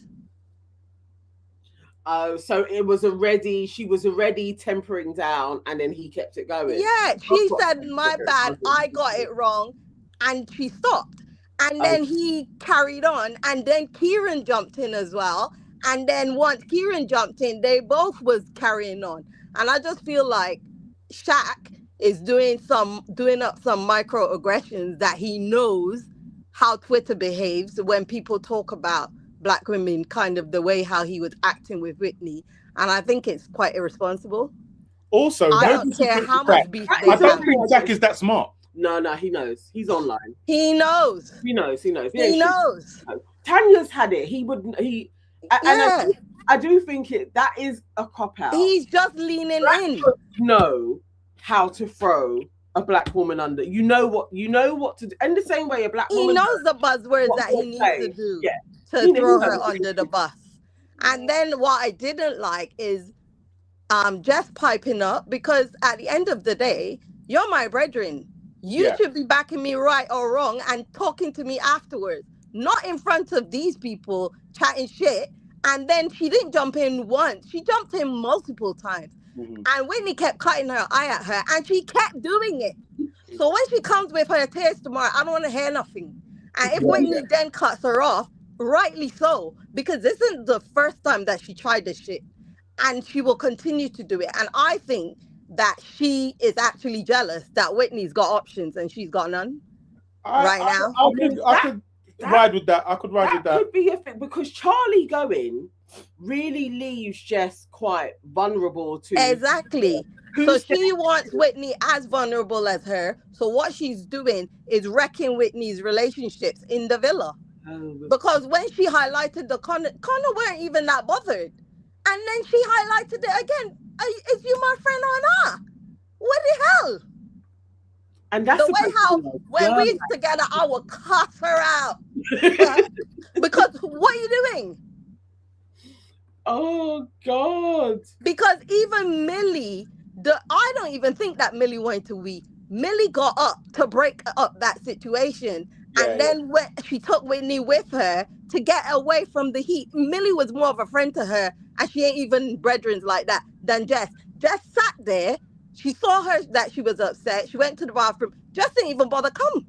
Oh, so she was already tempering down, and then he kept it going. Yeah, she said, "My bad, I got it wrong," and she stopped. And then he carried on, and then Kieran jumped in as well. And then once Kieran jumped in, they both was carrying on. And I just feel like Shaq is doing up some microaggressions that he knows how Twitter behaves when people talk about Black women, kind of the way how he was acting with Whitney. And I think it's quite irresponsible. Also, I don't care how much beef they I don't think Shaq is that smart. No, he knows. He's online. He knows. He knows. He knows. Tanya's had it. I do think that is a cop out. He's just leaning in. Know how to throw a Black woman under. You know what to do. In the same way, a Black woman. He knows the buzzwords that he needs to do to throw her under the bus. And then what I didn't like is Jess piping up, because at the end of the day, you're my brethren. You should be backing me right or wrong and talking to me afterwards, not in front of these people chatting shit. And then she didn't jump in once. She jumped in multiple times. And Whitney kept cutting her eye at her, and she kept doing it. So when she comes with her tears tomorrow, I don't want to hear nothing. And if Whitney then cuts her off, rightly so, because this isn't the first time that she tried this shit. And she will continue to do it. And I think that she is actually jealous that Whitney's got options and she's got none now. I could ride with that. I could ride with that. Could be a thing, because Charlie going really leaves Jess quite vulnerable to. Exactly. So she wants Whitney as vulnerable as her. So what she's doing is wrecking Whitney's relationships in the villa. Because when she highlighted the Connor weren't even that bothered. And then she highlighted it again. Is you my friend or not? What the hell? And that's the way how when we're together, I will cuss her out. Because what are you doing? Oh God. Because even Millie, I don't even think that Millie wanted to weep. Millie got up to break up that situation. And then when she took Whitney with her to get away from the heat, Millie was more of a friend to her, and she ain't even brethren like that than Jess. Jess sat there. She saw her that she was upset. She went to the bathroom. Jess didn't even bother come.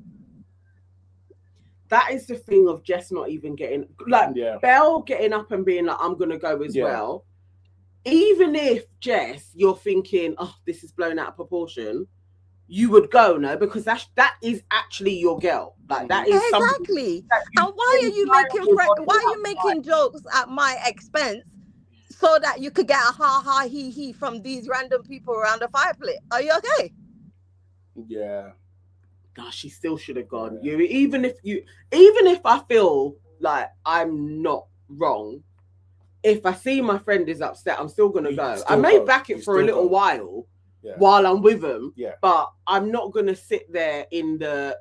That is the thing of Jess not even getting, Belle getting up and being like, I'm going to go as well. Even if Jess, you're thinking, oh, this is blown out of proportion, you would go, no, because that is actually your girl. Like that is exactly. And why are you making jokes at my expense so that you could get a ha ha he he from these random people around the fireplace? Are you okay? Yeah. Gosh, she still should have gone. Even if I feel like I'm not wrong, if I see my friend is upset, I'm still gonna go. I may back it for a little while. Yeah. While I'm with them, but I'm not gonna sit there in the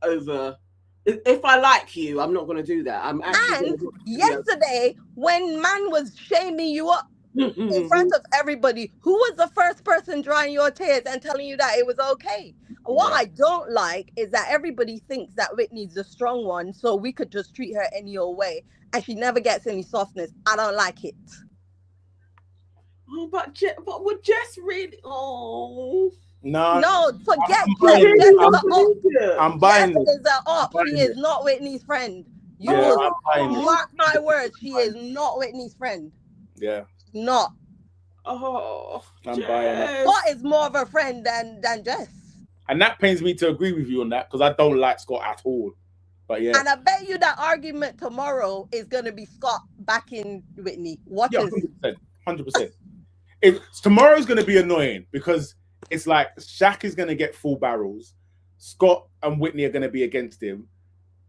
over. If I like you, I'm not gonna do that. I'm actually. And yesterday, when man was shaming you up in front of everybody, who was the first person drying your tears and telling you that it was okay? What I don't like is that everybody thinks that Whitney's the strong one, so we could just treat her any old way, and she never gets any softness. I don't like it. Oh, but would Jess really? Oh no! Forget Jess. I'm buying Jess is an op. She is not Whitney's friend. You will mark my words. She is not Whitney's friend. Yeah. Not. Oh, I'm buying it. Scott is more of a friend than Jess. And that pains me to agree with you on that because I don't like Scott at all. But yeah. And I bet you that argument tomorrow is going to be Scott backing Whitney. What is 100%. Tomorrow's going to be annoying because it's like Shaq is going to get full barrels. Scott and Whitney are going to be against him.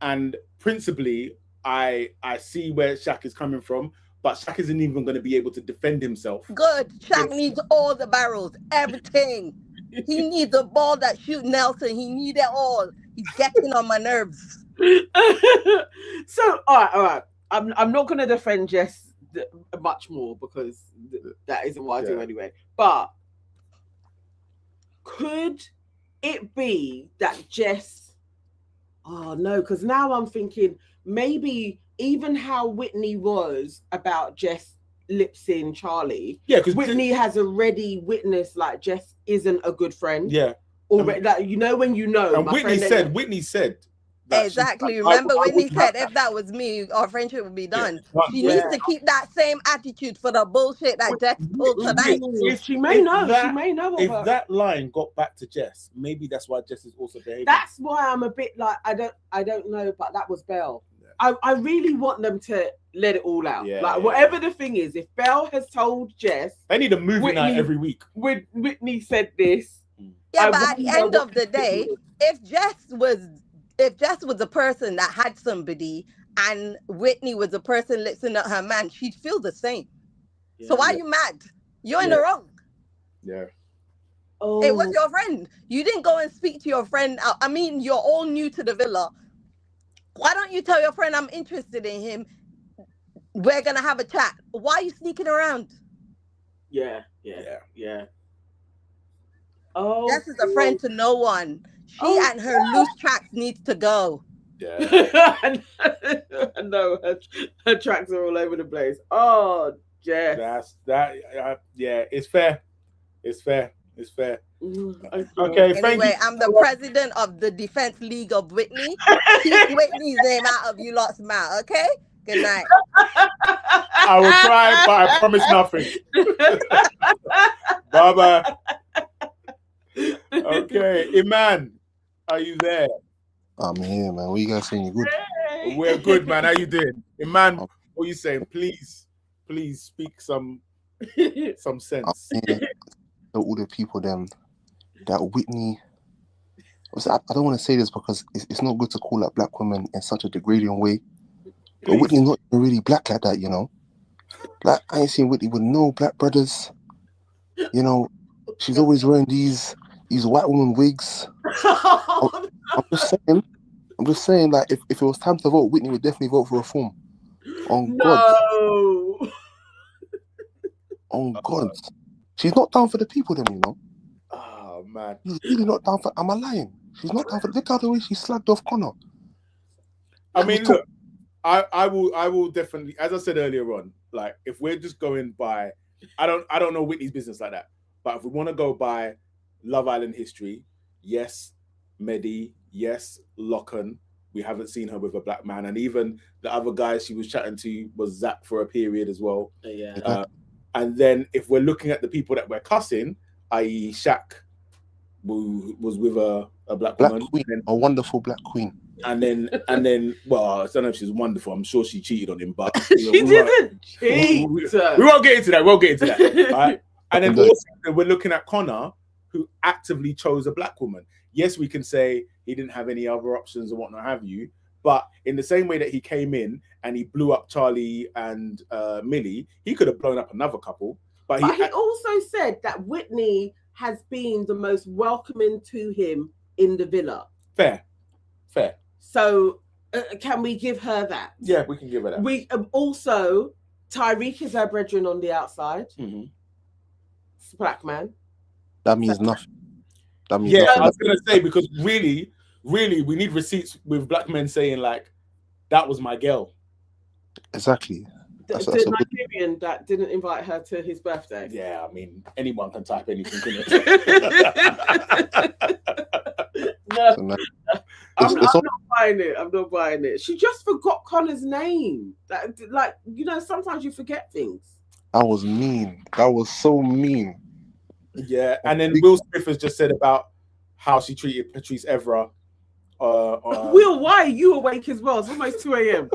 And principally, I see where Shaq is coming from, but Shaq isn't even going to be able to defend himself. Good. Shaq needs all the barrels, everything. He needs the ball that shoot Nelson. He needs it all. He's getting on my nerves. So, all right. I'm not going to defend Jess much more because that isn't what I do anyway. But could it be that Jess? Oh no, because now I'm thinking maybe even how Whitney was about Jess lip-syncing Charlie. Yeah, because Whitney has already witnessed like Jess isn't a good friend. Yeah, already, like when you know. And Whitney said. Exactly. Remember Whitney said, if that was me, our friendship would be done. She needs to keep that same attitude for the bullshit that Jess pulled tonight. She may know. If that line got back to Jess, maybe that's why Jess is also behaving. That's why I'm a bit like I don't know, but that was Belle. Yeah. I really want them to let it all out. Yeah, whatever the thing is, if Belle has told Jess, they need a movie night every week. Whitney said this. Yeah, but at the end of the day, if Jess was a person that had somebody and Whitney was a person listening to her man, she'd feel the same. So why are you mad? You're in the wrong. Yeah. Oh. It was your friend. You didn't go and speak to your friend. I mean, you're all new to the villa. Why don't you tell your friend I'm interested in him? We're going to have a chat. Why are you sneaking around? Yeah. Oh, Jess is a friend to no one. She and her loose tracks needs to go. Yeah. I know her tracks are all over the place. Oh, Jess. Yeah, it's fair. Okay, anyway, thank you. I'm the president of the Defense League of Whitney. Keep Whitney's name out of you lot's mouth, okay? Good night. I will try, but I promise nothing. Bye-bye. Okay, Iman, are you there? I'm here, man. What you guys saying? You good? We're good, man. How you doing? Iman, what are you saying? Please speak some sense. All the people them that Whitney. I don't want to say this because it's not good to call out black women in such a degrading way. But Whitney's not really black like that, you know. Like I ain't seen Whitney with no black brothers. You know, she's always wearing these white woman wigs. I'm just saying, like if it was time to vote, Whitney would definitely vote for reform. God. On God. She's not down for the people, then, you know. Oh man. She's really not down for. Am I lying? She's not down for. Look how the way she slagged off Connor. I mean, look, I will definitely, as I said earlier on, like if we're just going by, I don't know Whitney's business like that, but if we want to go by Love Island history, yes, Medi, yes, Locken. We haven't seen her with a black man, and even the other guys she was chatting to was Zach for a period as well. And then if we're looking at the people that we're cussing, i.e. Shaq, who was with a black Black woman. queen, a wonderful black queen. And then, well, I don't know if she's wonderful. I'm sure she cheated on him, but she didn't cheat. We won't get into that. Right? And then also we're looking at Connor, who actively chose a black woman. Yes, we can say he didn't have any other options or whatnot have you, but in the same way that he came in and he blew up Charlie and Millie, he could have blown up another couple. But he also said that Whitney has been the most welcoming to him in the villa. Fair. So can we give her that? Yeah, we can give her that. We also, Tyreek is her brethren on the outside. Mm-hmm. It's a black man. That means nothing. That means nothing. I was nothing. gonna say, because really, we need receipts with black men saying like, "That was my girl." Exactly. The Nigerian that didn't invite her to his birthday. Yeah, I mean, anyone can type anything, can it? No, I'm not buying it. I'm not buying it. She just forgot Connor's name. Like, you know, sometimes you forget things. That was mean. That was so mean. Yeah, and then Will Smith has just said about how she treated Patrice Evra. Will, why are you awake as well? It's almost 2 a.m.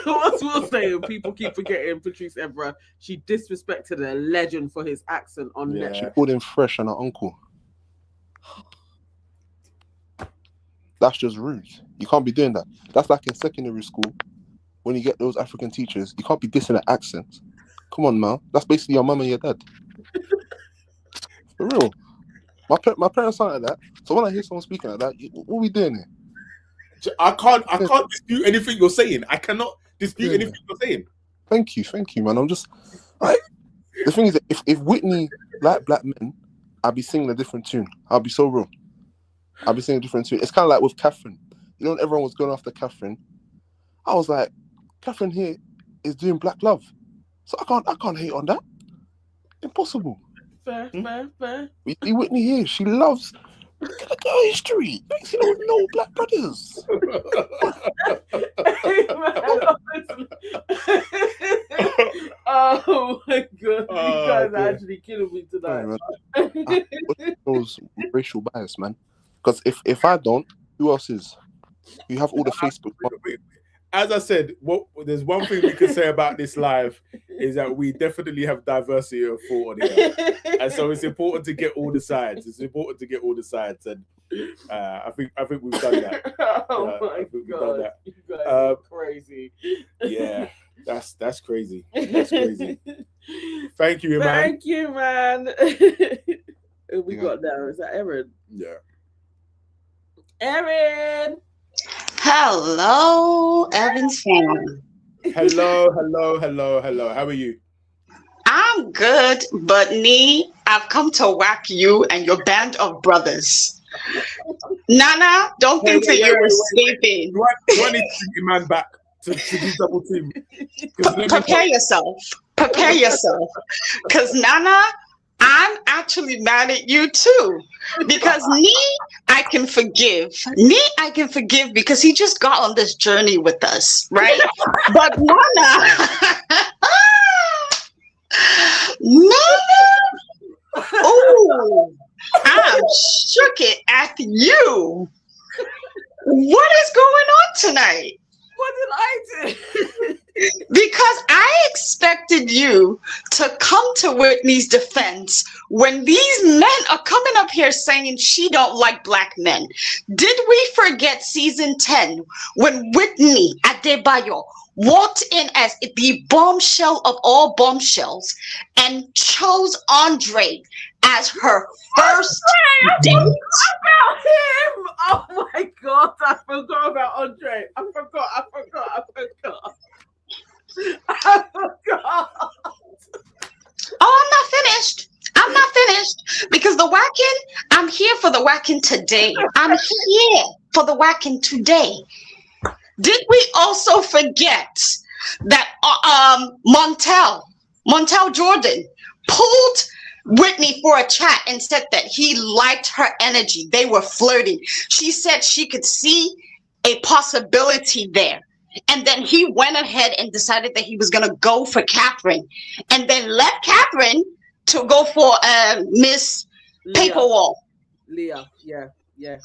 What's Will saying? People keep forgetting Patrice Evra. She disrespected a legend for his accent on Netflix. She called him fresh and her uncle. That's just rude. You can't be doing that. That's like in secondary school when you get those African teachers. You can't be dissing an accent. Come on, man. That's basically your mum and your dad. For real. My parents aren't like that. So when I hear someone speaking like that, what are we doing here? I can't dispute anything you're saying. I cannot dispute anything you're saying. Thank you, man. I'm just like, the thing is that if Whitney liked black men, I'd be singing a different tune. I'll be so real. I'll be singing a different tune. It's kind of like with Catherine. You know, when everyone was going after Catherine, I was like, Catherine here is doing black love, so I can't hate on that. Impossible. Fair. We see Whitney here. She loves. Look at the girl history. She don't know black brothers. Hey, man, oh my god, you guys are actually killing me tonight. Those racial bias, man. Because if I don't, who else is? You have all the Facebook. As I said, there's one thing we can say about this live is that we definitely have diversity of thought on here, and so it's important to get all the sides. And I think we've done that. Oh my god, you guys are crazy. Yeah, that's crazy. That's crazy. Thank you, man. Thank you, man. We got now. Is that Erin? Yeah. Erin. Hello, Evans fam. Hello. How are you? I'm good, but Nii, I've come to whack you and your band of brothers. Nana, don't think that you were sleeping. Do I need to bring your man back to do double team? Prepare yourself. Because Nana, I'm actually mad at you too. Because Nii, I can forgive. Because he just got on this journey with us, right? But Nana, oh, I'm shook it at you. What is going on tonight? What did I do? Because I expected you to come to Whitney's defense when these men are coming up here saying she don't like black men. Did we forget season 10 when Whitney Adebayo walked in as the bombshell of all bombshells and chose Andre as her first date? About him! Oh my god, I forgot about Andre. I forgot. Oh, I'm not finished because the whacking, I'm here for the whacking today. Did we also forget that Montel Jordan pulled Whitney for a chat and said that he liked her energy? They were flirting. She said she could see a possibility there. And then he went ahead and decided that he was going to go for Catherine and then left Catherine to go for Miss Paperwall. Leah. Yeah,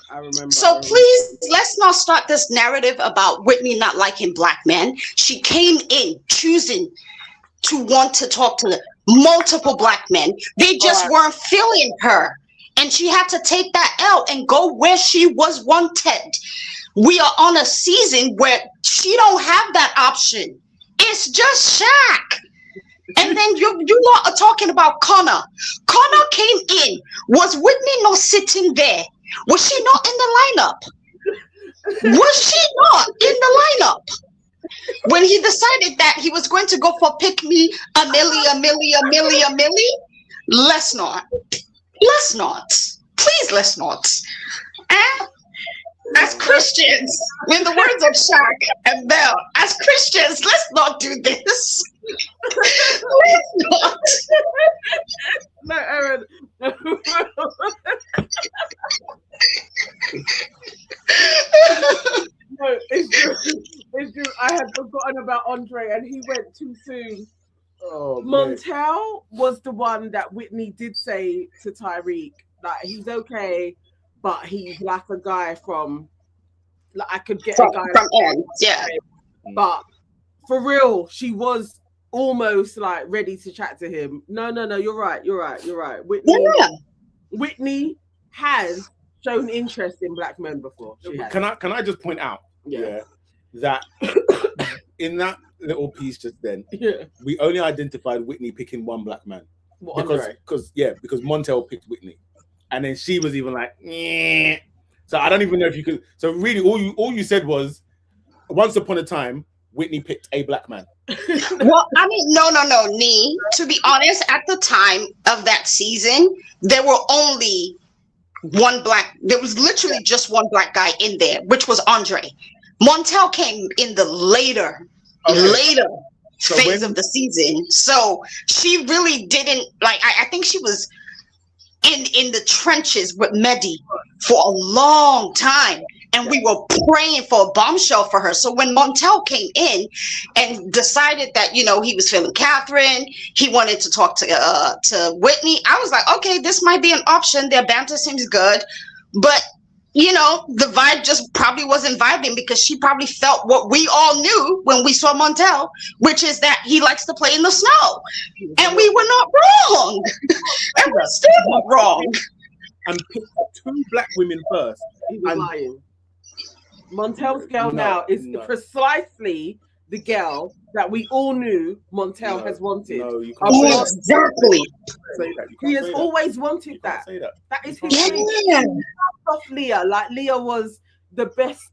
I remember. So please, let's not start this narrative about Whitney not liking black men. She came in choosing to want to talk to multiple black men. They just weren't feeling her. And she had to take that out and go where she was wanted. We are on a season where she don't have that option. It's just Shaq. And then you lot are talking about Connor. Connor came in. Was Whitney not sitting there? Was she not in the lineup? Was she not in the lineup? When he decided that he was going to go for pick me a Millie, let's not. Please, let's not. And as Christians, in the words of Shaq and Belle, as Christians, let's not do this. Let's not. No, Aaron. No, it's true. I had forgotten about Andre, and he went too soon. Oh, Montel was the one that Whitney did say to Tyreek, like, he's okay, but he's like a guy from, like, I could get a guy from ends, yeah. But for real, she was almost like ready to chat to him. No, you're right. Whitney has shown interest in black men before. Can I just point out, that in that little piece just then, we only identified Whitney picking one black man. Because Montel picked Whitney, and then she was even like, "Nyeh." So I don't even know if you could. So really, all you said was, once upon a time, Whitney picked a black man. Well, I mean, no, Nii. To be honest, at the time of that season, there were only there was literally just one black guy in there, which was Andre. Montel came in the later phase of the season. So she really didn't, like, I think she was in the trenches with Mehdi for a long time. And we were praying for a bombshell for her. So when Montel came in and decided that, he was feeling Catherine, he wanted to talk to Whitney, I was like, okay, this might be an option. Their banter seems good. But, the vibe just probably wasn't vibing, because she probably felt what we all knew when we saw Montel, which is that he likes to play in the snow. And we were not wrong. And we're still not wrong. And picked 2 black women first. He was lying. Montel's girl now is precisely the girl that we all knew Montel has wanted. No, you can't say exactly. That. He has always wanted that. That is his thing. Off Leah, like Leah was the best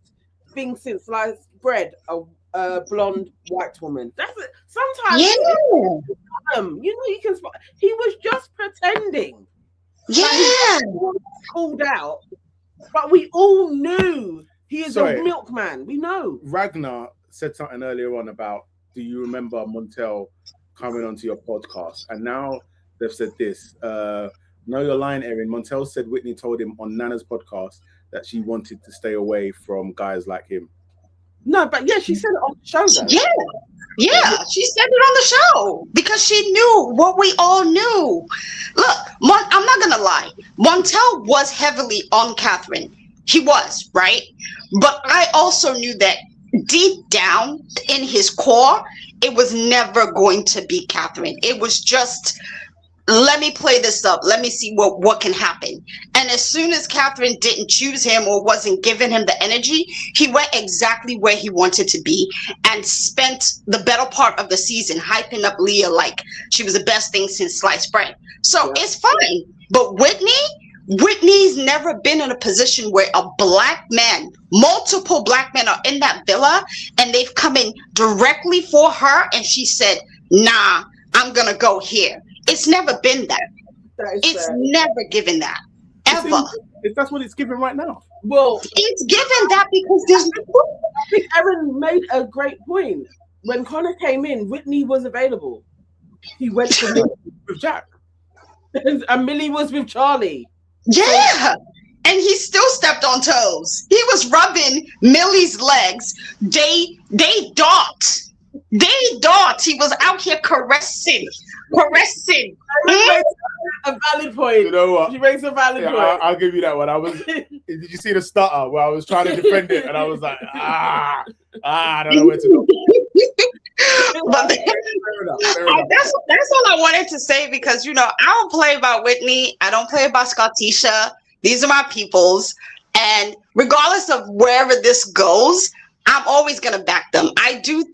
thing since sliced bread. A blonde white woman. That's it. Sometimes, you can spot. He was just pretending. Yeah, like, he was called out, but we all knew. He is a milkman. We know. Ragnar said something earlier on about, do you remember Montel coming onto your podcast? And now they've said this. No, you're lying, Erin. Montel said Whitney told him on Nana's podcast that she wanted to stay away from guys like him. No, but she said it on the show, though. Yeah, she said it on the show because she knew what we all knew. Look, I'm not going to lie. Montel was heavily on Catherine. He was, right? But I also knew that deep down in his core, it was never going to be Catherine. It was just, let me play this up. Let me see what can happen. And as soon as Catherine didn't choose him or wasn't giving him the energy, he went exactly where he wanted to be and spent the better part of the season hyping up Leah like she was the best thing since sliced bread. So it's fine. But Whitney's never been in a position where a black man, multiple black men are in that villa and they've come in directly for her and she said, nah, I'm going to go here. It's never been that. It's never given that. Ever. That's what it's given right now. Well, it's given that because there's I think Erin made a great point. When Connor came in, Whitney was available. He went to with Jack. And Millie was with Charlie. Yeah. And he still stepped on toes. He was rubbing Millie's legs. They dot. He was out here caressing. a valid point. You know what? She makes a valid point. I'll give you that one. Did you see the stutter where I was trying to defend it and I was like, I don't know where to go. But that's all I wanted to say, because I don't play about Whitney. I don't play about Scottisha. These are my peoples, and regardless of wherever this goes, I'm always gonna back them. I do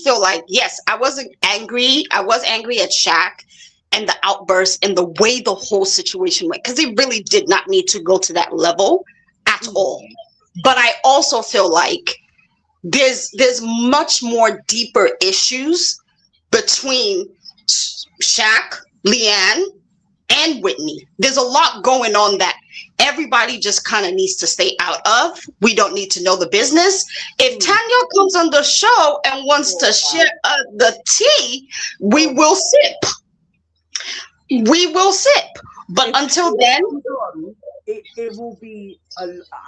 feel like, yes, I wasn't angry. I was angry at Shaq and the outburst and the way the whole situation went, because it really did not need to go to that level at all. But I also feel like there's much more deeper issues between Shaq, Leanne, and Whitney. There's a lot going on that everybody just kind of needs to stay out of. We don't need to know the business. If Tanya comes on the show and wants to share the tea, we will sip. We will sip. But until then, it will be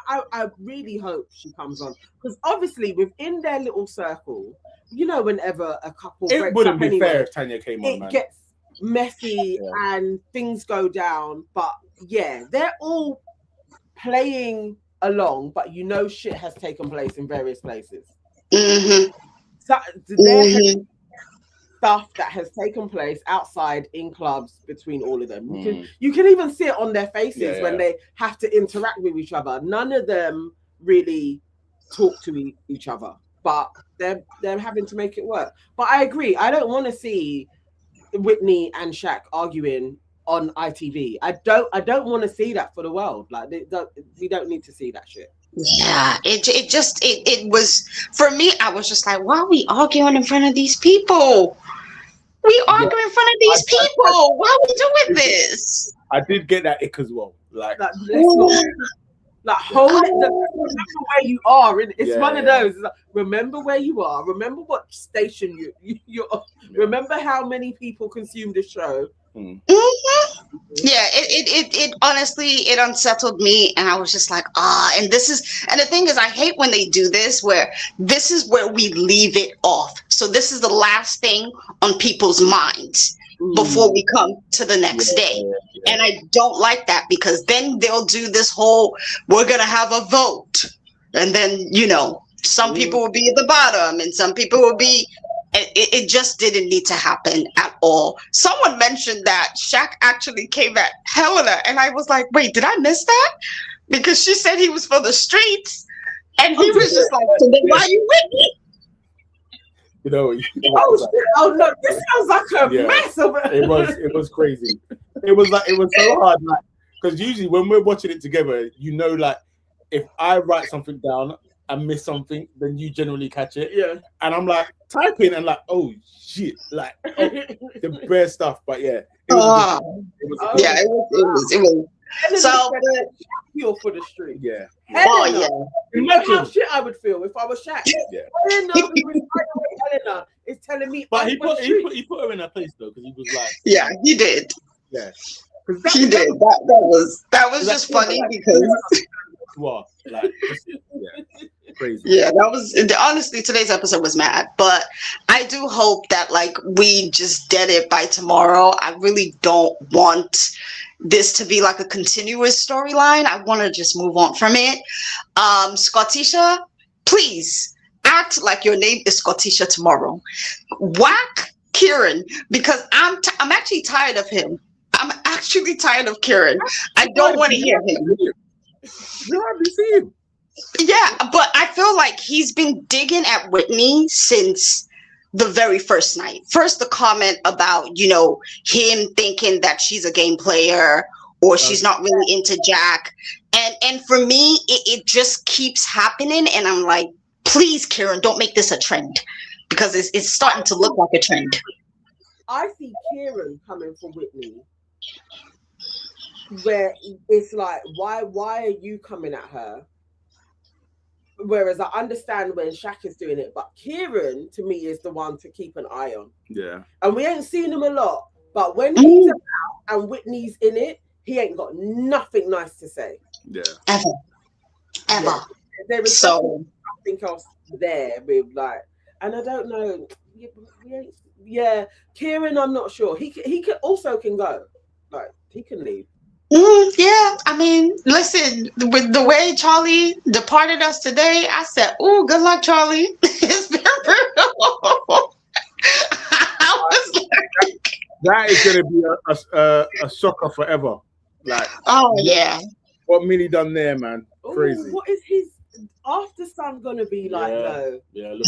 I really hope she comes on, because obviously within their little circle, whenever a couple it wouldn't be fair if Tanya came on, it gets messy and things go down. But yeah, they're all playing along, but shit has taken place in various places. So there's stuff that has taken place outside in clubs between all of them. You can even see it on their faces when they have to interact with each other. None of them really talk to each other, but they're having to make it work. But I agree. I don't want to see Whitney and Shaq arguing on ITV. I don't want to see that for the world. Like, we don't need to see that shit. Yeah, it was, for me, I was just like, why are we arguing in front of these people? We argue in front of these people. Why are we doing this? I did get that ick as well. Like hold it. Remember where you are. It's one of those. It's like, remember where you are. Remember what station you're on. Remember how many people consume the show. Yeah, it honestly, it unsettled me, and I was just like, and the thing is, I hate when they do this, where this is where we leave it off. So this is the last thing on people's minds before we come to the next day. And I don't like that, because then they'll do this whole, we're gonna have a vote, and then some people will be at the bottom and some people will be. It just didn't need to happen at all. Someone mentioned that Shaq actually came at Helena, and I was like, wait, did I miss that? Because she said he was for the streets, and he was just like, so then why are you with me? Oh no, this sounds like a mess of it. It was crazy. It was so hard, because usually when we're watching it together, like, if I write something down and miss something, then you generally catch it. Yeah. And I'm like typing and like, oh shit, like the bare stuff. But yeah, it was. So feel for the street. Yeah. Imagine how shit I would feel if I was Shaq. Helena is telling me. But he put her in her place though, because he was like. Yeah, he did. Yeah. He did. That was just funny because. What? Like, crazy. Yeah, that was honestly, today's episode was mad, but I do hope that we just get it by tomorrow. I really don't want this to be like a continuous storyline. I want to just move on from it. Scottisha, please act like your name is Scottisha tomorrow. Whack Kieran, because I'm actually tired of him. I'm actually tired of Kieran. I don't want to hear him. Yeah, but I feel like he's been digging at Whitney since the very first night. First, the comment about, him thinking that she's a game player or she's not really into Jack. And for me, it just keeps happening. And I'm like, please, Kieran, don't make this a trend, because it's starting to look like a trend. I see Kieran coming for Whitney, where it's like, why are you coming at her? Whereas I understand when Shaq is doing it, but Kieran to me is the one to keep an eye on. Yeah. And we ain't seen him a lot, but when he's about and Whitney's in it, he ain't got nothing nice to say. Yeah. Ever. Yeah. There is something else there with and I don't know. Yeah, Kieran, I'm not sure. He can also go. Like, he can leave. Yeah, I mean, listen, with the way Charlie departed us today, I said, "Oh, good luck, Charlie." It's been brutal. I was like, that is going to be a shocker forever. Like, oh yeah, what Millie done there, man? Crazy. What is his after son gonna be like though? Yeah, look.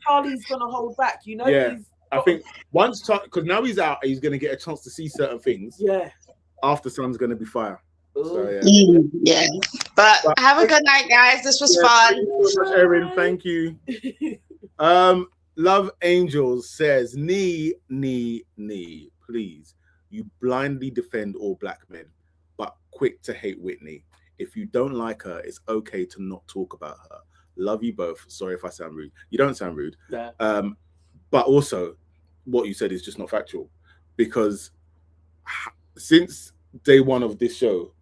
Charlie's gonna hold back, you know. Yeah, I think once because now he's out, he's going to get a chance to see certain things. Yeah. After son's going to be fire. So, yeah. But have a good night, guys. This was fun. Thank you so much, Erin. Thank you. Love Angels says, Nii, please. You blindly defend all black men, but quick to hate Whitney. If you don't like her, it's okay to not talk about her. Love you both. Sorry if I sound rude. You don't sound rude. Yeah. But also, what you said is just not factual. Because since day one of this show,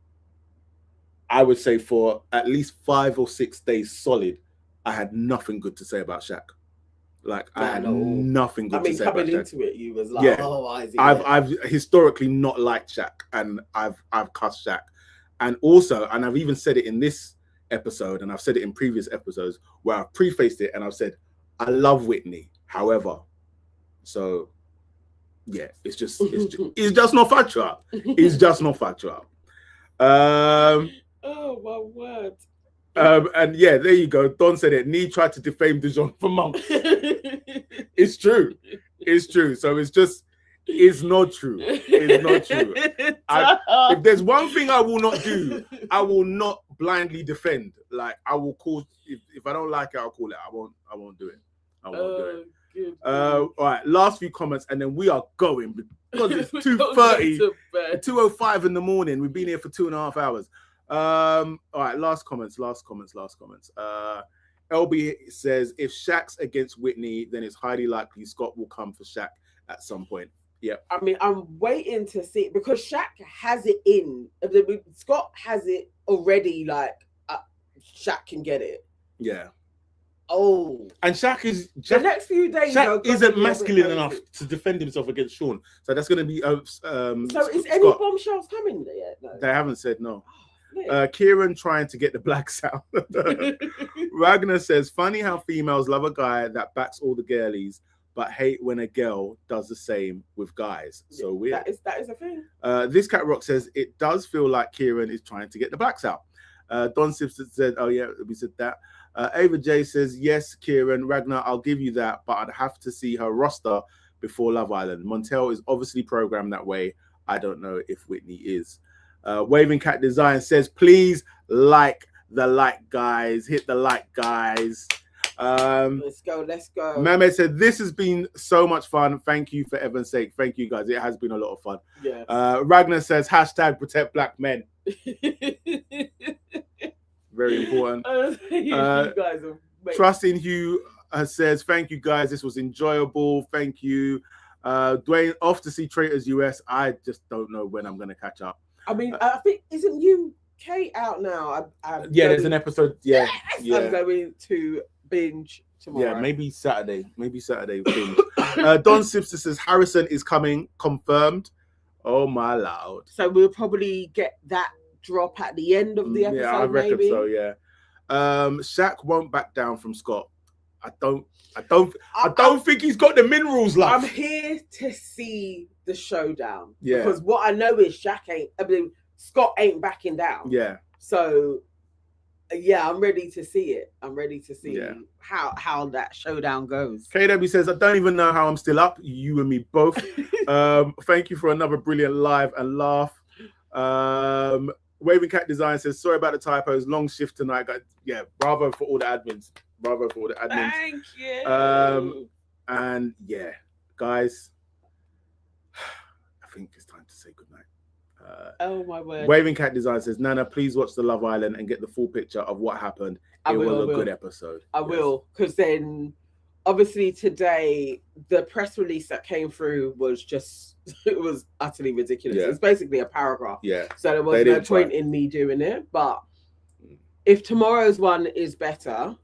I would say for at least 5 or 6 days solid, I had nothing good to say about Shaq. Like I had nothing good to say about Shaq. Coming into it, you was like, oh, I've historically not liked Shaq, and I've cussed Shaq, and I've even said it in this episode, and I've said it in previous episodes where I've prefaced it, and I've said I love Whitney, however, so. Yeah, it's just not factual. It's just not factual. Oh my word. And yeah, there you go. Don said it. Nii tried to defame Dijon for months. It's true. It's true. So it's not true. It's not true. If there's one thing I will not do, I will not blindly defend. Like I will call if I don't like it, I'll call it. I won't do it. I won't do it. All right, last few comments, and then we are going because it's 2:30, 2:05 in the morning. We've been here for 2.5 hours. All right, last comments. LB says if Shaq's against Whitney, then it's highly likely Scott will come for Shaq at some point. Yeah, I mean, I'm waiting to see because Shaq has it in. Scott has it already. Like Shaq can get it. Yeah. Oh, and Shaq is the next few days. Shaq isn't masculine enough to defend himself against Sean, so that's going to be. So is any bombshells coming yet? No? They haven't said no. Kieran trying to get the blacks out. Ragnar says, "Funny how females love a guy that backs all the girlies, but hate when a girl does the same with guys." So weird. That is a thing. This Cat Rock says it does feel like Kieran is trying to get the blacks out. Don Simpson said, "Oh yeah, we said that." Ava J says, yes, Kieran, Ragnar, I'll give you that, but I'd have to see her roster before Love Island. Montel is obviously programmed that way. I don't know if Whitney is. Waving Cat Design says, please like the like, guys. Hit the like, guys. Let's go. Mehmet said, this has been so much fun. Thank you for Evan's sake. Thank you, guys. It has been a lot of fun. Yeah. Ragnar says, hashtag protect black men. Very important. Trust in Hugh says, thank you guys. This was enjoyable. Thank you. Dwayne, off to see Traitors US. I just don't know when I'm going to catch up. I mean, I think, isn't UK out now? There's an episode. Yeah. I'm going to binge tomorrow. Yeah, maybe Saturday. Binge. Don Simpson says, Harrison is coming. Confirmed. Oh, my Lord. So we'll probably get that drop at the end of the episode. Yeah, I reckon so. Yeah. Shaq won't back down from Scott. I don't think he's got the minerals left. I'm here to see the showdown. Yeah. Because what I know is Scott ain't backing down. Yeah. So yeah, I'm ready to see it. I'm ready to see how that showdown goes. KW says, I don't even know how I'm still up. You and me both. Thank you for another brilliant live and laugh. Waving Cat Design says, sorry about the typos. Long shift tonight. Yeah, bravo for all the admins. Thank you. And yeah, guys, I think it's time to say goodnight. Oh my word. Waving Cat Design says, Nana, please watch the Love Island and get the full picture of what happened. It was a good episode. I will, because then obviously today the press release that came through was just it was utterly ridiculous. Yeah. It's basically a paragraph. Yeah. So there was no point in me doing it. But if tomorrow's one is better,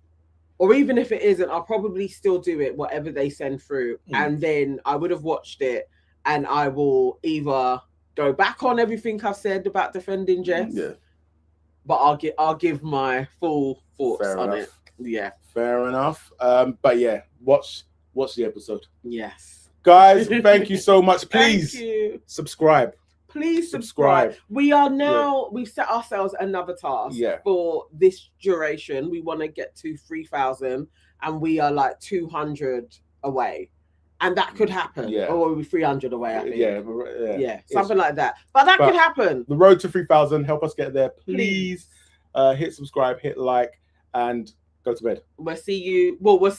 or even if it isn't, I'll probably still do it, whatever they send through. And then I would have watched it and I will either go back on everything I've said about defending Jess. Yeah. But I'll give my full thoughts on it. Yeah. Fair enough. But yeah, watch the episode. Yes. Guys, thank you so much. Please subscribe. Please subscribe. We are now, we've set ourselves another task for this duration. We want to get to 3,000 and we are like 200 away. And that could happen. Or we'll be 300 away, I think. Yeah, something like that. But that could happen. The road to 3,000, help us get there. Please hit subscribe, hit like, and go to bed. We'll see you. Well, we'll